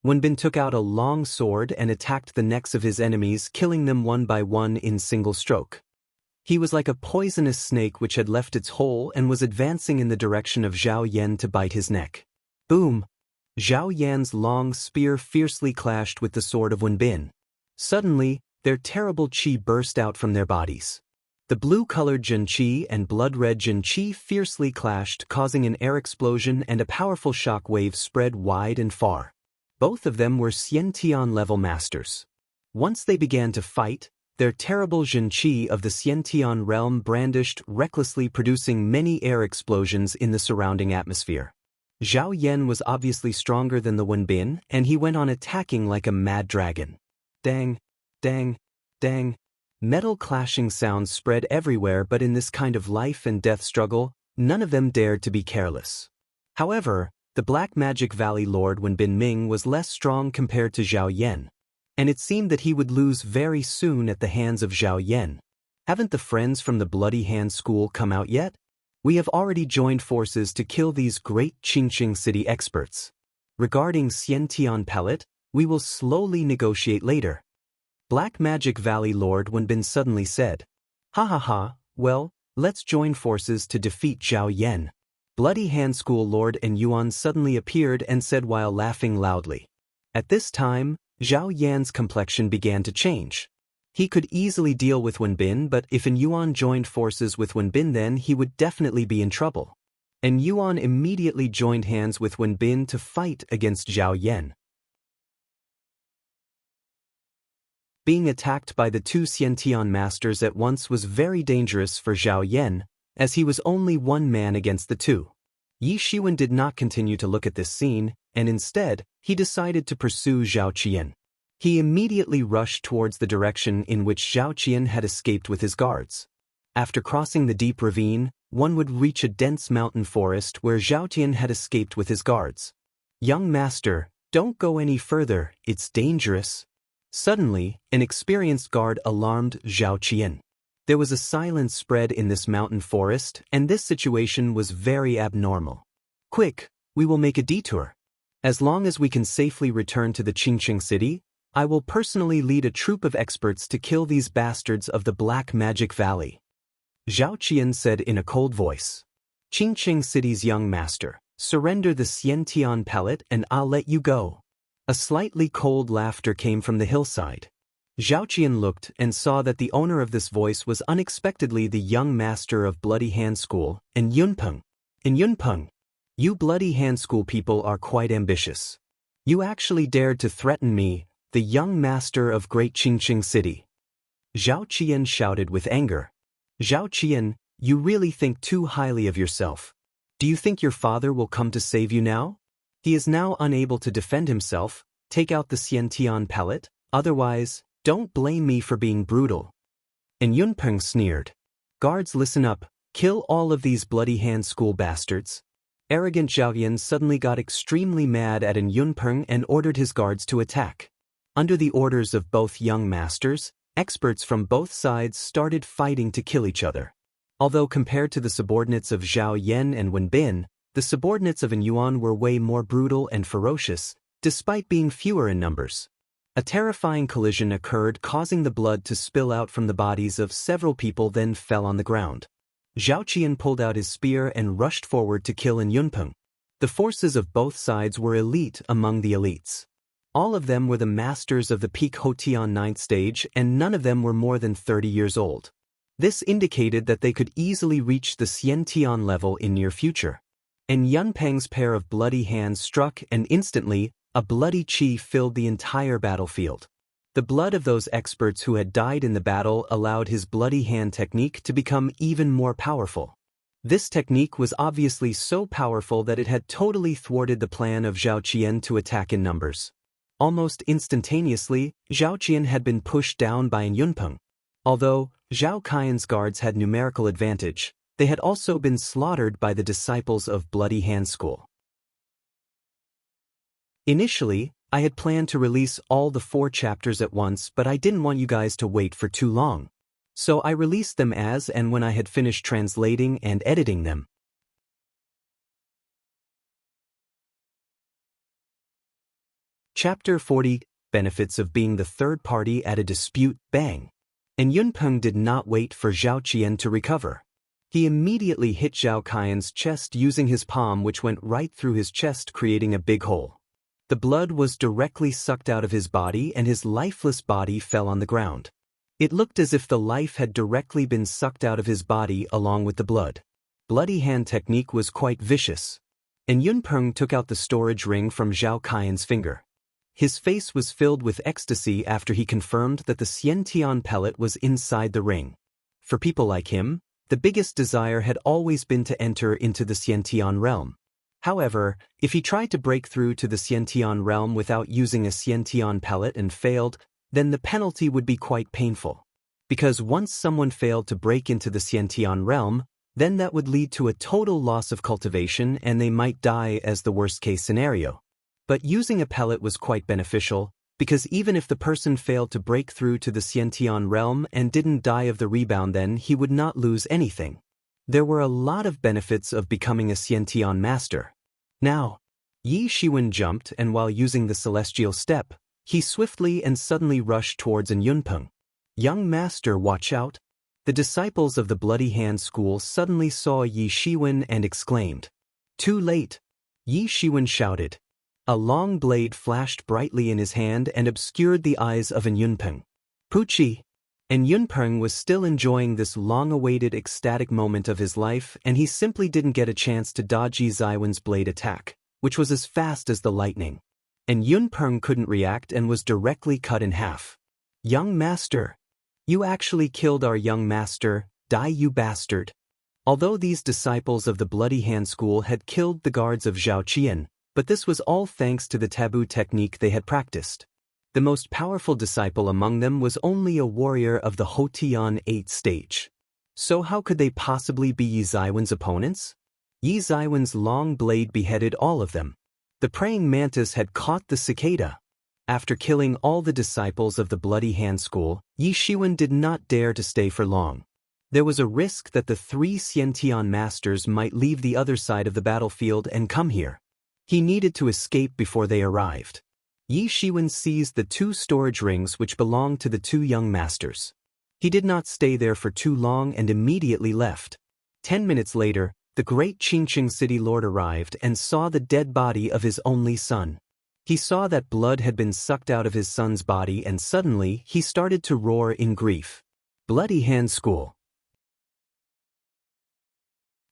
Wenbin took out a long sword and attacked the necks of his enemies, killing them one by one in single stroke. He was like a poisonous snake which had left its hole and was advancing in the direction of Zhao Yan to bite his neck. Boom! Zhao Yan's long spear fiercely clashed with the sword of Wenbin. Suddenly, their terrible qi burst out from their bodies. The blue-colored Jin Qi and blood-red Jin Qi fiercely clashed, causing an air explosion, and a powerful shock wave spread wide and far. Both of them were Xiantian-level masters. Once they began to fight, their terrible Jin Qi of the Xiantian realm brandished recklessly, producing many air explosions in the surrounding atmosphere. Zhao Yan was obviously stronger than the Wenbin, and he went on attacking like a mad dragon. Dang, dang, dang. Metal clashing sounds spread everywhere, but in this kind of life and death struggle, none of them dared to be careless. However, the Black Magic Valley Lord Wenbin Ming was less strong compared to Zhao Yan, and it seemed that he would lose very soon at the hands of Zhao Yan. Haven't the friends from the Bloody Hand School come out yet? We have already joined forces to kill these great Qingqing City experts. Regarding Xiantian Pellet, we will slowly negotiate later. Black Magic Valley Lord Wenbin suddenly said. Ha ha ha, well, let's join forces to defeat Zhao Yan. Bloody Hand School Lord and Yuan suddenly appeared and said while laughing loudly. At this time, Zhao Yan's complexion began to change. He could easily deal with Wenbin, but if an Yuan joined forces with Wenbin, then he would definitely be in trouble. And Yuan immediately joined hands with Wenbin to fight against Zhao Yan. Being attacked by the two Xiantian masters at once was very dangerous for Zhao Yan, as he was only one man against the two. Yi Shiwen did not continue to look at this scene, and instead, he decided to pursue Zhao Qian. He immediately rushed towards the direction in which Zhao Qian had escaped with his guards. After crossing the deep ravine, one would reach a dense mountain forest where Zhao Qian had escaped with his guards. Young master, don't go any further, it's dangerous. Suddenly, an experienced guard alarmed Zhao Qian. There was a silence spread in this mountain forest, and this situation was very abnormal. Quick, we will make a detour. As long as we can safely return to the Qingqing City, I will personally lead a troop of experts to kill these bastards of the Black Magic Valley. Zhao Qian said in a cold voice. Qingqing City's young master, surrender the Xiantian Pellet and I'll let you go. A slightly cold laughter came from the hillside. Zhao Qian looked and saw that the owner of this voice was unexpectedly the young master of Bloody Hand School, and Yunpeng. And Yunpeng, you Bloody Hand School people are quite ambitious. You actually dared to threaten me, the young master of Great Qingqing City. Zhao Qian shouted with anger. Zhao Qian, you really think too highly of yourself. Do you think your father will come to save you now? He is now unable to defend himself. Take out the Xiantian Pellet, otherwise, don't blame me for being brutal. And Yunpeng sneered. Guards, listen up, kill all of these Bloody Hand School bastards. Arrogant Zhao Yan suddenly got extremely mad at an Yunpeng and ordered his guards to attack. Under the orders of both young masters, experts from both sides started fighting to kill each other. Although compared to the subordinates of Zhao Yan and Wenbin, the subordinates of an Yuan were way more brutal and ferocious, despite being fewer in numbers. A terrifying collision occurred, causing the blood to spill out from the bodies of several people, then fell on the ground. Zhao Qian pulled out his spear and rushed forward to kill an Yunpeng. The forces of both sides were elite among the elites. All of them were the masters of the peak Hotian 9th stage, and none of them were more than 30 years old. This indicated that they could easily reach the Xiantian level in near future. And Yunpeng's pair of bloody hands struck, and instantly, a bloody qi filled the entire battlefield. The blood of those experts who had died in the battle allowed his bloody hand technique to become even more powerful. This technique was obviously so powerful that it had totally thwarted the plan of Zhao Qian to attack in numbers. Almost instantaneously, Zhao Qian had been pushed down by an Yunpeng. Although Zhao Qian's guards had numerical advantage, they had also been slaughtered by the disciples of Bloody Hand School. Initially, I had planned to release all the 4 chapters at once, but I didn't want you guys to wait for too long. So I released them as and when I had finished translating and editing them. Chapter 40, Benefits of Being the Third Party at a Dispute, Bang. And Yunpeng did not wait for Zhao Qian to recover. He immediately hit Zhao Qian's chest using his palm, which went right through his chest, creating a big hole. The blood was directly sucked out of his body and his lifeless body fell on the ground. It looked as if the life had directly been sucked out of his body along with the blood. Bloody hand technique was quite vicious. And Yunpeng took out the storage ring from Zhao Qian's finger. His face was filled with ecstasy after he confirmed that the Xiantian pellet was inside the ring. For people like him, the biggest desire had always been to enter into the Xiantian realm. However, if he tried to break through to the Xiantian realm without using a Xiantian pellet and failed, then the penalty would be quite painful. Because once someone failed to break into the Xiantian realm, then that would lead to a total loss of cultivation and they might die as the worst-case scenario. But using a pellet was quite beneficial, because even if the person failed to break through to the Xiantian realm and didn't die of the rebound, then he would not lose anything. There were a lot of benefits of becoming a Xiantian master. Now, Yi Shiwen jumped, and while using the celestial step, he swiftly and suddenly rushed towards An Yunpeng. "Young master, watch out!" The disciples of the Bloody Hand School suddenly saw Yi Shiwen and exclaimed. "Too late!" Yi Shiwen shouted. A long blade flashed brightly in his hand and obscured the eyes of An Yunpeng. "Puchi!" An Yunpeng was still enjoying this long-awaited ecstatic moment of his life, and he simply didn't get a chance to dodge Yi Ziwen's blade attack, which was as fast as the lightning. And Yunpeng couldn't react and was directly cut in half. "Young master! You actually killed our young master, die you bastard!" Although these disciples of the Bloody Hand School had killed the guards of Zhao Qian, but this was all thanks to the taboo technique they had practiced. The most powerful disciple among them was only a warrior of the Houtian 8th stage. So how could they possibly be Yi Ziwen's opponents? Yi Ziwen's long blade beheaded all of them. The praying mantis had caught the cicada. After killing all the disciples of the Bloody Hand School, Yi Shiwen did not dare to stay for long. There was a risk that the 3 Xiantian masters might leave the other side of the battlefield and come here. He needed to escape before they arrived. Yi Shiwen seized the 2 storage rings which belonged to the 2 young masters. He did not stay there for too long and immediately left. 10 minutes later, the great Qingqing city lord arrived and saw the dead body of his only son. He saw that blood had been sucked out of his son's body, and suddenly he started to roar in grief. "Bloody Hand School!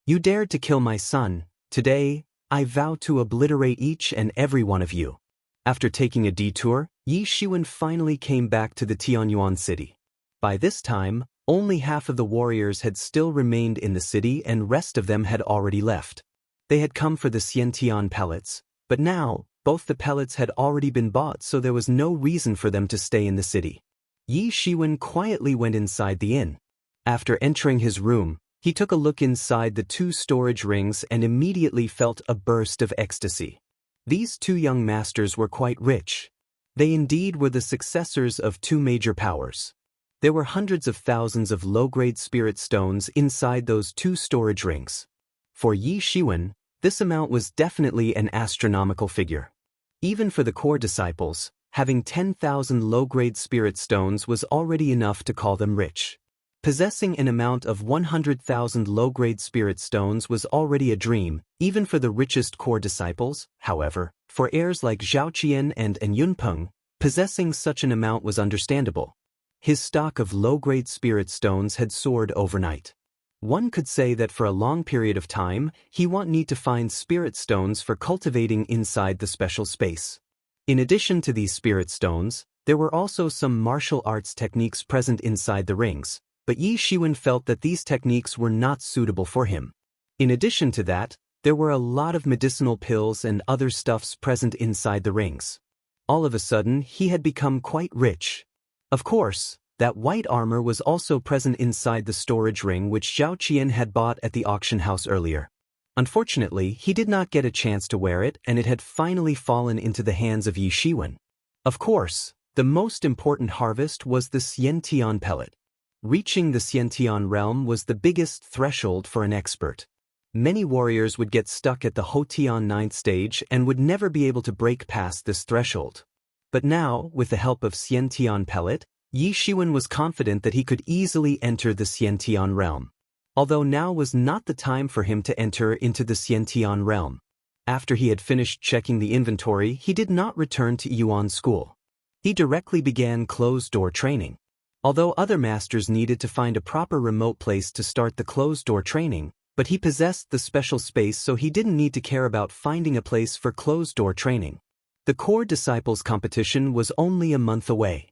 You dared to kill my son. Today, I vow to obliterate each and every one of you." After taking a detour, Yi Shiwen finally came back to the Tianyuan city. By this time, only half of the warriors had still remained in the city and rest of them had already left. They had come for the Xiantian pellets, but now, both the pellets had already been bought, so there was no reason for them to stay in the city. Yi Shiwen quietly went inside the inn. After entering his room, he took a look inside the 2 storage rings and immediately felt a burst of ecstasy. These 2 young masters were quite rich. They indeed were the successors of 2 major powers. There were hundreds of thousands of low-grade spirit stones inside those 2 storage rings. For Yi Shiwen, this amount was definitely an astronomical figure. Even for the core disciples, having 10,000 low-grade spirit stones was already enough to call them rich. Possessing an amount of 100,000 low-grade spirit stones was already a dream, even for the richest core disciples. However, for heirs like Zhao Qian and An Yunpeng, possessing such an amount was understandable. His stock of low-grade spirit stones had soared overnight. One could say that for a long period of time, he would need to find spirit stones for cultivating inside the special space. In addition to these spirit stones, there were also some martial arts techniques present inside the rings, but Yi Shiwen felt that these techniques were not suitable for him. In addition to that, there were a lot of medicinal pills and other stuffs present inside the rings. All of a sudden, he had become quite rich. Of course, that white armor was also present inside the storage ring which Zhao Qian had bought at the auction house earlier. Unfortunately, he did not get a chance to wear it, and it had finally fallen into the hands of Yi Shiwen. Of course, the most important harvest was the Xiantian pellet. Reaching the Xiantian realm was the biggest threshold for an expert. Many warriors would get stuck at the Houtian 9th stage and would never be able to break past this threshold. But now, with the help of Xiantian pellet, Yi Shiwen was confident that he could easily enter the Xiantian realm. Although now was not the time for him to enter into the Xiantian realm. After he had finished checking the inventory, he did not return to Yuan school. He directly began closed-door training. Although other masters needed to find a proper remote place to start the closed-door training, but he possessed the special space, so he didn't need to care about finding a place for closed-door training. The core disciples competition was only a month away.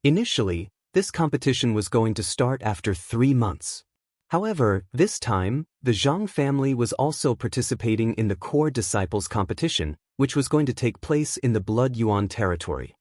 Initially, this competition was going to start after 3 months. However, this time, the Zhang family was also participating in the Core Disciples competition, which was going to take place in the Blood Yuan territory.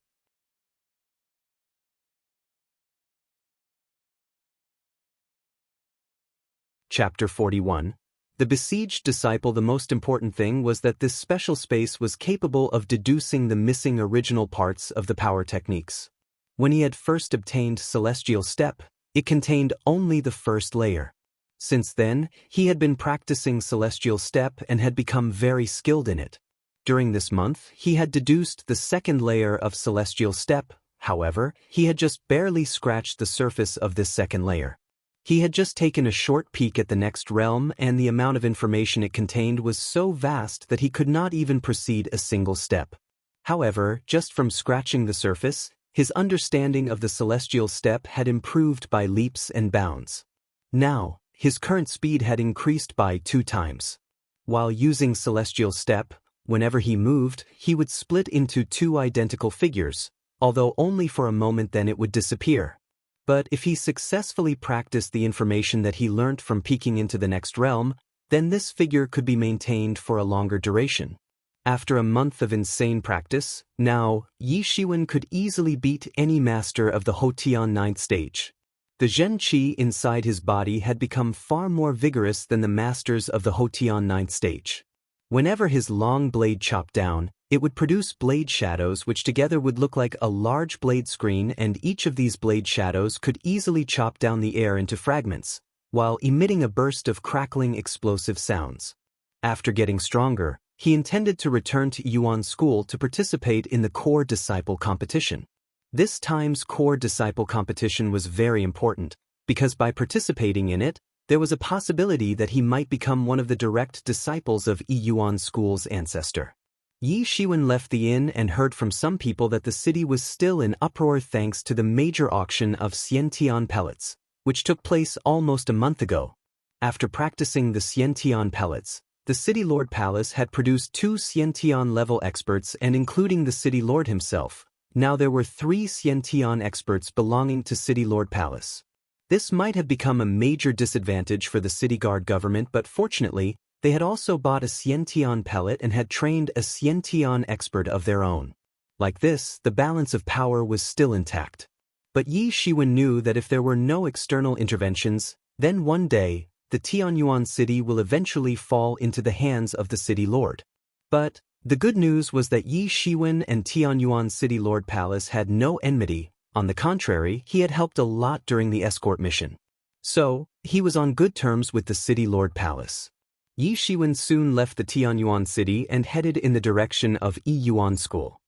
Chapter 41. The besieged disciple. The most important thing was that this special space was capable of deducing the missing original parts of the power techniques. When he had first obtained Celestial Step, it contained only the first layer. Since then, he had been practicing Celestial Step and had become very skilled in it. During this month, he had deduced the second layer of Celestial Step. However, he had just barely scratched the surface of this second layer. He had just taken a short peek at the next realm, and the amount of information it contained was so vast that he could not even proceed a single step. However, just from scratching the surface, his understanding of the Celestial Step had improved by leaps and bounds. Now, his current speed had increased by 2 times. While using Celestial Step, whenever he moved, he would split into 2 identical figures, although only for a moment, then it would disappear. But if he successfully practiced the information that he learnt from peeking into the next realm, then this figure could be maintained for a longer duration. After a month of insane practice, now, Yi Shiwen could easily beat any master of the Hotian 9th stage. The Zhen Qi inside his body had become far more vigorous than the masters of the Hotian 9th stage. Whenever his long blade chopped down, it would produce blade shadows which together would look like a large blade screen, and each of these blade shadows could easily chop down the air into fragments, while emitting a burst of crackling explosive sounds. After getting stronger, he intended to return to Yuan School to participate in the Core Disciple competition. This time's Core Disciple competition was very important, because by participating in it, there was a possibility that he might become one of the direct disciples of Yuan School's ancestor. Yi Shiwen left the inn and heard from some people that the city was still in uproar thanks to the major auction of Xiantian pellets, which took place almost a month ago. After practicing the Xiantian pellets, the City Lord Palace had produced 2 Xiantian level experts, and including the City Lord himself, now there were 3 Xiantian experts belonging to City Lord Palace. This might have become a major disadvantage for the City Guard government, but fortunately, they had also bought a Xiantian pellet and had trained a Xiantian expert of their own. Like this, the balance of power was still intact. But Yi Shiwen knew that if there were no external interventions, then one day, the Tianyuan city will eventually fall into the hands of the City Lord. But the good news was that Yi Shiwen and Tianyuan City Lord Palace had no enmity. On the contrary, he had helped a lot during the escort mission. So, he was on good terms with the City Lord Palace. Yi Shiwen soon left the Tianyuan city and headed in the direction of Yuan School.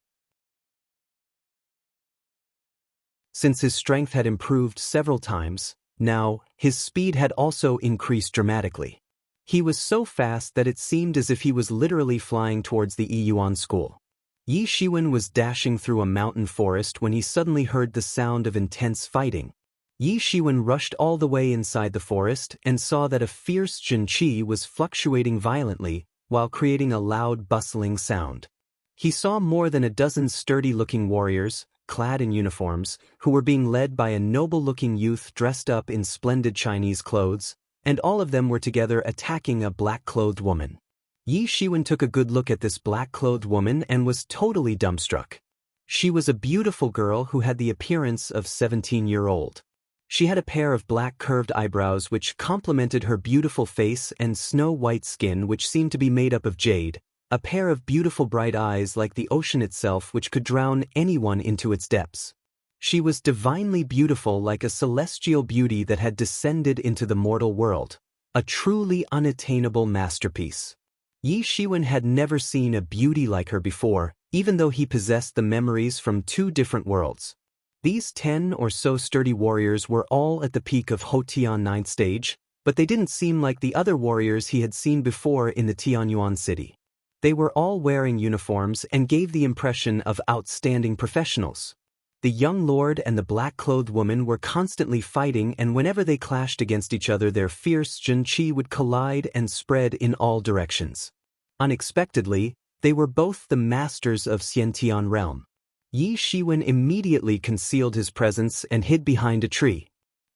Since his strength had improved several times, now, his speed had also increased dramatically. He was so fast that it seemed as if he was literally flying towards the Yuan School. Yi Shiwen was dashing through a mountain forest when he suddenly heard the sound of intense fighting. Yi Shiwen rushed all the way inside the forest and saw that a fierce Zhen Qi was fluctuating violently while creating a loud bustling sound. He saw more than a dozen sturdy-looking warriors, clad in uniforms, who were being led by a noble-looking youth dressed up in splendid Chinese clothes, and all of them were together attacking a black-clothed woman. Yi Shiwen took a good look at this black-clothed woman and was totally dumbstruck. She was a beautiful girl who had the appearance of 17-year-old. She had a pair of black curved eyebrows which complemented her beautiful face and snow-white skin which seemed to be made up of jade, a pair of beautiful bright eyes like the ocean itself which could drown anyone into its depths. She was divinely beautiful, like a celestial beauty that had descended into the mortal world, a truly unattainable masterpiece. Yi Shiwen had never seen a beauty like her before, even though he possessed the memories from 2 different worlds. These 10 or so sturdy warriors were all at the peak of Hotian 9th stage, but they didn't seem like the other warriors he had seen before in the Tianyuan city. They were all wearing uniforms and gave the impression of outstanding professionals. The young lord and the black-clothed woman were constantly fighting, and whenever they clashed against each other, their fierce Zhen Qi would collide and spread in all directions. Unexpectedly, they were both the masters of Xiantian realm. Yi Shiwen immediately concealed his presence and hid behind a tree.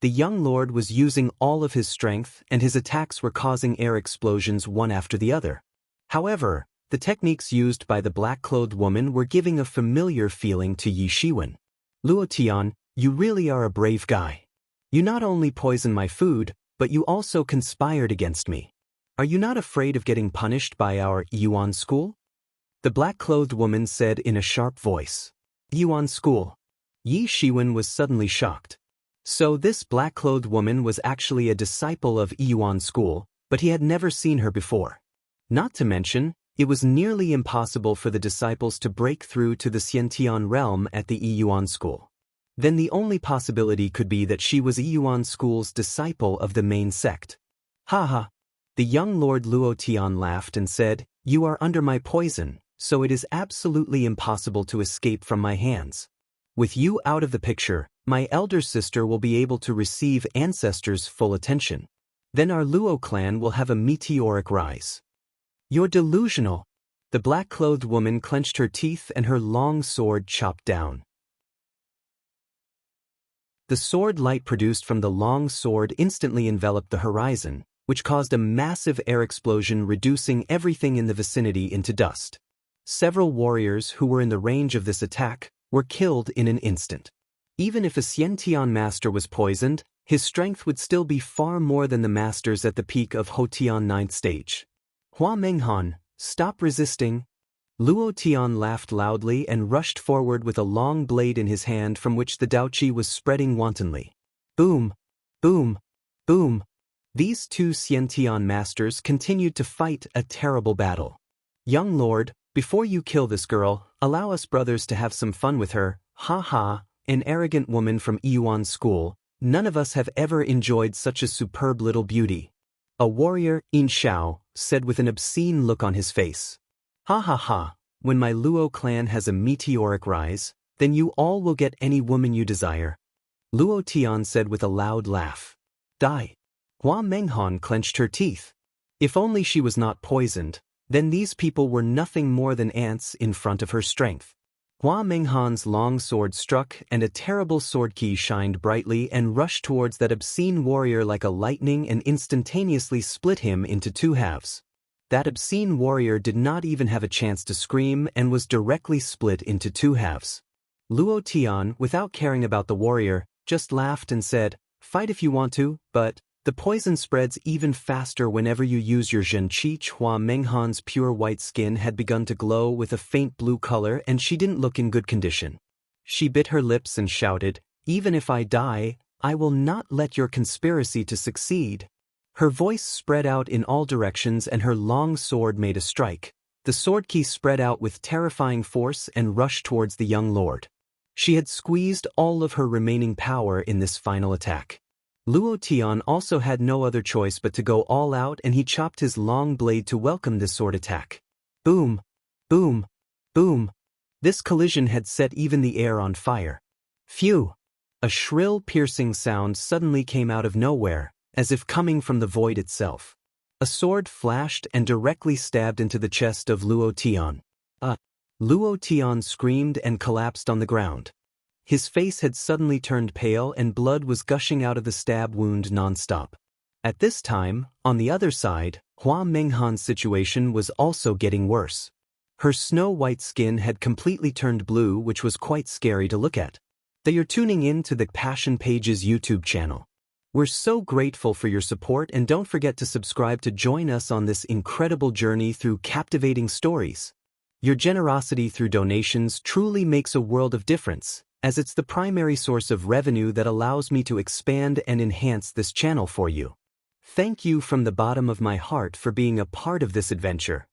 The young lord was using all of his strength and his attacks were causing air explosions one after the other. However, the techniques used by the black-clothed woman were giving a familiar feeling to Yi Shiwen. Luo Tian, you really are a brave guy. You not only poisoned my food, but you also conspired against me. Are you not afraid of getting punished by our Yuan school? The black-clothed woman said in a sharp voice. Yuan school. Yi Shiwen was suddenly shocked. So this black-clothed woman was actually a disciple of Yuan school, but he had never seen her before. Not to mention, it was nearly impossible for the disciples to break through to the Xiantian realm at the Yuan school. Then the only possibility could be that she was Yuan school's disciple of the main sect. Ha. The young Lord Luo Tian laughed and said, you are under my poison, so it is absolutely impossible to escape from my hands. With you out of the picture, my elder sister will be able to receive ancestors' full attention. Then our Luo clan will have a meteoric rise. You're delusional. The black-clothed woman clenched her teeth and her long sword chopped down. The sword light produced from the long sword instantly enveloped the horizon, which caused a massive air explosion, reducing everything in the vicinity into dust. Several warriors who were in the range of this attack were killed in an instant. Even if a Xiantian master was poisoned, his strength would still be far more than the masters at the peak of Hotian 9th stage. Hua Menghan, stop resisting. Luo Tian laughed loudly and rushed forward with a long blade in his hand from which the Daoqi was spreading wantonly. Boom! Boom! Boom! These two Xiantian masters continued to fight a terrible battle. Young lord, before you kill this girl, allow us brothers to have some fun with her. Ha ha, an arrogant woman from Yuan school. None of us have ever enjoyed such a superb little beauty. A warrior, Yin Xiao, said with an obscene look on his face. Ha ha ha, when my Luo clan has a meteoric rise, then you all will get any woman you desire. Luo Tian said with a loud laugh. Die. Hua Menghan clenched her teeth. If only she was not poisoned, then these people were nothing more than ants in front of her strength. Hua Menghan's long sword struck and a terrible sword key shined brightly and rushed towards that obscene warrior like a lightning and instantaneously split him into two halves. That obscene warrior did not even have a chance to scream and was directly split into two halves. Luo Tian, without caring about the warrior, just laughed and said, fight if you want to, but the poison spreads even faster whenever you use your Zhen Qi. Hua Menghan's pure white skin had begun to glow with a faint blue color and she didn't look in good condition. She bit her lips and shouted, even if I die, I will not let your conspiracy to succeed. Her voice spread out in all directions and her long sword made a strike. The sword key spread out with terrifying force and rushed towards the young lord. She had squeezed all of her remaining power in this final attack. Luo Tian also had no other choice but to go all out and he chopped his long blade to welcome this sword attack. Boom! Boom! Boom! This collision had set even the air on fire. Phew! A shrill, piercing sound suddenly came out of nowhere, as if coming from the void itself. A sword flashed and directly stabbed into the chest of Luo Tian. Luo Tian screamed and collapsed on the ground. His face had suddenly turned pale and blood was gushing out of the stab wound non-stop. At this time, on the other side, Hua Menghan's situation was also getting worse. Her snow-white skin had completely turned blue, which was quite scary to look at. They are tuning in to the Passion Pages YouTube channel. We're so grateful for your support and don't forget to subscribe to join us on this incredible journey through captivating stories. Your generosity through donations truly makes a world of difference, as it's the primary source of revenue that allows me to expand and enhance this channel for you. Thank you from the bottom of my heart for being a part of this adventure.